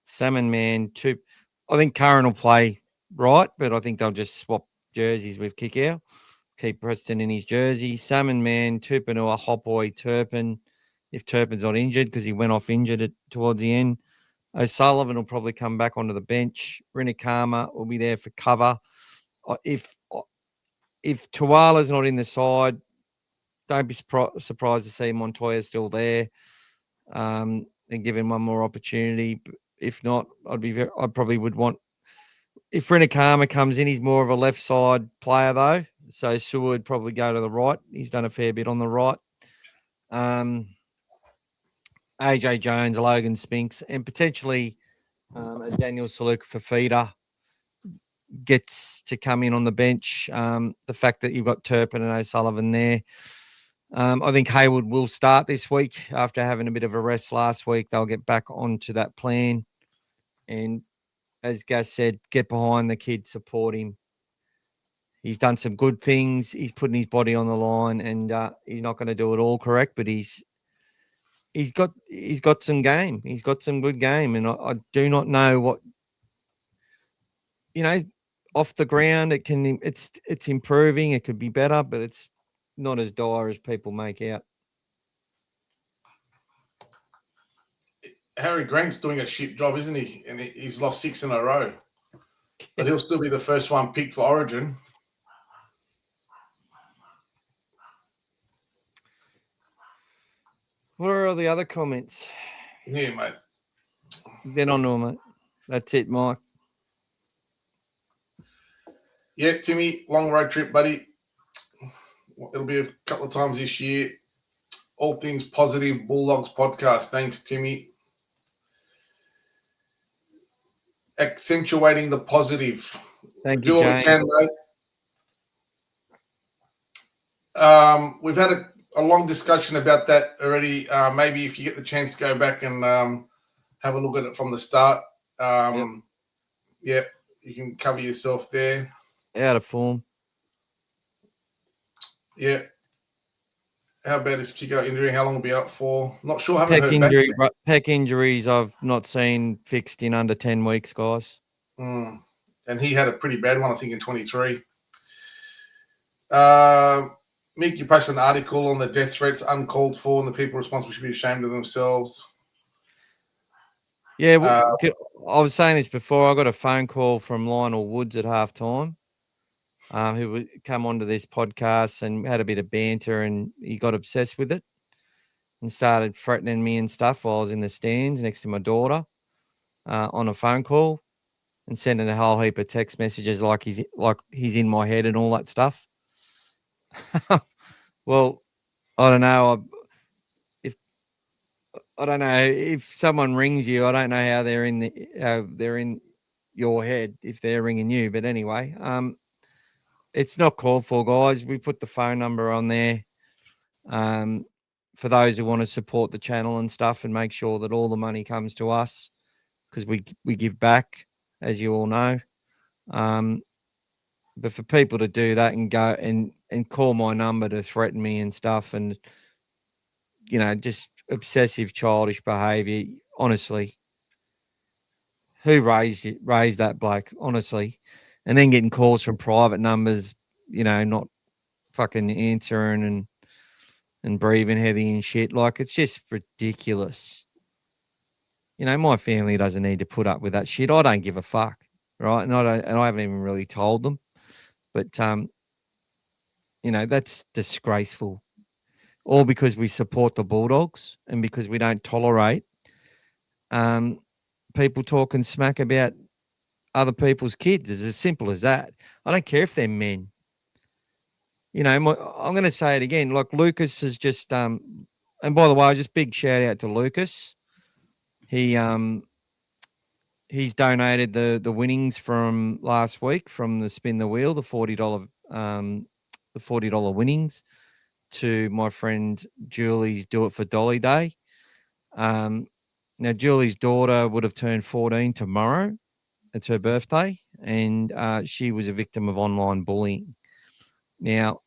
Salmon Man. I think Curran will play right, but I think they'll just swap jerseys with Kickout. Keep Preston in his jersey. Salmon Man, Tupanua, Hopboy, Turpin. If Turpin's not injured, because he went off injured towards the end. O'Sullivan will probably come back onto the bench. Rinikama will be there for cover. If Tuala's not in the side, don't be surprised to see Montoya still there, and give him one more opportunity. If not, I probably would want. If Rinikama comes in, he's more of a left side player though, so Sua would probably go to the right. He's done a fair bit on the right. AJ Jones, Logan Spinks, and potentially a Daniel Saluka for feeder gets to come in on the bench. The fact that you've got Turpin and O'Sullivan there. I think Hayward will start this week after having a bit of a rest last week. They'll get back onto that plan. And as Gaz said, get behind the kid, support him. He's done some good things. He's putting his body on the line, and he's not going to do it all correct, but he's got some game. He's got some good game, and I do not know what off the ground. It's improving. It could be better, but it's not as dire as people make out. Harry Grant's doing a shit job, isn't he? And he's lost 6 in a row, but he'll still be the first one picked for Origin. What are all the other comments? Yeah, mate. Then on to them, mate. That's it, Mike. Yeah, Timmy, long road trip, buddy. It'll be a couple of times this year. All things positive, Bulldogs podcast. Thanks, Timmy. Accentuating the positive. Thank you, Do what Jane. we can, mate. We've had a long discussion about that already. Maybe if you get the chance, go back and have a look at it from the start. Yep, you can cover yourself there. Out of form. Yeah. How bad is Chico injury? How long will be out for? Not sure. Haven't heard back yet. Pec injuries I've not seen fixed in under 10 weeks, guys. And he had a pretty bad one, I think, in 23. Mick, you posted an article on the death threats uncalled for, and the people responsible should be ashamed of themselves. Yeah, I was saying this before. I got a phone call from Lionel Woods at halftime, who would come onto this podcast and had a bit of banter, and he got obsessed with it and started threatening me and stuff while I was in the stands next to my daughter. on a phone call and sending a whole heap of text messages like he's in my head and all that stuff. Well, I don't know. I don't know if someone rings you. I don't know how they're in your head if they're ringing you. But anyway, it's not called for, guys. We put the phone number on there for those who want to support the channel and stuff and make sure that all the money comes to us because we give back, as you all know. But for people to do that and go and call my number to threaten me and stuff and, just obsessive childish behavior, honestly, who raised that bloke, honestly? And then getting calls from private numbers, not fucking answering and breathing heavy and shit. Like, it's just ridiculous. My family doesn't need to put up with that shit. I don't give a fuck, right? And I haven't even really told them. But that's disgraceful. All because we support the Bulldogs and because we don't tolerate people talking smack about other people's kids. It's as simple as that. I don't care if they're men. I'm going to say it again. Like Lucas has just, and by the way, just big shout out to Lucas. He's donated the winnings from last week from the Spin the Wheel, the $40 winnings to my friend Julie's Do It for Dolly Day. Now Julie's daughter would have turned 14 tomorrow. It's her birthday, and she was a victim of online bullying. Now,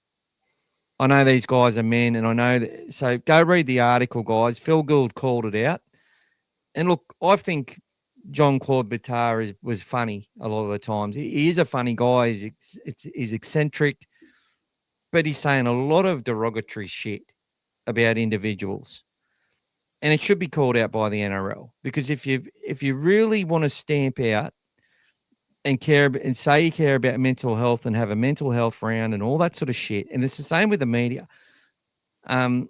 I know these guys are men, and I know that. So go read the article, guys. Phil Gould called it out. And look, I think Jean-Claude Bittard was funny a lot of the times. He is a funny guy. He's eccentric, but he's saying a lot of derogatory shit about individuals. And it should be called out by the NRL because if you really want to stamp out and care and say you care about mental health and have a mental health round and all that sort of shit, and it's the same with the media.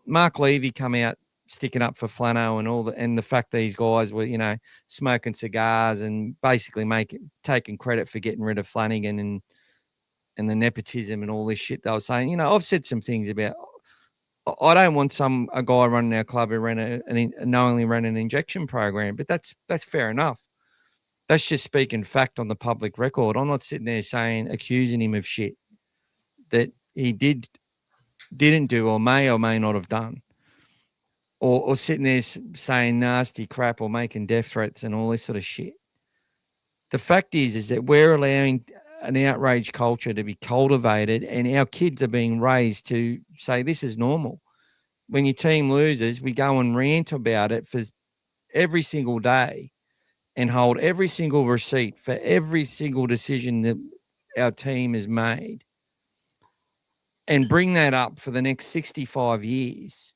Mark Levy come out sticking up for Flano and the fact these guys were smoking cigars and basically taking credit for getting rid of Flanagan and the nepotism and all this shit they were saying. I've said some things about. I don't want a guy running our club who knowingly ran an injection program, but that's fair enough. That's just speaking fact on the public record. I'm not sitting there accusing him of shit that he didn't do or may not have done, or sitting there saying nasty crap or making death threats and all this sort of shit. The fact is that we're allowing an outrage culture to be cultivated, and our kids are being raised to say this is normal. When your team loses, we go and rant about it for every single day and hold every single receipt for every single decision that our team has made and bring that up for the next 65 years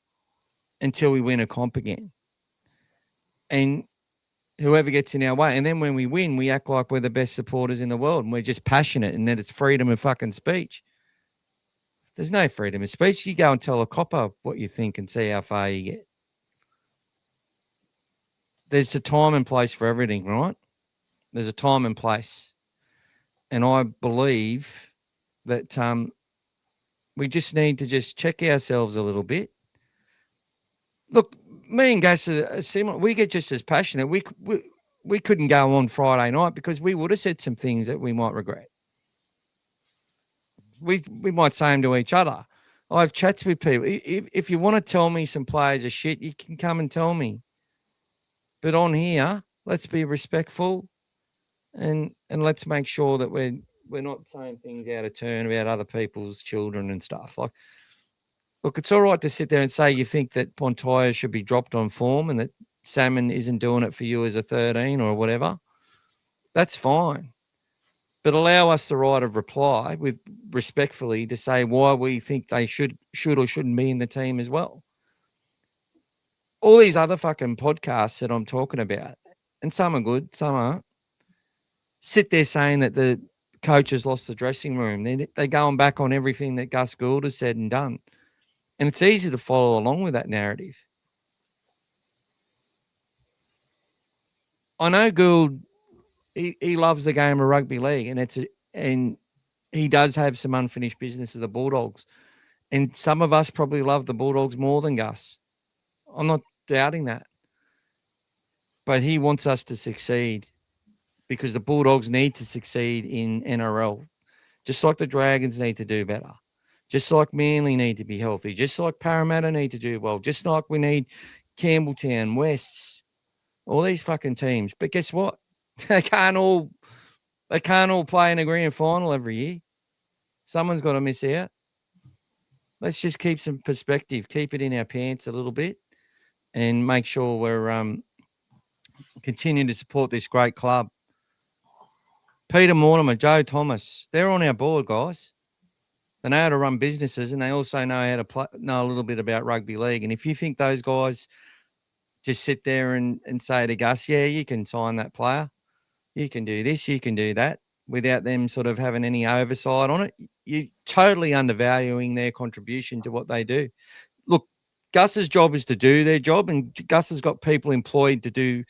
until we win a comp again. And whoever gets in our way. And then when we win, we act like we're the best supporters in the world and we're just passionate and that it's freedom of fucking speech. There's no freedom of speech. You go and tell a copper what you think and see how far you get. There's a time and place for everything, right? There's a time and place. And I believe that we just need to just check ourselves a little bit. Look, me and Gaz are similar. We get just as passionate. We couldn't go on Friday night because we would have said some things that we might regret. We might say them to each other. I have chats with people. If you want to tell me some players are shit, you can come and tell me. But on here, let's be respectful and let's make sure that we're not saying things out of turn about other people's children and stuff. Like, look, it's all right to sit there and say you think that Pontoya should be dropped on form and that Salmon isn't doing it for you as a 13 or whatever. That's fine. But allow us the right of reply with respectfully to say why we think they should or shouldn't be in the team as well. All these other fucking podcasts that I'm talking about, and some are good, some aren't, sit there saying that the coach has lost the dressing room. They're going back on everything that Gus Gould has said and done. And it's easy to follow along with that narrative. I know Gould. He loves the game of rugby league, and he does have some unfinished business of the Bulldogs. And some of us probably love the Bulldogs more than Gus. I'm not doubting that. But he wants us to succeed because the Bulldogs need to succeed in NRL, just like the Dragons need to do better, just like Manly need to be healthy, just like Parramatta need to do well, just like we need Campbelltown, Wests, all these fucking teams. But guess what? They can't all play in a grand final every year. Someone's got to miss out. Let's just keep some perspective, keep it in our pants a little bit, and make sure we're continuing to support this great club. Peter Mortimer, Joe Thomas, they're on our board, guys. They know how to run businesses, and they also know how to know a little bit about rugby league. And if you think those guys just sit there and say to Gus, yeah, you can sign that player, you can do this, you can do that, without them sort of having any oversight on it, you're totally undervaluing their contribution to what they do. Look, Gus's job is to do their job, and Gus has got people employed to do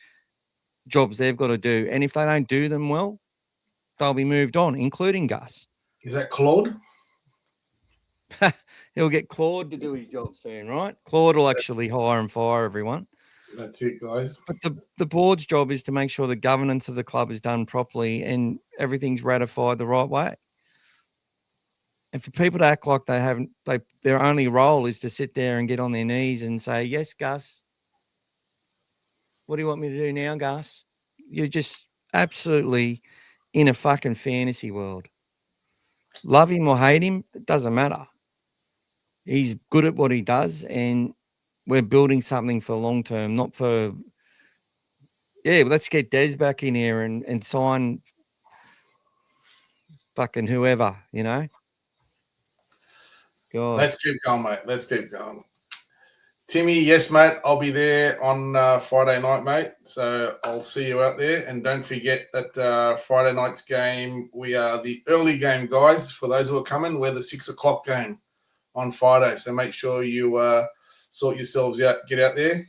jobs they've got to do. And if they don't do them well, they'll be moved on, including Gus. Is that Claude? He'll get Claude to do his job soon, right? Claude will actually hire and fire everyone. That's it, guys. But the board's job is to make sure the governance of the club is done properly and everything's ratified the right way. And for people to act like their only role is to sit there and get on their knees and say, yes, Gus, what do you want me to do now, Gus? You're just absolutely in a fucking fantasy world. Love him or hate him, it doesn't matter. He's good at what he does, and we're building something for long term, not for, let's get Des back in here and sign fucking whoever, you know? God. Let's keep going, mate. Let's keep going. Timmy, yes, mate. I'll be there on Friday night, mate. So I'll see you out there. And don't forget that Friday night's game, we are the early game, guys. For those who are coming, we're the 6 o'clock game on Friday. So make sure you sort yourselves out, get out there.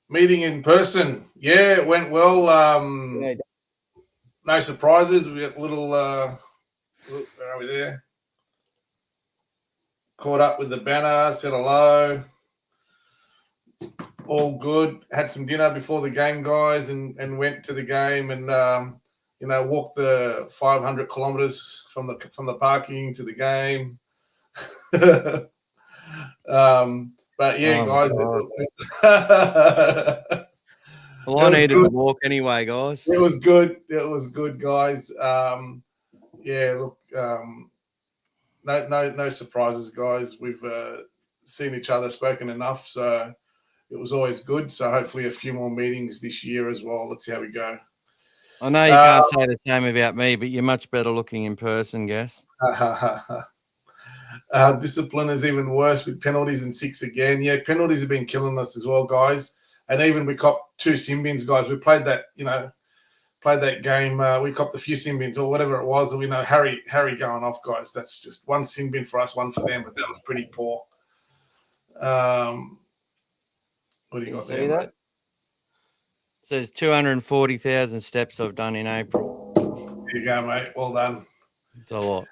Meeting in person. Yeah, it went well. No surprises. We got little, where are we there? Caught up with the banner, said hello. All good. Had some dinner before the game, guys, and went to the game and walked the 500 kilometers from the parking to the game. But yeah, guys. Well, I needed to walk anyway, guys. It was good. It was good, guys. Look. No surprises, guys. We've seen each other, spoken enough, so it was always good. So hopefully a few more meetings this year as well. Let's see how we go. I know you can't say the same about me, but you're much better looking in person, Gus. Discipline is even worse with penalties and 6 again. Yeah, penalties have been killing us as well, guys. And even we copped 2 sin bins, guys. We played that, game. We copped a few sin bins or whatever it was. And we know Harry going off, guys. That's just 1 sin bin for us, 1 for them. But that was pretty poor. What do you got there, mate? It says 240,000 steps I've done in April. There you go, mate. Well done. It's a lot.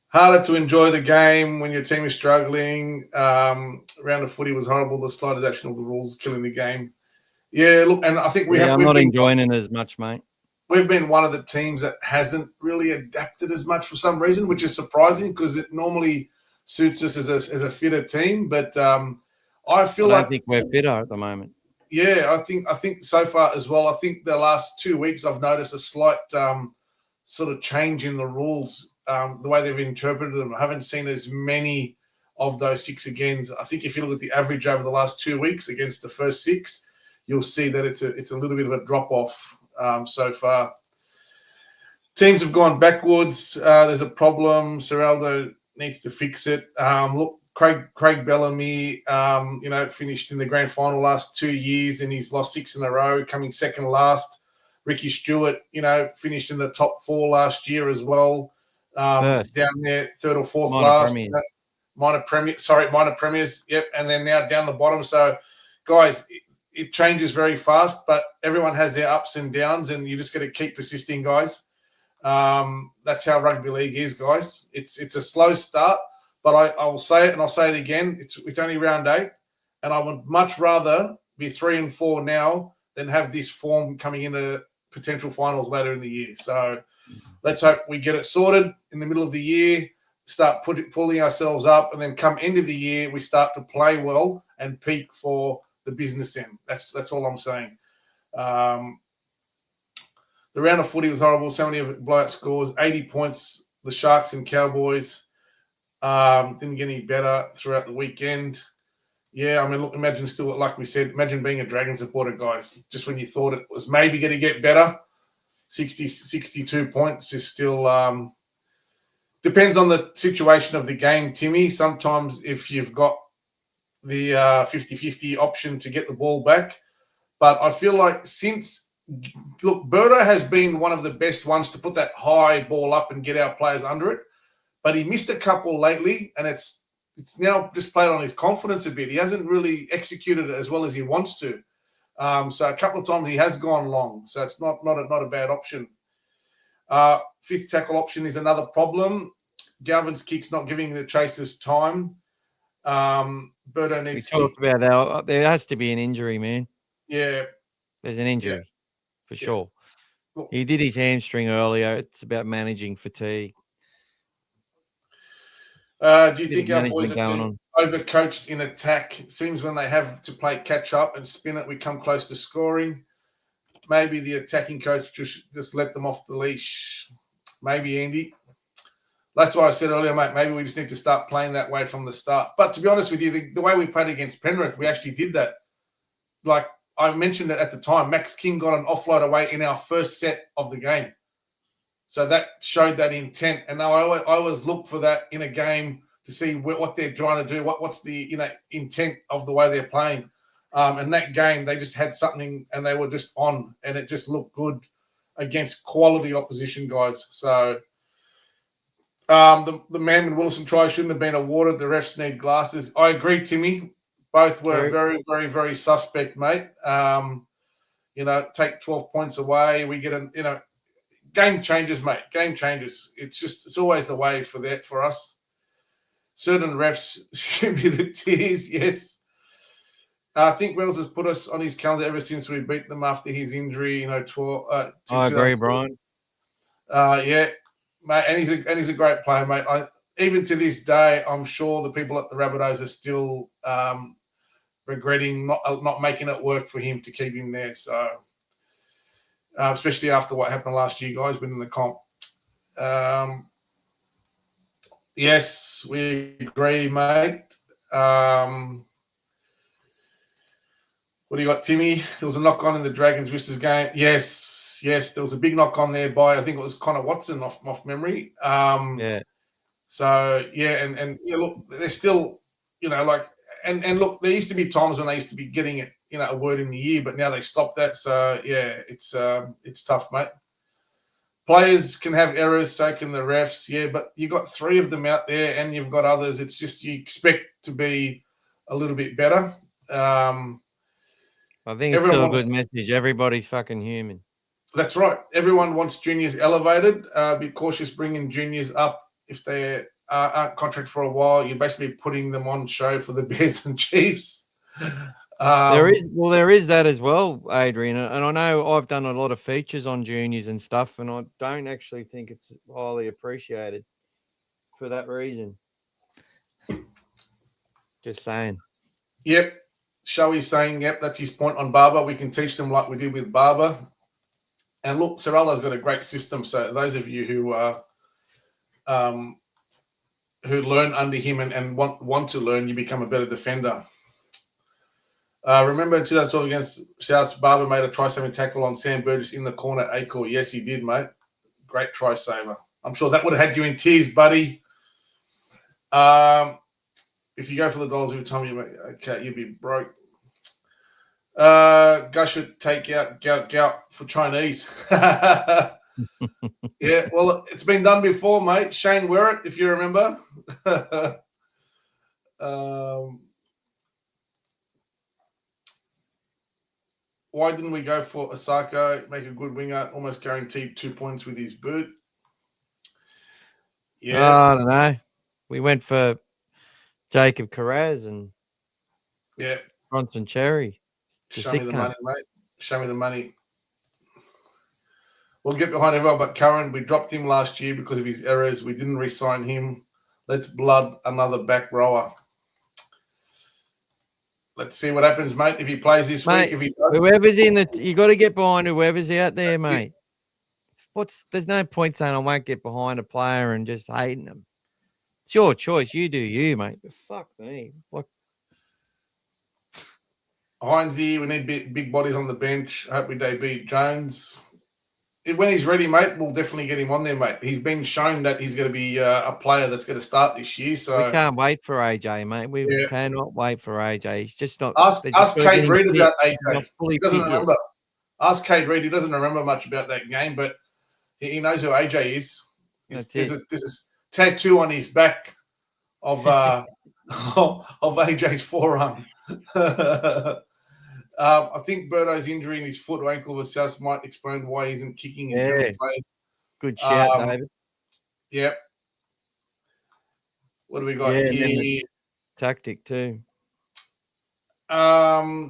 Harder to enjoy the game when your team is struggling. Round of footy was horrible. The slight adaptation of the rules killing the game. Yeah, look, and I think I'm not enjoying it as much, mate. We've been one of the teams that hasn't really adapted as much for some reason, which is surprising because it normally suits us as a fitter team. But I think we're fitter at the moment. Yeah, I think so far as well. I think the last 2 weeks I've noticed a slight sort of change in the rules, the way they've interpreted them. I haven't seen as many of those 6 agains. I think if you look at the average over the last 2 weeks against the first 6, you'll see that it's a little bit of a drop-off so far. Teams have gone backwards. There's a problem. Seraldo needs to fix it. Look, Craig Bellamy, finished in the grand final last 2 years, and he's lost 6 in a row, coming second last. Ricky Stewart, finished in the top 4 last year as well. Down there, 3rd or 4th last. Minor premiers. Yep, and then now down the bottom. So, guys, it changes very fast, but everyone has their ups and downs, and you just got to keep persisting, guys. That's how rugby league is, guys. It's a slow start, but I will say it, and I'll say it again. It's only round 8, and I would much rather be 3 and 4 now than have this form coming into potential finals later in the year. So let's hope we get it sorted in the middle of the year, start pulling ourselves up, and then come end of the year, we start to play well and peak for the business end. That's all I'm saying. The round of footy was horrible. So many of blowout scores, 80 points. The Sharks and Cowboys didn't get any better throughout the weekend. Yeah, I mean, look, imagine still, like we said, imagine being a Dragon supporter, guys. Just when you thought it was maybe going to get better, 62 points is still depends on the situation of the game, Timmy. Sometimes if you've got the 50-50 option to get the ball back. But I feel like Berto has been one of the best ones to put that high ball up and get our players under it. But he missed a couple lately, and it's now just played on his confidence a bit. He hasn't really executed it as well as he wants to. So a couple of times he has gone long. So it's not a bad option. Fifth tackle option is another problem. Galvin's kick's not giving the chasers time. Berto needs to talk about that. There has to be an injury, man. Yeah. There's an injury for sure. Well, he did his hamstring earlier. It's about managing fatigue. Do you think our boys have been overcoached in attack? It seems when they have to play catch up and spin it, we come close to scoring. Maybe the attacking coach just let them off the leash. Maybe, Andy. That's why I said earlier, mate, maybe we just need to start playing that way from the start. But to be honest with you, the way we played against Penrith, we actually did that. Like I mentioned it at the time, Max King got an offload away in our first set of the game. So that showed that intent. And now I always look for that in a game to see what they're trying to do, what's the intent of the way they're playing. And that game, they just had something and they were just on, and it just looked good against quality opposition guys. So the Manman Wilson try shouldn't have been awarded. The refs need glasses. I agree, Timmy. Both were very, very, very suspect, mate. Take 12 points away. We get game changes, mate. Game changes. It's always the way for us. Certain refs should be the tears, yes. I think Wells has put us on his calendar ever since we beat them after his injury. I agree, Brian. Yeah, mate, and he's a great player, mate. Even to this day, I'm sure the people at the Rabbitohs are still regretting not making it work for him to keep him there. So, especially after what happened last year, guys, winning the comp. Yes, we agree, mate. What do you got, Timmy? There was a knock-on in the Dragons-Roosters game. Yes, there was a big knock-on there by, I think it was Connor Watson off memory. Yeah. So, and look, they're still, and look, there used to be times when they used to be getting it, a word in the year, but now they stopped that. So, yeah, it's tough, mate. Players can have errors, so can the refs, but you've got 3 of them out there and you've got others. It's just you expect to be a little bit better. I think it's still a good message. Everybody's fucking human. That's right. Everyone wants juniors elevated. Be cautious bringing juniors up if they aren't contract for a while. You're basically putting them on show for the Bears and Chiefs. There is that as well, Adrian. And I know I've done a lot of features on juniors and stuff, and I don't actually think it's highly appreciated for that reason. Just saying. Yep. Shoei's saying, yep, that's his point on Barber. We can teach them like we did with Barber. And look, Saralla's got a great system. So those of you who learn under him and want to learn, you become a better defender. Remember in 2012 against South, Barber made a try-saving tackle on Sam Burgess in the corner at Acor. Yes, he did, mate. Great try-saver. I'm sure that would have had you in tears, buddy. If you go for the dollars every time you'd be broke. Gus should take out gout for Chinese. Yeah, well, it's been done before, mate. Shane Werrett, if you remember. Why didn't we go for Osako, make a good winger, almost guaranteed 2 points with his boot? Yeah. I don't know. We went for Jacob Carraz and Yeah. Bronson Cherry. Show me the money, mate. Show me the money. We'll get behind everyone but Curran. We dropped him last year because of his errors. We didn't re-sign him. Let's blood another back rower. Let's see what happens, mate. If he plays this week, if he does. Whoever's in the, you got to get behind whoever's out there, mate. There's no point saying I won't get behind a player and just hating them. It's your choice. You do you, mate. But fuck me. What? Heinzie, we need big bodies on the bench. I hope we debut Jones. When he's ready, mate, we'll definitely get him on there, mate. He's been shown that he's going to be a player that's going to start this year. So we can't wait for AJ, mate. We cannot wait for AJ. He's just not. Ask Kate Reid about AJ. He doesn't remember. Yet. Ask Kate Reid. He doesn't remember much about that game, but he knows who AJ is. There's a tattoo on his back of of AJ's forearm. I think Birdo's injury in his foot or ankle was just might explain why he isn't kicking and played. Good shout, David. Yep. What do we got here? Tactic too.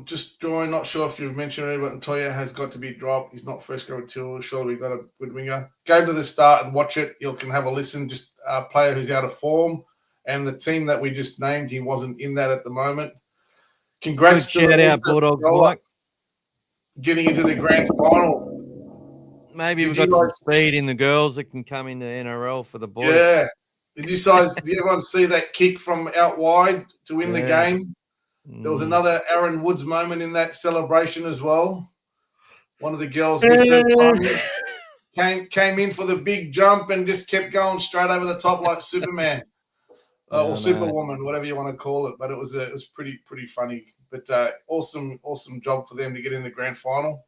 Just join. Not sure if you've mentioned it, but Toya has got to be dropped. He's not first going till. Surely we've got a good winger. Go to the start and watch it. You can have a listen. Just a player who's out of form, and the team that we just named, he wasn't in that at the moment. Congrats to the Bulldogs getting into the grand final. Maybe we've got some speed in the girls that can come into NRL for the boys. Yeah. Did everyone see that kick from out wide to win the game? There was another Aaron Woods moment in that celebration as well. One of the girls missed her timing, came in for the big jump and just kept going straight over the top like Superman. Or Superwoman, whatever you want to call it, but it was pretty funny. But awesome job for them to get in the grand final.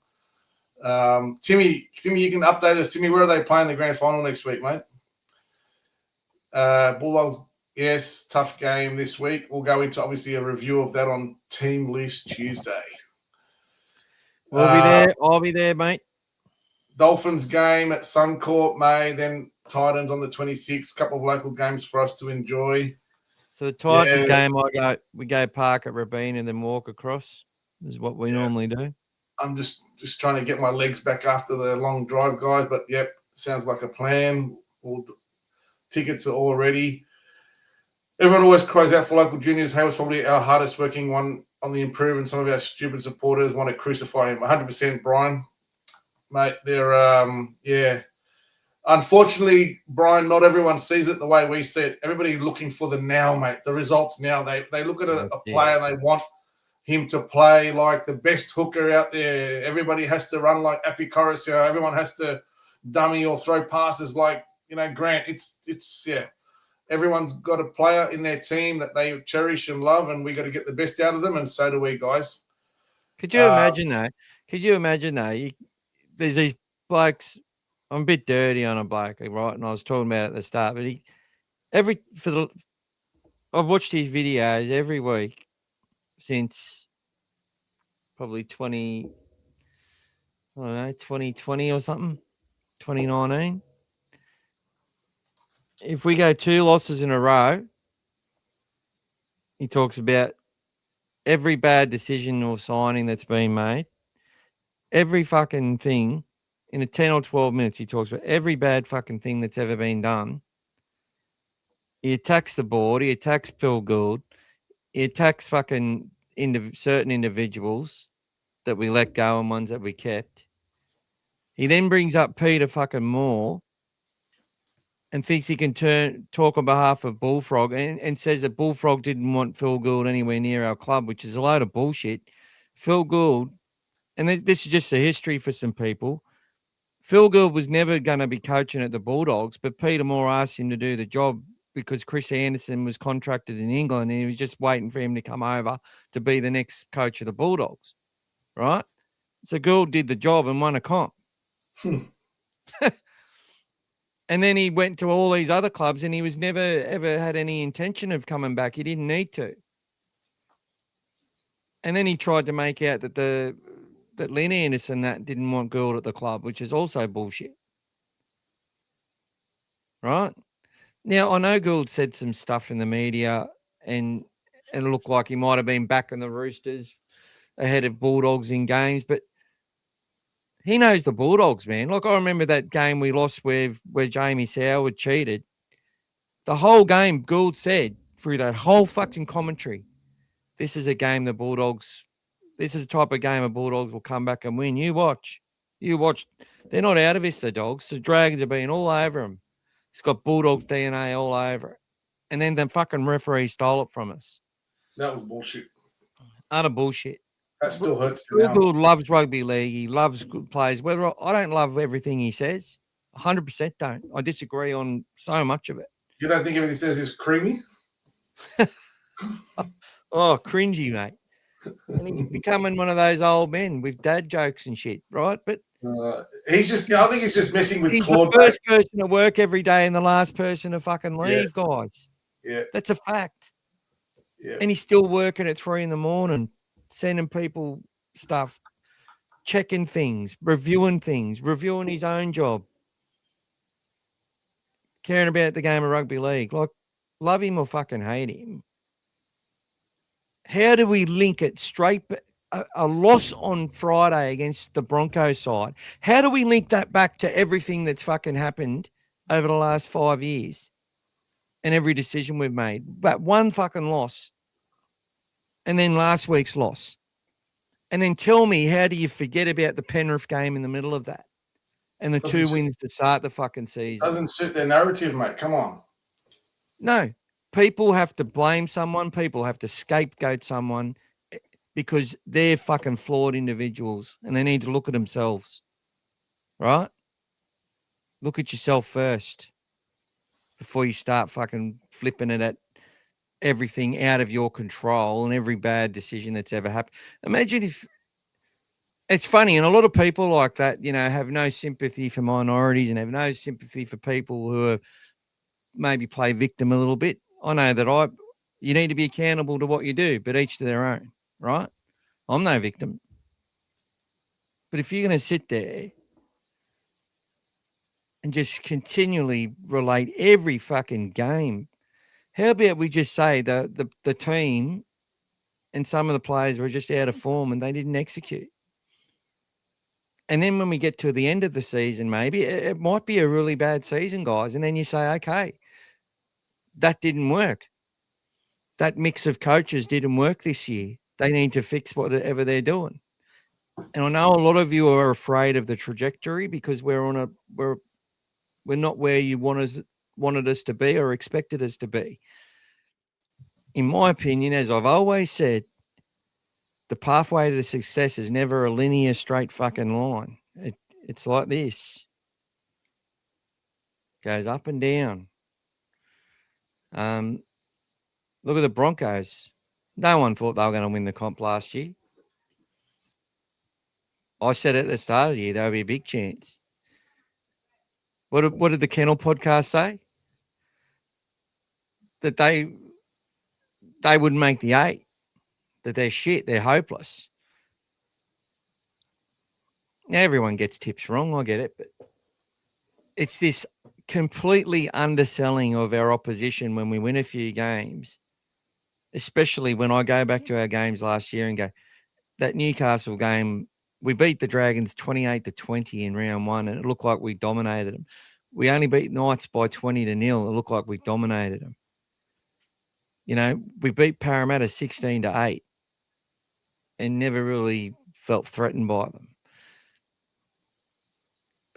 Timmy, you can update us. Timmy, where are they playing the grand final next week, mate? Bulldogs, yes, tough game this week. We'll go into obviously a review of that on Team List Tuesday. We'll be there. I'll be there, mate. Dolphins game at Suncorp, May, then Titans on the 26th. Couple of local games for us to enjoy. So the Titans game, we go park at Rabin and then walk across. This is what we normally do. I'm just trying to get my legs back after the long drive, guys. But yep, sounds like a plan. Tickets are all ready. Everyone always cries out for local juniors. Hay was probably our hardest working one on the improve, and some of our stupid supporters want to crucify him. 100%, Brian. Mate, they're unfortunately, Brian, not everyone sees it the way we see it. Everybody looking for the now, mate. The results now. They look at a player and they want him to play like the best hooker out there. Everybody has to run like Api Coruscant. Everyone has to dummy or throw passes like, Grant. It's everyone's got a player in their team that they cherish and love, and we got to get the best out of them, and so do we, guys. Could you imagine that? There's these blokes. I'm a bit dirty on a bloke, right? And I was talking about it at the start, but I've watched his videos every week since probably 2020 or something, 2019. If we go 2 losses in a row, he talks about every bad decision or signing that's been made, every fucking thing. In a 10 or 12 minutes, he talks about every bad fucking thing that's ever been done. He attacks the board. He attacks Phil Gould. He attacks fucking certain individuals that we let go and ones that we kept. He then brings up Peter fucking Moore and thinks he can talk on behalf of Bullfrog and says that Bullfrog didn't want Phil Gould anywhere near our club, which is a load of bullshit. Phil Gould, and this is just a history for some people, Phil Gould was never going to be coaching at the Bulldogs, but Peter Moore asked him to do the job because Chris Anderson was contracted in England and he was just waiting for him to come over to be the next coach of the Bulldogs, right? So Gould did the job and won a comp. And then he went to all these other clubs and he was never, ever had any intention of coming back. He didn't need to. And then he tried to make out that the that Lynn Anderson that didn't want Gould at the club, which is also bullshit. Right? Now, I know Gould said some stuff in the media and it looked like he might have been backing the Roosters ahead of Bulldogs in games, but he knows the Bulldogs, man. Like, I remember that game we lost where Jamie Soward cheated. The whole game, Gould said through that whole fucking commentary, this is a game the Bulldogs, this is the type of game the Bulldogs will come back and win. You watch. You watch. They're not out of this, the Dogs. The Dragons have been all over them. It's got Bulldogs DNA all over it. And then the fucking referee stole it from us. That was bullshit. Utter bullshit. That still hurts to now. Gould loves rugby league. He loves good players. Whether I don't love everything he says, 100% don't. I disagree on so much of it. You don't think everything he says is creamy? Oh, cringy, mate. And he's becoming one of those old men with dad jokes and shit, right? But he's just, I think he's just messing with he's Claude. the first person to work every day and the last person to fucking leave, guys. Yeah. That's a fact. Yeah. And he's still working at 3 a.m, sending people stuff, checking things, reviewing his own job, caring about the game of rugby league. Like, love him or fucking hate him. How do we link it straight? A loss on Friday against the Broncos side. How do we link that back to everything that's fucking happened over the last 5 years and every decision we've made? But one fucking loss. And then last week's loss. And then tell me, how do you forget about the Penrith game in the middle of that? And the 2 wins to start the fucking season. Doesn't suit their narrative, mate. Come on. No. People have to blame someone. People have to scapegoat someone because they're fucking flawed individuals and they need to look at themselves. Right? Look at yourself first before you start fucking flipping it at everything out of your control and every bad decision that's ever happened. Imagine if it's funny, and a lot of people like that, you know, have no sympathy for minorities and have no sympathy for people who are maybe play victim a little bit. I know that you need to be accountable to what you do, but each to their own, right? I'm no victim. But if you're going to sit there and just continually relate every fucking game, how about we just say the team and some of the players were just out of form and they didn't execute? And then when we get to the end of the season, maybe it might be a really bad season, guys. And then you say, okay, that didn't work. That mix of coaches didn't work this year. They need to fix whatever they're doing. And I know a lot of you are afraid of the trajectory because we're not where you wanted us to be or expected us to be. In my opinion, as I've always said, the pathway to success is never a linear, straight fucking line. It's like this. Goes up and down. Look at the Broncos. No one thought they were going to win the comp last year. I said at the start of the year there would be a big chance. What did the Kennel podcast say? That they wouldn't make the 8. That they're shit. They're hopeless. Now, everyone gets tips wrong. I get it. But it's this completely underselling of our opposition when we win a few games, especially when I go back to our games last year and go, that Newcastle game, we beat the Dragons 28-20 in round 1, and it looked like we dominated them. We only beat Knights by 20-0. It looked like we dominated them. You know, we beat Parramatta 16-8 and never really felt threatened by them.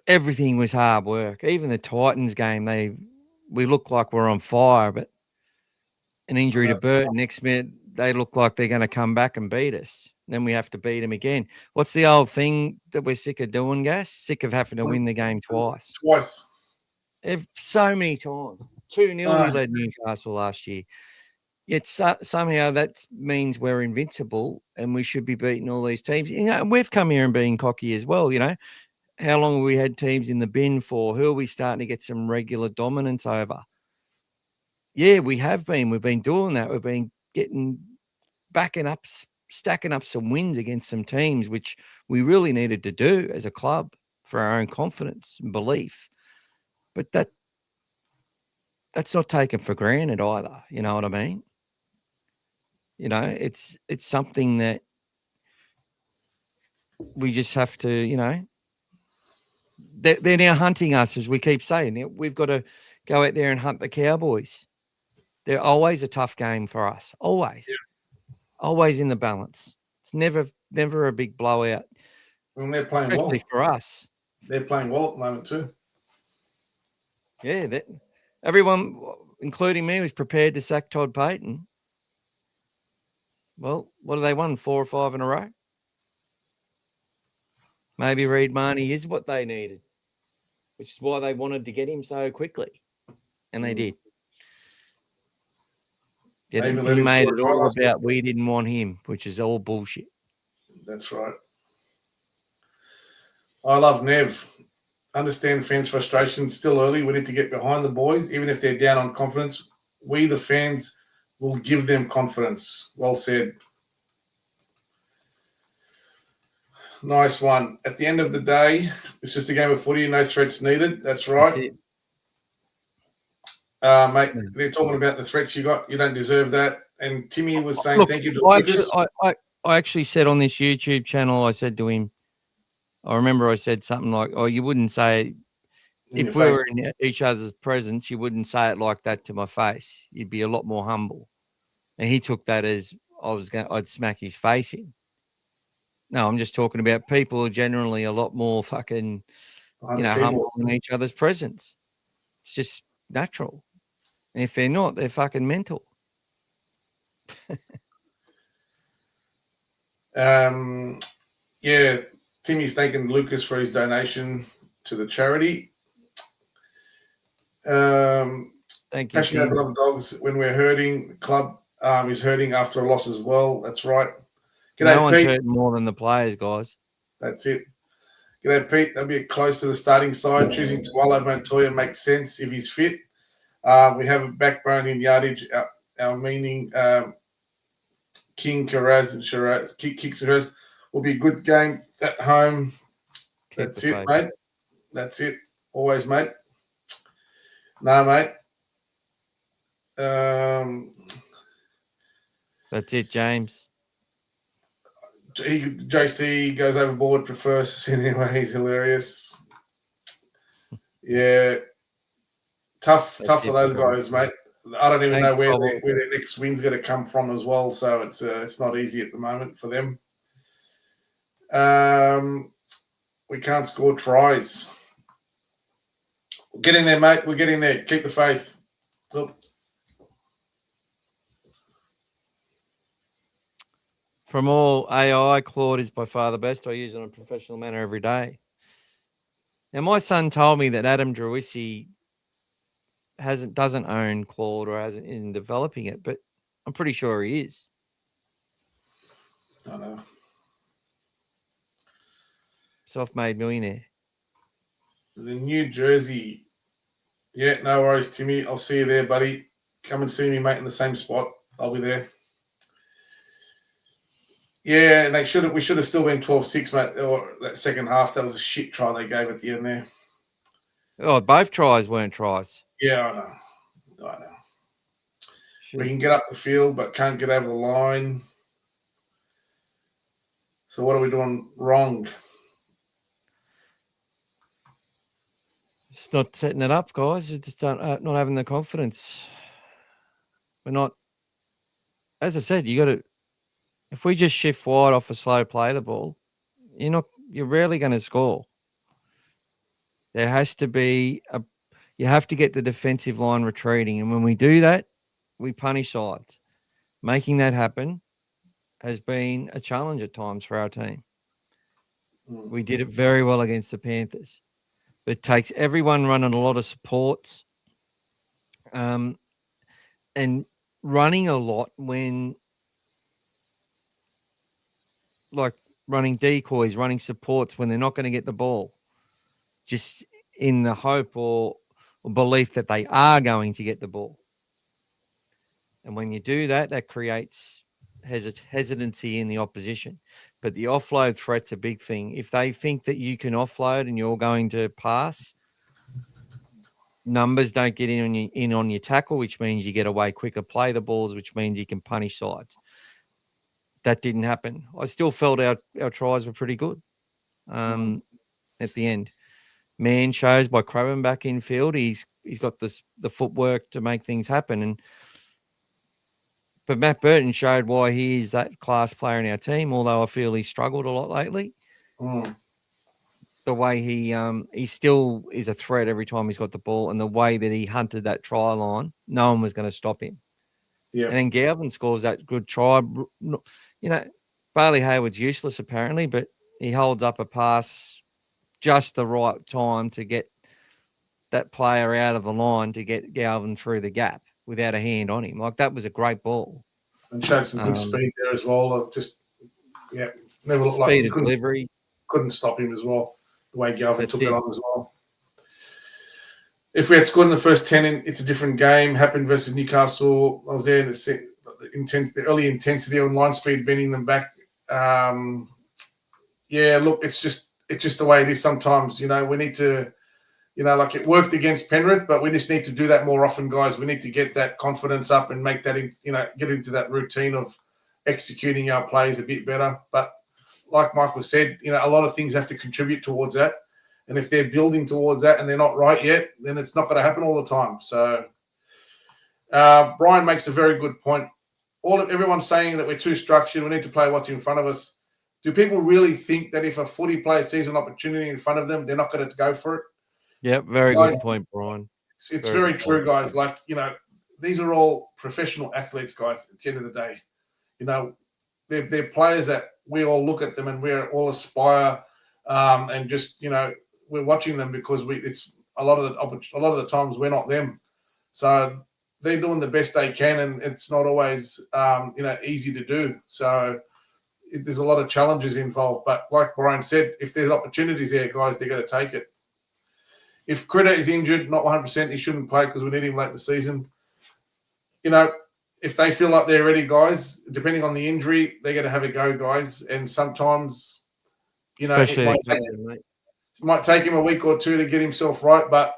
Everything was hard work. Even the Titans game, we looked like we're on fire, but an injury to Burton, next minute they look like they're going to come back and beat us. Then we have to beat them again. What's the old thing that we're sick of doing, Gas? Sick of having to win the game twice. So many times. 2-0 we led Newcastle last year. Yet somehow that means we're invincible and we should be beating all these teams. You know, we've come here and been cocky as well, you know. How long have we had teams in the bin for? Who are we starting to get some regular dominance over? Yeah, we have been. We've been doing that. We've been backing up stacking up some wins against some teams, which we really needed to do as a club for our own confidence and belief. But that's not taken for granted either. You know what I mean? You know, it's something that we just have to, you know, they're now hunting us, as we keep saying. We've got to go out there and hunt the Cowboys. They're always a tough game for us. Always. Yeah. Always in the balance. It's never a big blowout. And they're playing Especially well. for us. They're playing well at the moment too. Yeah, everyone, including me, was prepared to sack Todd Payton. Well, what have they won? 4 or 5 in a row? Maybe Reed Marnie is what they needed, which is why they wanted to get him so quickly. And they did. Yeah, he made it all about we didn't want him, which is all bullshit. That's right. I love Nev. Understand fans' frustration. Still early. We need to get behind the boys, even if they're down on confidence. We, the fans, will give them confidence. Well said. Nice one. At the end of the day, it's just a game of footy. No threats needed. That's right. Mate, they're talking about the threats you got. You don't deserve that. And Timmy was saying, thank you to Lucas. I actually said on this YouTube channel, I said to him, I remember I said something like, oh, you wouldn't say, if we were in each other's presence, you wouldn't say it like that to my face. You'd be a lot more humble. And he took that as I'd smack his face in. No, I'm just talking about people are generally a lot more fucking, you know, humble in each other's presence. It's just natural. And if they're not, they're fucking mental. Yeah, Timmy's thanking Lucas for his donation to the charity. Thank you. Passionate love dogs. When we're hurting, the club is hurting after a loss as well. That's right. G'day, no one's Pete. Hurting more than the players, guys. That's it. G'day, Pete. They'll be close to the starting side. Choosing Tuala Montoya makes sense if he's fit. We have a backbone in yardage. Our meaning King Karaz and Shiraz, Kick Shiraz will be a good game at home. That's it, mate. That's it. Always, mate. No, mate. That's it, James. JC goes overboard, prefers to anyway. He's hilarious. Yeah. Tough for those guys, mate. I don't even know where their next win's going to come from as well. So it's not easy at the moment for them. We can't score tries. We'll get in there, mate. We'll get in there. Keep the faith. Look. From all AI, Claude is by far the best. I use it in a professional manner every day. Now, my son told me that Adam Drewisi doesn't own Claude or hasn't in developing it, but I'm pretty sure he is. I know. Self-made millionaire. The New Jersey. Yeah, no worries, Timmy. I'll see you there, buddy. Come and see me, mate, in the same spot. I'll be there. Yeah, and we should have still been 12-6, mate, or that second half. That was a shit try they gave at the end there. Oh, both tries weren't tries. Yeah, I know. We can get up the field, but can't get over the line. So what are we doing wrong? Just not setting it up, guys. Just not having the confidence. We're not. As I said, you got to. If we just shift wide off a slow play the ball, you're rarely going to score. There has to be you have to get the defensive line retreating. And when we do that, we punish sides. Making that happen has been a challenge at times for our team. We did it very well against the Panthers. But it takes everyone running a lot of supports and running a lot when like running decoys, running supports when they're not going to get the ball, just in the hope or belief that they are going to get the ball. And when you do that, that creates hesitancy in the opposition. But the offload threat's a big thing. If they think that you can offload and you're going to pass, numbers don't get in on your tackle, which means you get away quicker, play the balls, which means you can punish sides. That didn't happen. I still felt our tries were pretty good at the end. Man shows by Craven back in field. He's got the footwork to make things happen. But Matt Burton showed why he is that class player in our team, although I feel he struggled a lot lately. The way he still is a threat every time he's got the ball, and the way that he hunted that try line, no one was going to stop him. Yeah. And then Galvin scores that good try. Bailey Hayward's useless apparently, but he holds up a pass just the right time to get that player out of the line to get Galvin through the gap without a hand on him. Like, that was a great ball. And showed some good speed there as well. Never looked like speed of delivery. Couldn't stop him as well. The way Galvin took it on as well. If we had scored in the first 10, it's a different game. Happened versus Newcastle. I was there in the early intensity on line speed, bending them back. Look, it's just the way it is sometimes. We need to, like it worked against Penrith, but we just need to do that more often, guys. We need to get that confidence up and make that, get into that routine of executing our plays a bit better. But like Michael said, a lot of things have to contribute towards that. And if they're building towards that and they're not right yet, then it's not going to happen all the time. So Brian makes a very good point. Everyone's saying that we're too structured. We need to play what's in front of us. Do people really think that if a footy player sees an opportunity in front of them, they're not going to go for it? Yep, very good point, Brian. It's very true, guys. Like, these are all professional athletes, guys, at the end of the day. They're players that we all look at them and we all aspire and just, we're watching them because it's a lot of the times we're not them. So they're doing the best they can, and it's not always, easy to do. So there's a lot of challenges involved. But like Brian said, if there's opportunities there, guys, they're going to take it. If Critter is injured, not 100%, he shouldn't play because we need him late in the season. If they feel like they're ready, guys, depending on the injury, they're going to have a go, guys. And sometimes, it might take him a week or two to get himself right. But,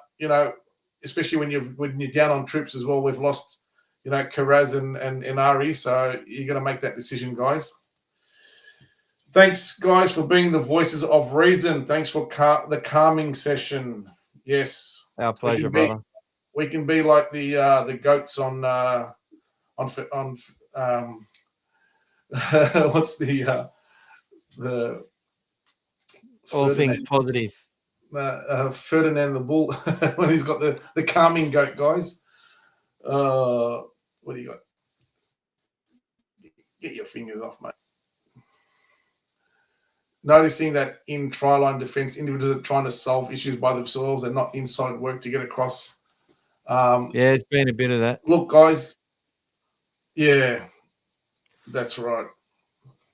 especially when you're down on troops as well, we've lost, Karaz and Ari. So you're going to make that decision, guys. Thanks, guys, for being the voices of reason. Thanks for the calming session. Yes. Our pleasure, brother. We can be like the goats on what's the all things positive. Ferdinand the Bull when he's got the calming goat, guys. What do you got? Get your fingers off, mate. Noticing that in try-line defence, individuals are trying to solve issues by themselves and not inside work to get across. It's been a bit of that. Look, guys. Yeah, that's right.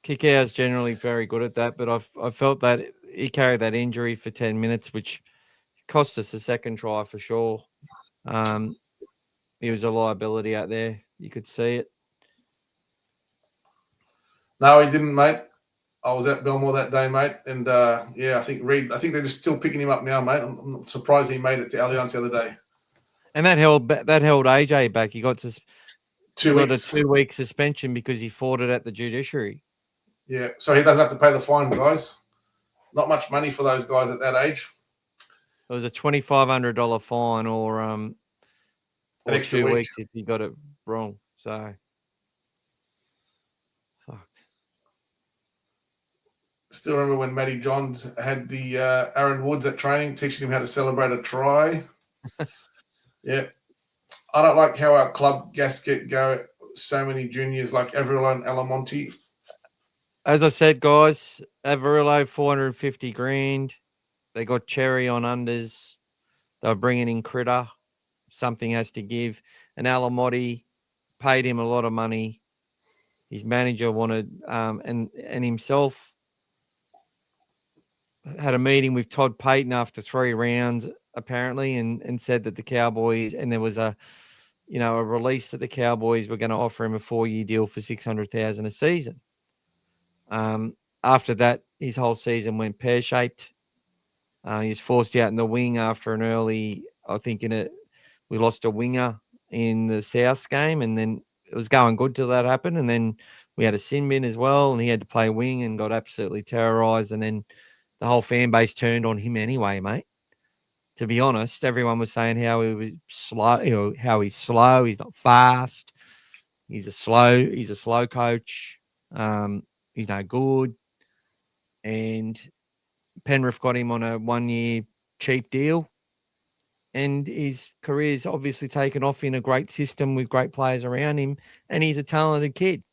Kickout's generally very good at that, but I felt that he carried that injury for 10 minutes, which cost us a second try for sure. He was a liability out there. You could see it. No, he didn't, mate. I was at Belmore that day, mate, and I think they're just still picking him up now, mate. I'm surprised he made it to Allianz the other day. And that held AJ back. He got 2 weeks. A 2-week suspension because he fought it at the judiciary. Yeah, so he doesn't have to pay the fine, guys. Not much money for those guys at that age. It was a $2,500 fine or an extra 2 week. weeks if you got it wrong. So, fucked. Still remember when Matty Johns had the Aaron Woods at training, teaching him how to celebrate a try. Yeah. I don't like how our club gasket go so many juniors like Averill and Alamonte. As I said, guys, Averillo, 450 grand. They got Cherry on unders. They were bringing in Critter. Something has to give. And Alamotti paid him a lot of money. His manager wanted, and himself had a meeting with Todd Payton after 3 rounds, apparently, and said that the Cowboys, and there was a release that the Cowboys were going to offer him a 4-year deal for $600,000 a season. After that, his whole season went pear-shaped. He was forced out in the wing after an early, I think we lost a winger in the South game, and then it was going good till that happened. And then we had a sin bin as well, and he had to play wing and got absolutely terrorised. And then the whole fan base turned on him anyway, mate. To be honest, everyone was saying how he was slow, how he's slow, he's not fast, he's a slow coach, he's no good. And Penrith got him on a 1-year cheap deal, and his career's obviously taken off in a great system with great players around him, and he's a talented kid.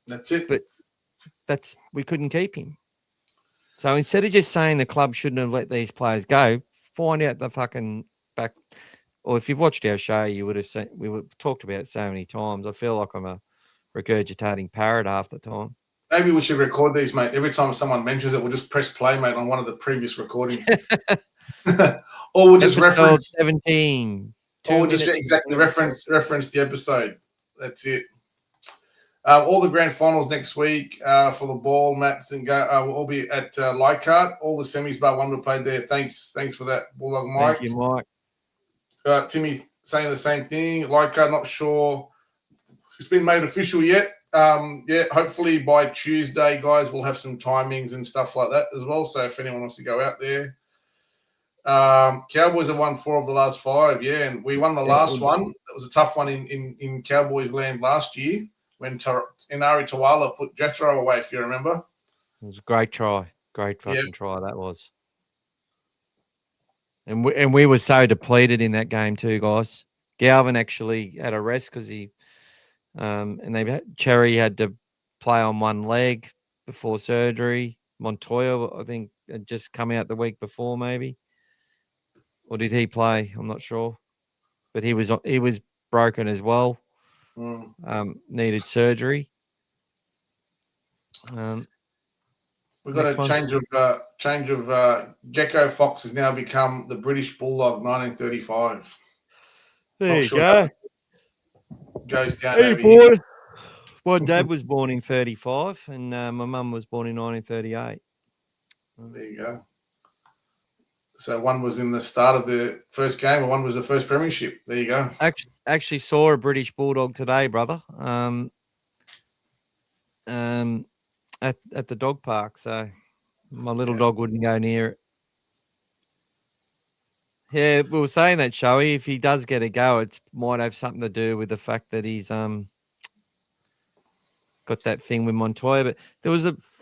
That's it. But we couldn't keep him. So instead of just saying the club shouldn't have let these players go, find out the fucking back. Or if you've watched our show, you would have seen talked about it so many times. I feel like I'm a regurgitating parrot half the time. Maybe we should record these, mate. Every time someone mentions it, we'll just press play, mate, on one of the previous recordings. Or we'll just Episode reference 17. Or we'll just exactly reference the episode. That's it. All the grand finals next week for the ball, Mats and Go. We'll all be at Leichhardt. All the semis bar one were played there. Thanks for that, Bulldog Mike. Thank you, Mike. Timmy saying the same thing. Leichhardt, not sure it's been made official yet. Hopefully by Tuesday, guys, we'll have some timings and stuff like that as well. So if anyone wants to go out there. Cowboys have won 4 of the last 5, and we won the last one. That was a tough one in Cowboys land last year when Inari Tawala put Jethro away, if you remember. It was a great try. Great fucking try that was. And we were so depleted in that game too, guys. Galvin actually had a rest because Cherry had to play on one leg before surgery. Montoya, I think, had just come out the week before, maybe. Or did he play? I'm not sure. But he was broken as well. Needed surgery. We've got a change of Gecko Fox has now become the British Bulldog 1935. There you go. Goes down. Hey, boy. My dad was born in 35 and my mum was born in 1938. There you go. So one was in the start of the first game and one was the first premiership. There you go. Actually saw a British Bulldog today, brother. At the dog park. So my little dog wouldn't go near it. Yeah, we were saying that, Shoey, if he does get a go, it might have something to do with the fact that he's got that thing with Montoya. But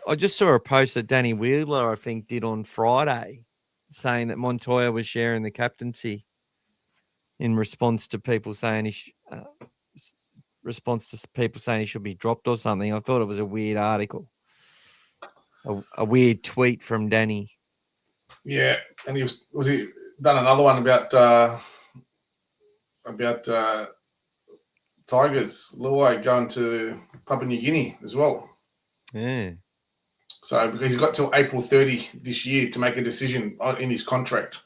I just saw a post that Danny Wheeler, I think, did on Friday, saying that Montoya was sharing the captaincy in response to people saying he should be dropped or something. I thought it was a weird article, a weird tweet from Danny. Yeah, and he was he done another one about Tigers, Luai going to Papua New Guinea as well. Yeah. So because he's got till April 30 this year to make a decision in his contract.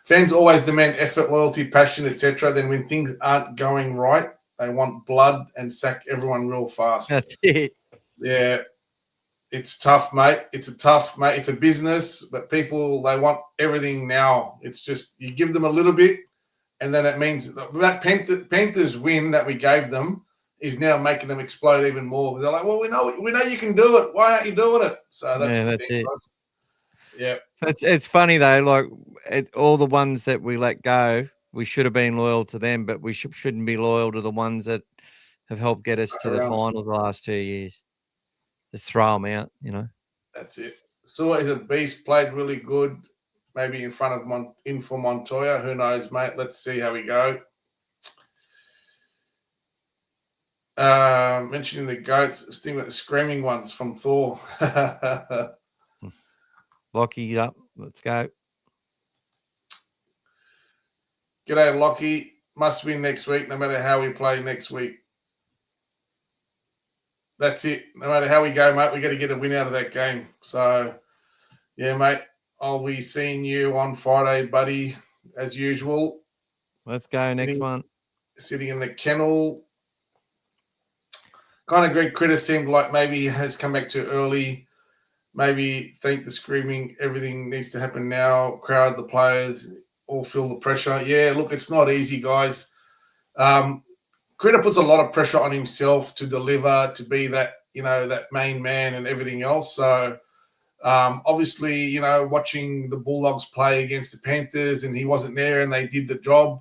Fans always demand effort, loyalty, passion, etc. Then when things aren't going right, they want blood and sack everyone real fast. That's it. Yeah. It's tough, mate. It's a business, but people, they want everything now. It's just you give them a little bit, and then it means that Panthers win that we gave them is now making them explode even more. They're like, well, we know you can do it. Why aren't you doing it? So that's it. Guys. Yeah. It's funny though. Like all the ones that we let go, we should have been loyal to them, but we shouldn't be loyal to the ones that have helped get us to the finals the last 2 years. Just throw them out, That's it. Sua is a beast. Played really good. Maybe in front of for Montoya. Who knows, mate? Let's see how we go. Mentioning the goats, sting with the screaming ones from Thor. Lockie up. Let's go. G'day, Lockie. Must win next week, no matter how we play next week. That's it. No matter how we go, mate, we got to get a win out of that game. So, yeah, mate, I'll be seeing you on Friday, buddy, as usual. Let's go. Next one. sitting in the kennel. Kind of Greg Critter seemed like maybe he has come back too early. Maybe think the screaming, everything needs to happen now. Crowd, the players all feel the pressure. Yeah, look, it's not easy, guys. Critter puts a lot of pressure on himself to deliver, to be that, that main man and everything else. So obviously, watching the Bulldogs play against the Panthers and he wasn't there and they did the job,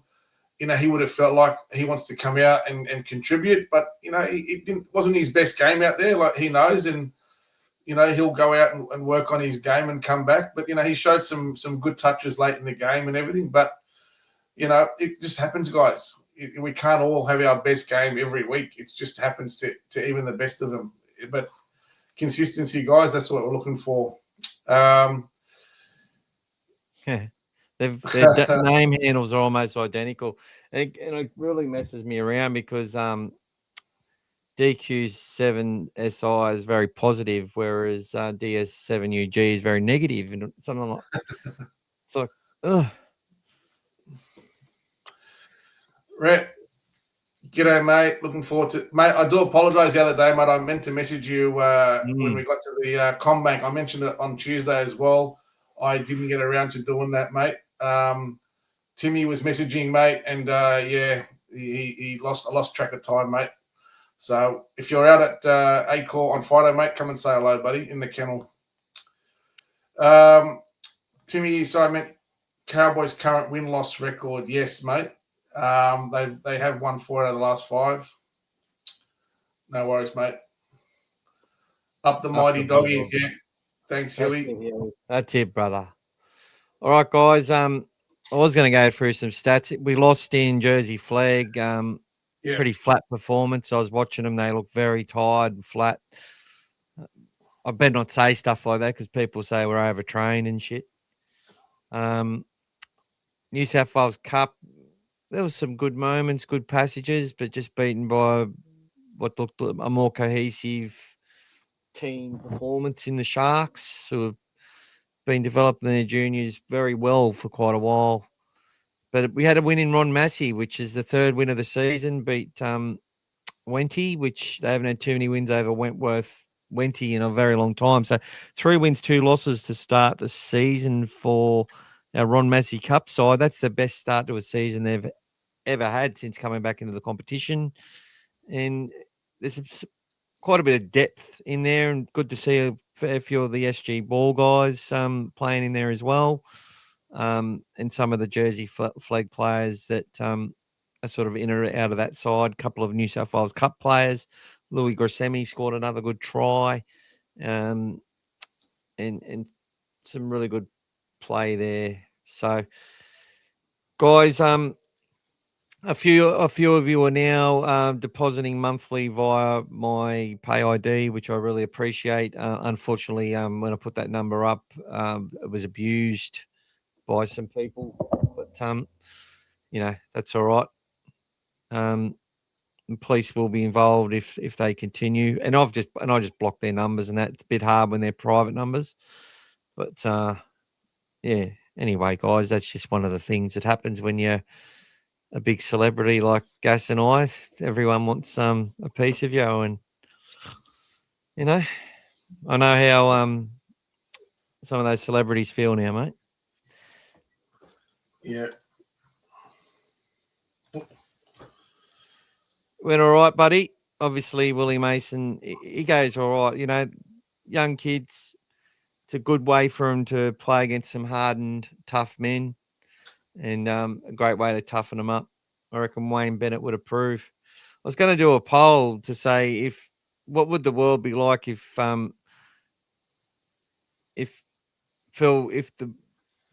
he would have felt like he wants to come out and contribute. But, it wasn't his best game out there, like he knows. And, he'll go out and work on his game and come back. But, he showed some good touches late in the game and everything. But, it just happens, guys. We can't all have our best game every week. It just happens to even the best of them. But consistency, guys, that's what we're looking for. Their name handles are almost identical. And it really messes me around because DQ's 7SI is very positive, whereas DS7UG is very negative. And something like it's like, ugh. Right. G'day, mate. Looking forward to mate. I do apologise the other day, mate. I meant to message you when we got to the Combank. I mentioned it on Tuesday as well. I didn't get around to doing that, mate. Timmy was messaging, mate, and he lost track of time, mate. So if you're out at Acor on Friday, mate, come and say hello, buddy, in the kennel. Timmy, sorry, I meant Cowboys' current win-loss record. Yes, mate. They have won 4 out of the last 5. No worries, mate. Up the mighty doggies, yeah. Thanks, Hilly. That's it, brother. All right, guys. I was going to go through some stats. We lost in Jersey Flag. Pretty flat performance. I was watching them. They look very tired and flat. I better not say stuff like that because people say we're overtrained and shit. New South Wales Cup. There was some good moments, good passages, but just beaten by what looked a more cohesive team performance in the Sharks, who have been developing their juniors very well for quite a while. But we had a win in Ron Massey, which is the 3rd win of the season, beat Wenty, which they haven't had too many wins over Wenty in a very long time. So 3 wins, 2 losses to start the season for our Ron Massey Cup side. That's the best start to a season they've ever had since coming back into the competition. And there's quite a bit of depth in there, and good to see a fair few of the SG ball guys playing in there as well. And some of the Jersey Flag players that are sort of in or out of that side. A couple of New South Wales Cup players. Louis Grissemi scored another good try, and some really good play there. So, guys, a few of you are now depositing monthly via my Pay ID, which I really appreciate. Unfortunately, when I put that number up, it was abused by some people, but that's all right. The police will be involved if they continue, and I just blocked their numbers, and that's a bit hard when they're private numbers. But anyway, guys, that's just one of the things that happens when you're a big celebrity like Gaz and I. Everyone wants a piece of you, and I know how some of those celebrities feel now, mate. Yeah. Went all right, buddy. Obviously, Willie Mason, he goes all right. Young kids, it's a good way for them to play against some hardened, tough men, and a great way to toughen them up. I reckon Wayne Bennett would approve. I was going to do a poll to say what would the world be like if the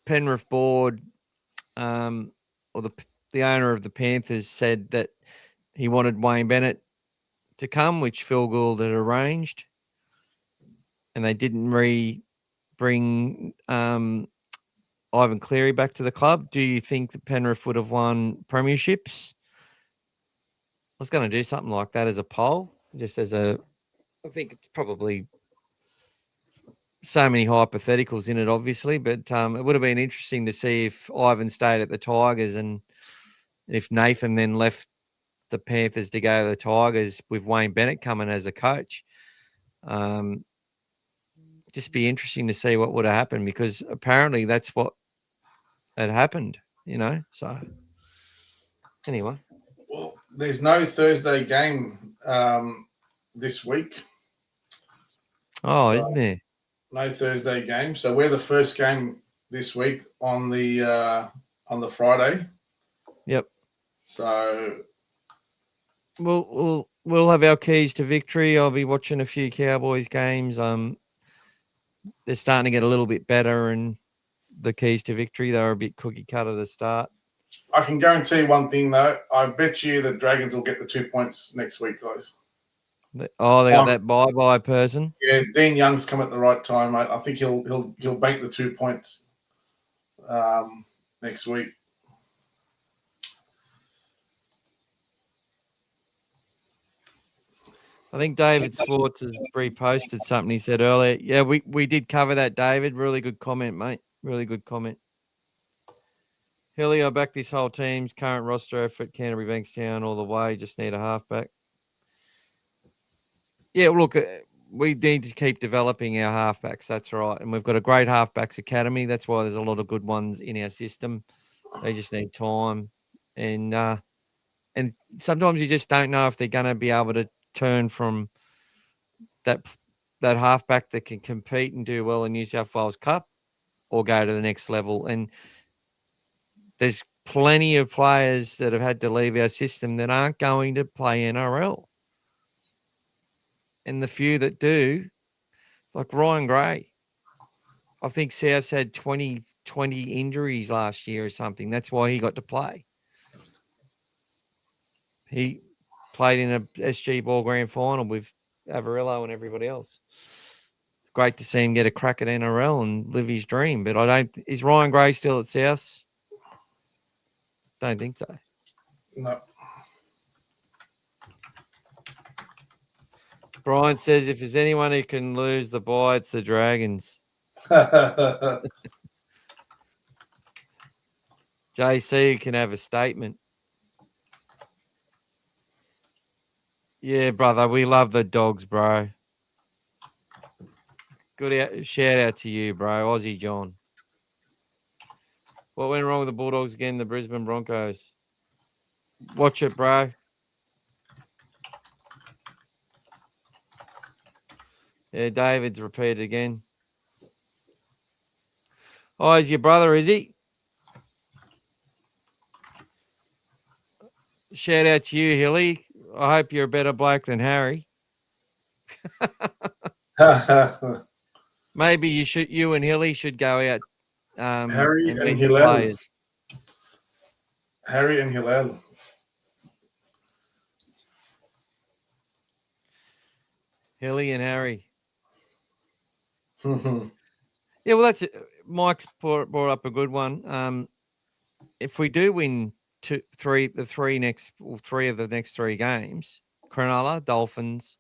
Penrith board or the owner of the Panthers said that he wanted Wayne Bennett to come, which Phil Gould had arranged, and they didn't bring Ivan Cleary back to the club. Do you think that Penrith would have won premierships? I was going to do something like that as a poll, I think it's probably so many hypotheticals in it, obviously, but it would have been interesting to see if Ivan stayed at the Tigers and if Nathan then left the Panthers to go to the Tigers with Wayne Bennett coming as a coach. Just be interesting to see what would have happened, because apparently that's what had happened, So anyway. Well, there's no Thursday game this week. Oh, isn't there? No Thursday game. So we're the first game this week on the Friday. Yep. So we'll have our keys to victory. I'll be watching a few Cowboys games. They're starting to get a little bit better, and the keys to victory, they were a bit cookie cutter to start. I can guarantee one thing though. I bet you the Dragons will get the 2 points next week, guys. Oh, they got that bye person. Yeah, Dean Young's come at the right time. I think he'll bank the 2 points next week. I think David Swartz has reposted something he said earlier. Yeah, we did cover that, David. Really good comment, mate. Really good comment. Hilly, I back this whole team's current roster effort. Canterbury Bankstown all the way. Just need a halfback. Yeah, look, we need to keep developing our halfbacks. That's right. And we've got a great halfbacks academy. That's why there's a lot of good ones in our system. They just need time. And sometimes you just don't know if they're going to be able to turn from that halfback that can compete and do well in New South Wales Cup or go to the next level. And there's plenty of players that have had to leave our system that aren't going to play NRL. And the few that do, like Ryan Gray, I think South's had 20 injuries last year or something. That's why he got to play. He played in a SG Ball Grand Final with Avarillo and everybody else. Great to see him get a crack at NRL and live his dream. But is Ryan Gray still at South? Don't think so. No. Brian says if there's anyone who can lose the bye, it's the Dragons. JC can have a statement. Yeah, brother, we love the Dogs, bro. Good shout out to you, bro. Aussie John. What went wrong with the Bulldogs again? The Brisbane Broncos. Watch it, bro. Yeah, David's repeated again. Oh, is your brother, is he? Shout out to you, Hilly. I hope you're a better bloke than Harry. Maybe you and Hilly should go out. Harry and Hillel. Harry and Hillel. Hilly and Harry. Yeah, well, that's it. Mike's brought up a good one. If we do win three of the next three games, Cronulla, Dolphins,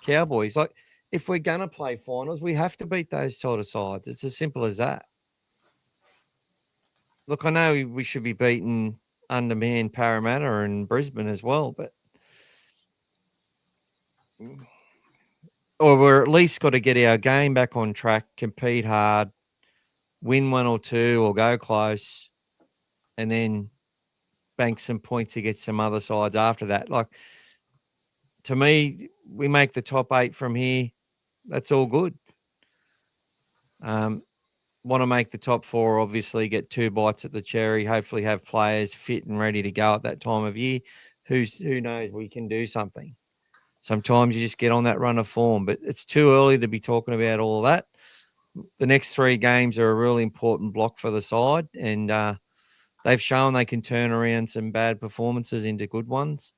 Cowboys, like if we're gonna play finals, we have to beat those sort of sides. It's as simple as that. Look, I know we should be beating undermanned Parramatta and Brisbane as well, but or we're at least got to get our game back on track, compete hard, win one or two or go close, and then bank some points against some other sides after that. Like, to me, we make the top 8 from here. That's all good. Want to make the top 4, obviously, get 2 bites at the cherry, hopefully have players fit and ready to go at that time of year. Who knows, we can do something. Sometimes you just get on that run of form, but it's too early to be talking about all of that. The next 3 games are a really important block for the side, and they've shown they can turn around some bad performances into good ones.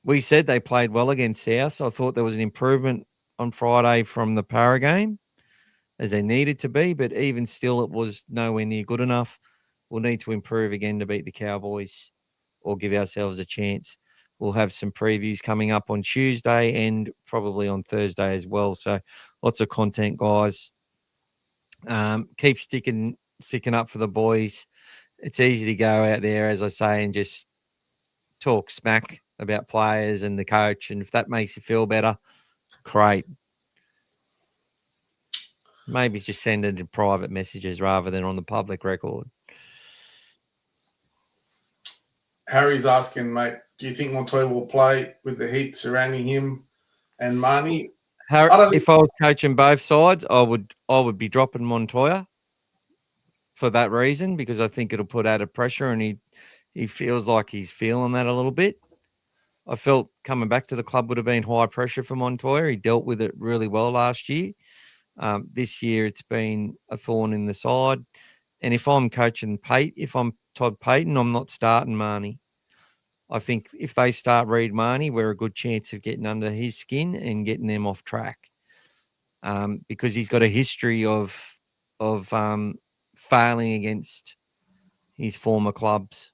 We said they played well against South, so I thought there was an improvement on Friday from the Para game, as they needed to be, but even still, it was nowhere near good enough. We'll need to improve again to beat the Cowboys or give ourselves a chance. We'll have some previews coming up on Tuesday and probably on Thursday as well. So lots of content, guys. Keep sticking up for the boys. It's easy to go out there, as I say, and just talk smack about players and the coach, and if that makes you feel better, great. Maybe just send it in private messages rather than on the public record. Harry's asking, mate, do you think Montoya will play with the heat surrounding him and Marnie? If I was coaching both sides, I would be dropping Montoya for that reason, because I think it'll put added pressure, and he feels like he's feeling that a little bit. I felt coming back to the club would have been high pressure for Montoya. He dealt with it really well last year. This year it's been a thorn in the side. And if I'm coaching if I'm Todd Payton, I'm not starting Marnie. I think if they start Reid Marnie, we're a good chance of getting under his skin and getting them off track, because he's got a history of failing against his former clubs.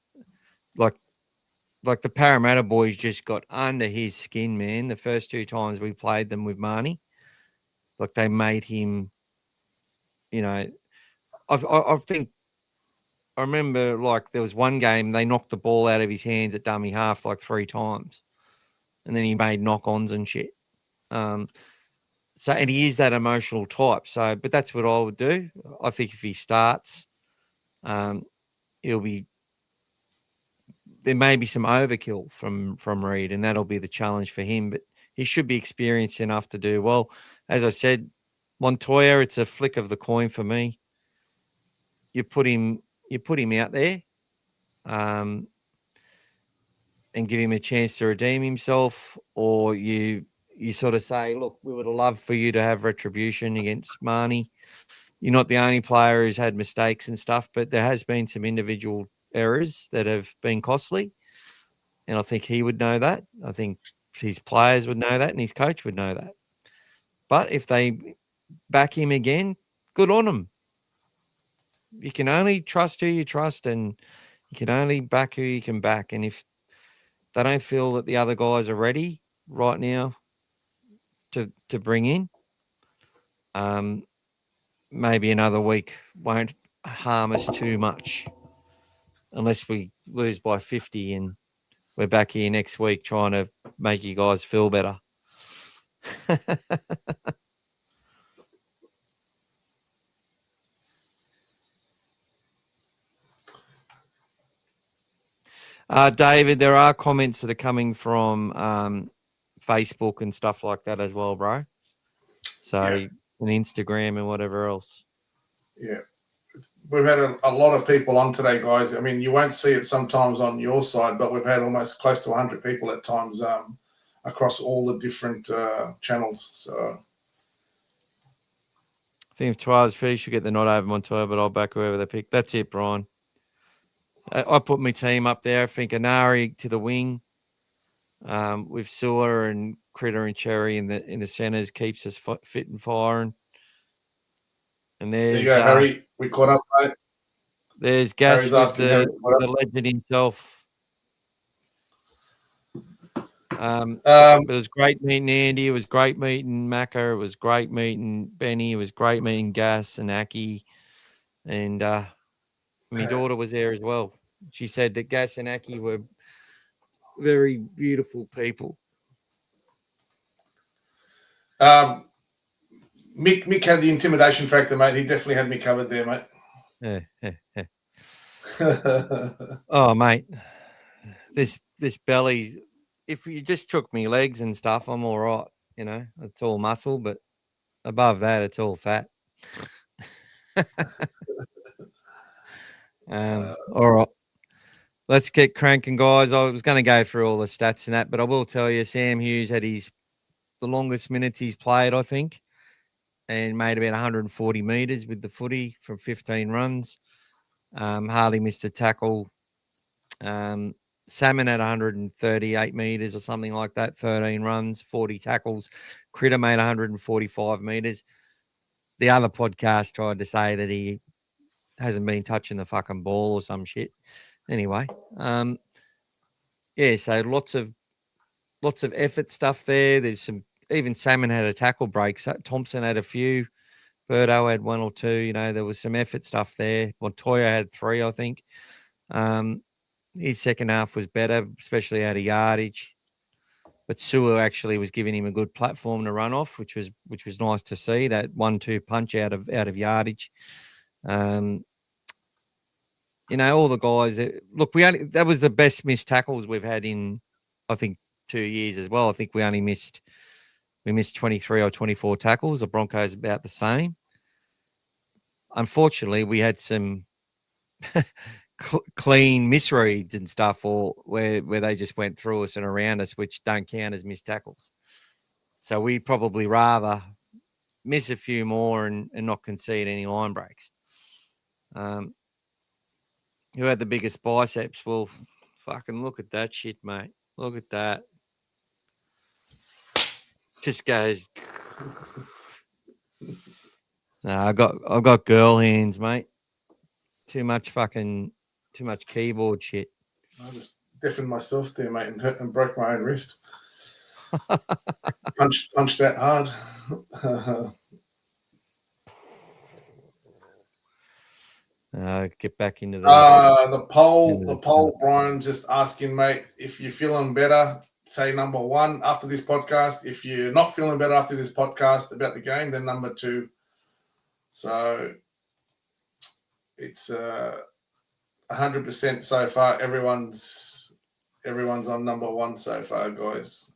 Like the Parramatta boys just got under his skin, man. The first 2 times we played them with Marnie, like they made him, I think I remember like there was one game they knocked the ball out of his hands at dummy half like 3 times, and then he made knock-ons and shit. And he is that emotional type. So, but that's what I would do. I think if he starts, there may be some overkill from Reid, and that'll be the challenge for him. But he should be experienced enough to do well. As I said, Montoya, it's a flick of the coin for me. You put him out there, and give him a chance to redeem himself, or you sort of say, look, we would have loved for you to have retribution against Marnie. You're not the only player who's had mistakes and stuff, but there has been some individual errors that have been costly. And I think he would know that. I think his players would know that, and his coach would know that. But if they back him again, good on them. You can only trust who you trust, and you can only back who you can back. And if they don't feel that the other guys are ready right now to bring in, maybe another week won't harm us too much, unless we lose by 50 and we're back here next week trying to make you guys feel better. David, there are comments that are coming from Facebook and stuff like that as well, bro. So, and Instagram and whatever else. Yeah. We've had a lot of people on today, guys. I mean, you won't see it sometimes on your side, but we've had almost close to 100 people at times across all the different channels. So I think if Tua's finished, you get the nod over Montoya, but I'll back whoever they pick. That's it, Brian. I put my team up there. I think Anari to the wing, with Sua and Critter and Cherry in the centres keeps us fit and firing. And there you go, Harry. We caught up, mate. There's Gaz with the legend himself. It was great meeting Andy. It was great meeting Macca. It was great meeting Benny. It was great meeting Gaz and Aki. And my daughter was there as well. She said that Gaz and Aki were very beautiful people. Mick had the intimidation factor, mate. He definitely had me covered there, mate. Yeah. Oh, mate, this belly. If you just took me legs and stuff, I'm all right. It's all muscle, but above that, it's all fat. All right. Let's get cranking, guys. I was going to go through all the stats and that, but I will tell you, Sam Hughes had the longest minutes he's played, I think, and made about 140 metres with the footy from 15 runs. Hardly missed a tackle. Salmon had 138 metres or something like that, 13 runs, 40 tackles. Critter made 145 metres. The other podcast tried to say that he hasn't been touching the fucking ball or some shit. Anyway, so lots of effort stuff there. There's even Salmon had a tackle break. So Thompson had a few. Birdo had 1 or 2. There was some effort stuff there. Montoya had 3, I think. his second half was better, especially out of yardage. But Sua actually was giving him a good platform to run off, which was nice to see. That 1-2 punch out of yardage. All the guys. That was the best missed tackles we've had in, I think, 2 years as well. I think we missed 23 or 24 tackles. The Broncos about the same. Unfortunately, we had some clean misreads and stuff, or where they just went through us and around us, which don't count as missed tackles. So we probably rather miss a few more and not concede any line breaks. Who had the biggest biceps? Well, fucking look at that shit, mate. Look at that. Just goes. No, I've got girl hands, mate. Too much keyboard shit. I just deafened myself there, mate, and broke my own wrist. Punched that hard. Get back into the the poll, Brian, just asking, mate, if you're feeling better, say number 1 after this podcast. If you're not feeling better after this podcast about the game, then number 2. So it's 100% so far. Everyone's on number 1 so far, guys.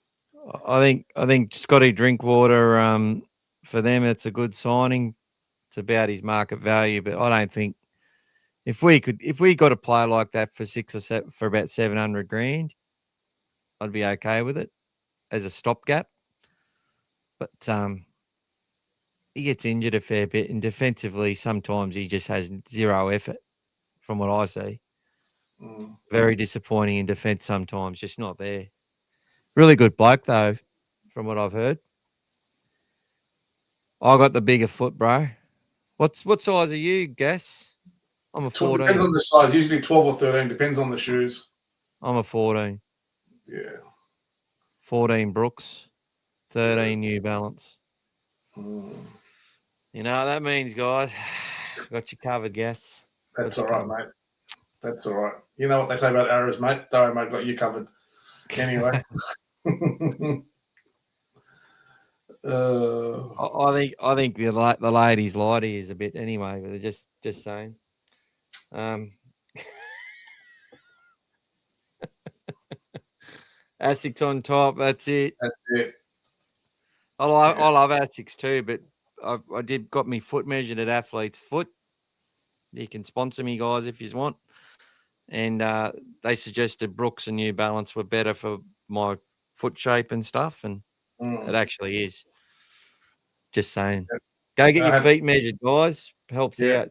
I think Scotty Drinkwater, for them, it's a good signing. It's about his market value, but I don't think if we got a player like that for 6 or 7 for about 700 grand, I'd be okay with it as a stopgap. But he gets injured a fair bit, and defensively, sometimes he just has zero effort, from what I see. Very disappointing in defence sometimes, just not there. Really good bloke, though, from what I've heard. I got the bigger foot, bro. What size are you, Gaz? I'm a 14. Depends on the size. Usually 12 or 13. Depends on the shoes. I'm a 14. Yeah. 14 Brooks, 13 New Balance. You know what that means, guys. Got you covered, Gaz. That's all right, mate. That's all right. You know what they say about arrows, mate? Don't worry, mate. Got you covered. Anyway. I think the ladies lie to you a bit anyway, but they're just saying. Asics on top. That's it. That's it. I love Asics too, but I got me foot measured at Athlete's Foot. You can sponsor me, guys, if you want. And they suggested Brooks and New Balance were better for my foot shape and stuff, and it actually is. Just saying. Go get your feet measured, guys. Helps out.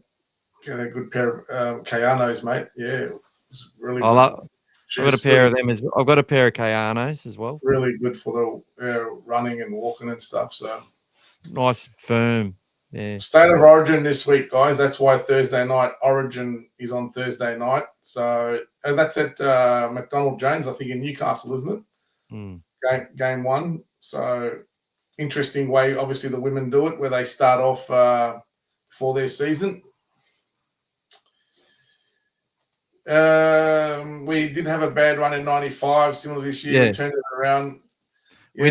Get a good pair of Kayanos, mate. Yeah, it's really good. I've got a pair of them I've got a pair of Kayanos as well. Really good for the running and walking and stuff. So nice, firm. Yeah. State of Origin this week, guys. That's why Thursday night Origin is on Thursday night. So that's at McDonald Jones, I think, in Newcastle, isn't it? Game 1. So interesting way, obviously, the women do it, where they start off before their season. We did have a bad run in '95, similar this year. We turned it around. Yeah,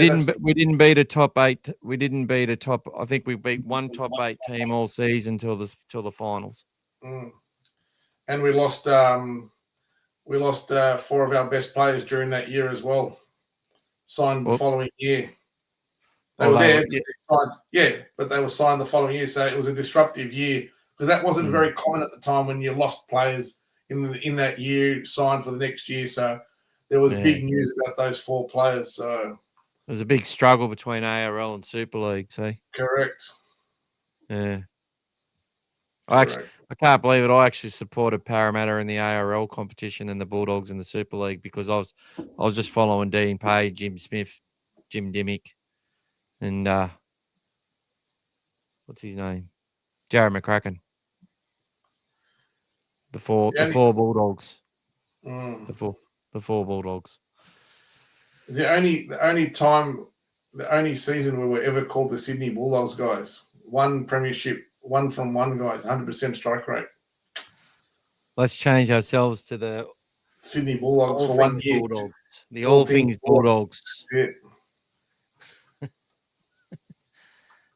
we didn't beat a top 8. We didn't beat a top. I think we beat one top 8 team all season till the finals. And we lost 4 of our best players during that year as well. Signed the following year. They were there, but they were signed the following year. So it was a disruptive year, because that wasn't very common at the time when you lost players in that year, signed for the next year. So there was big news about those 4 players. So it was a big struggle between ARL and Super League. See, correct. Yeah, I can't believe it. I actually supported Parramatta in the ARL competition and the Bulldogs in the Super League, because I was just following Dean Page, Jim Smith, Jim Dimmick, and what's his name, Jared McCracken. The four Bulldogs. The four Bulldogs. The only season we were ever called the Sydney Bulldogs, guys. 1 premiership, 1 from 1, guys. 100% strike rate. Let's change ourselves to Sydney Bulldogs All for 1 things year. Bulldogs. The all things Bulldogs. That's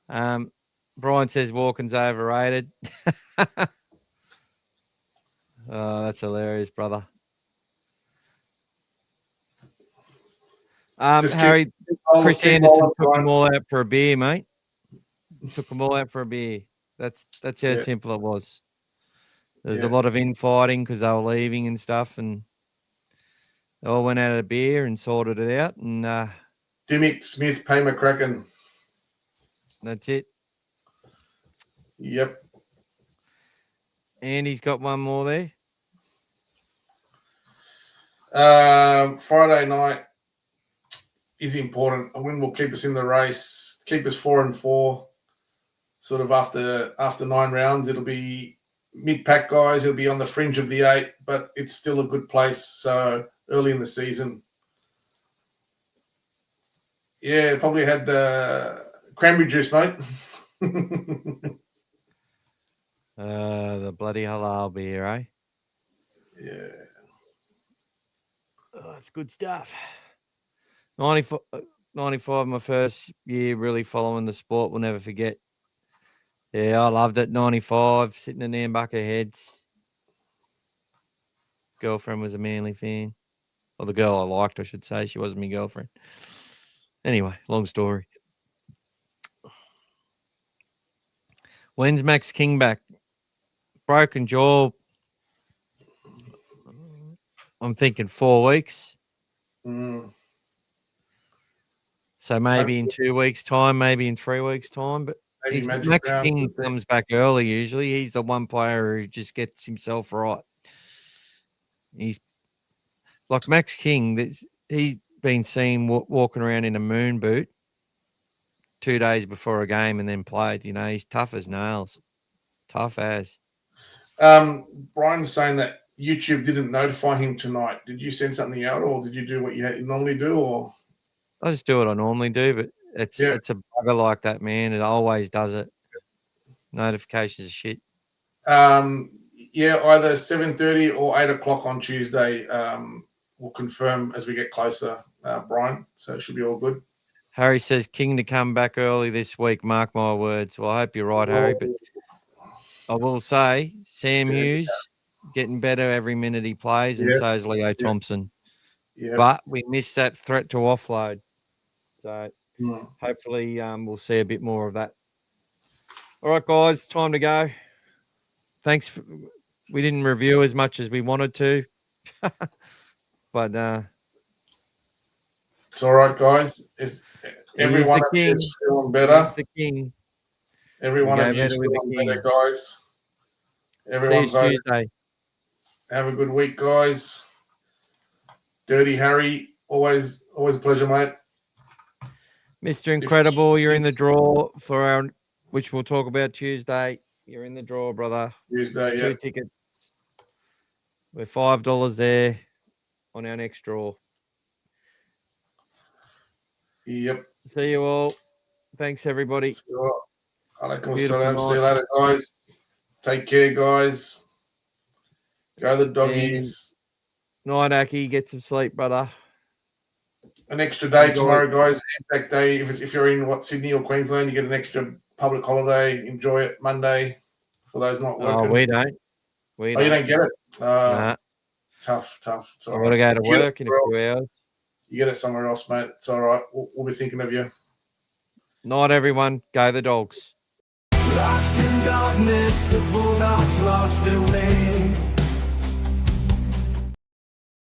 it. Brian says Walken's overrated. Oh, that's hilarious, brother. Just Harry, Chris keep Anderson rolling, took them Brian. all out for a beer, mate. Took them all out for a beer. That's how Yeah. simple it was. There's Yeah. a lot of infighting because they were leaving and stuff, and they all went out of beer and sorted it out, and Dimmick, Smith, Pay McCracken. that's it. Yep. Andy's got one more there. Friday night is important. A win will keep us in the race, keep us 4-4. Sort of after 9 rounds, it'll be mid-pack guys. It'll be on the fringe of the 8, but it's still a good place. So early in the season, yeah, probably had cranberry juice, mate. The bloody halal beer, eh? Yeah. Oh, it's good stuff. 95, my first year really following the sport. We'll never forget. Yeah, I loved it. 95, sitting in there in Bucketheads. Girlfriend was a Manly fan. Or the girl I liked, I should say. She wasn't my girlfriend. Anyway, long story. When's Max King back? Broken jaw. I'm thinking 4 weeks. So maybe in 2 weeks' time, maybe in 3 weeks' time. But Max King comes back early usually. He's the one player who just gets himself right. He's like Max King. He's been seen walking around in a moon boot 2 days before a game and then played. You know, he's tough as nails. Tough as. Brian's saying that YouTube didn't notify him tonight. Did you send something out, or did you do what you normally do? Or I just do what I normally do, but it's a bugger like that, man. It always does it. Notifications of shit. Yeah, either 7:30 or 8 o'clock on Tuesday. We'll confirm as we get closer, Brian. So it should be all good. Harry says King to come back early this week. Mark my words. Well, I hope you're right, Harry. But I will say Sam Hughes getting better every minute he plays, and so is Leo Thompson. Yeah. But we missed that threat to offload. So hopefully we'll see a bit more of that. All right, guys, time to go. Thanks. We didn't review as much as we wanted to. But it's all right, guys. Every one of you is feeling better. He's the king. Every one of you is feeling better, guys. Everyone, Tuesday. Have a good week, guys. Dirty Harry, always a pleasure, mate. Mr. Incredible, you're in the draw for our, which we'll talk about Tuesday. You're in the draw, brother. Tuesday, 2 tickets. We're $5 there on our next draw. Yep. See you all. Thanks, everybody. See you later, guys. Take care, guys. Go the doggies. Night, Aki. Get some sleep, brother. An extra day tomorrow, guys. Anzac Day. If you're in Sydney or Queensland, you get an extra public holiday. Enjoy it Monday for those not working. Oh, we don't. You don't get it? Nah. Tough. It's all I've got to go to work in a few hours. You get it somewhere else, mate. It's all right. We'll be thinking of you. Night, everyone. Go the Dogs. Lost in darkness, the Bulldogs lost their way.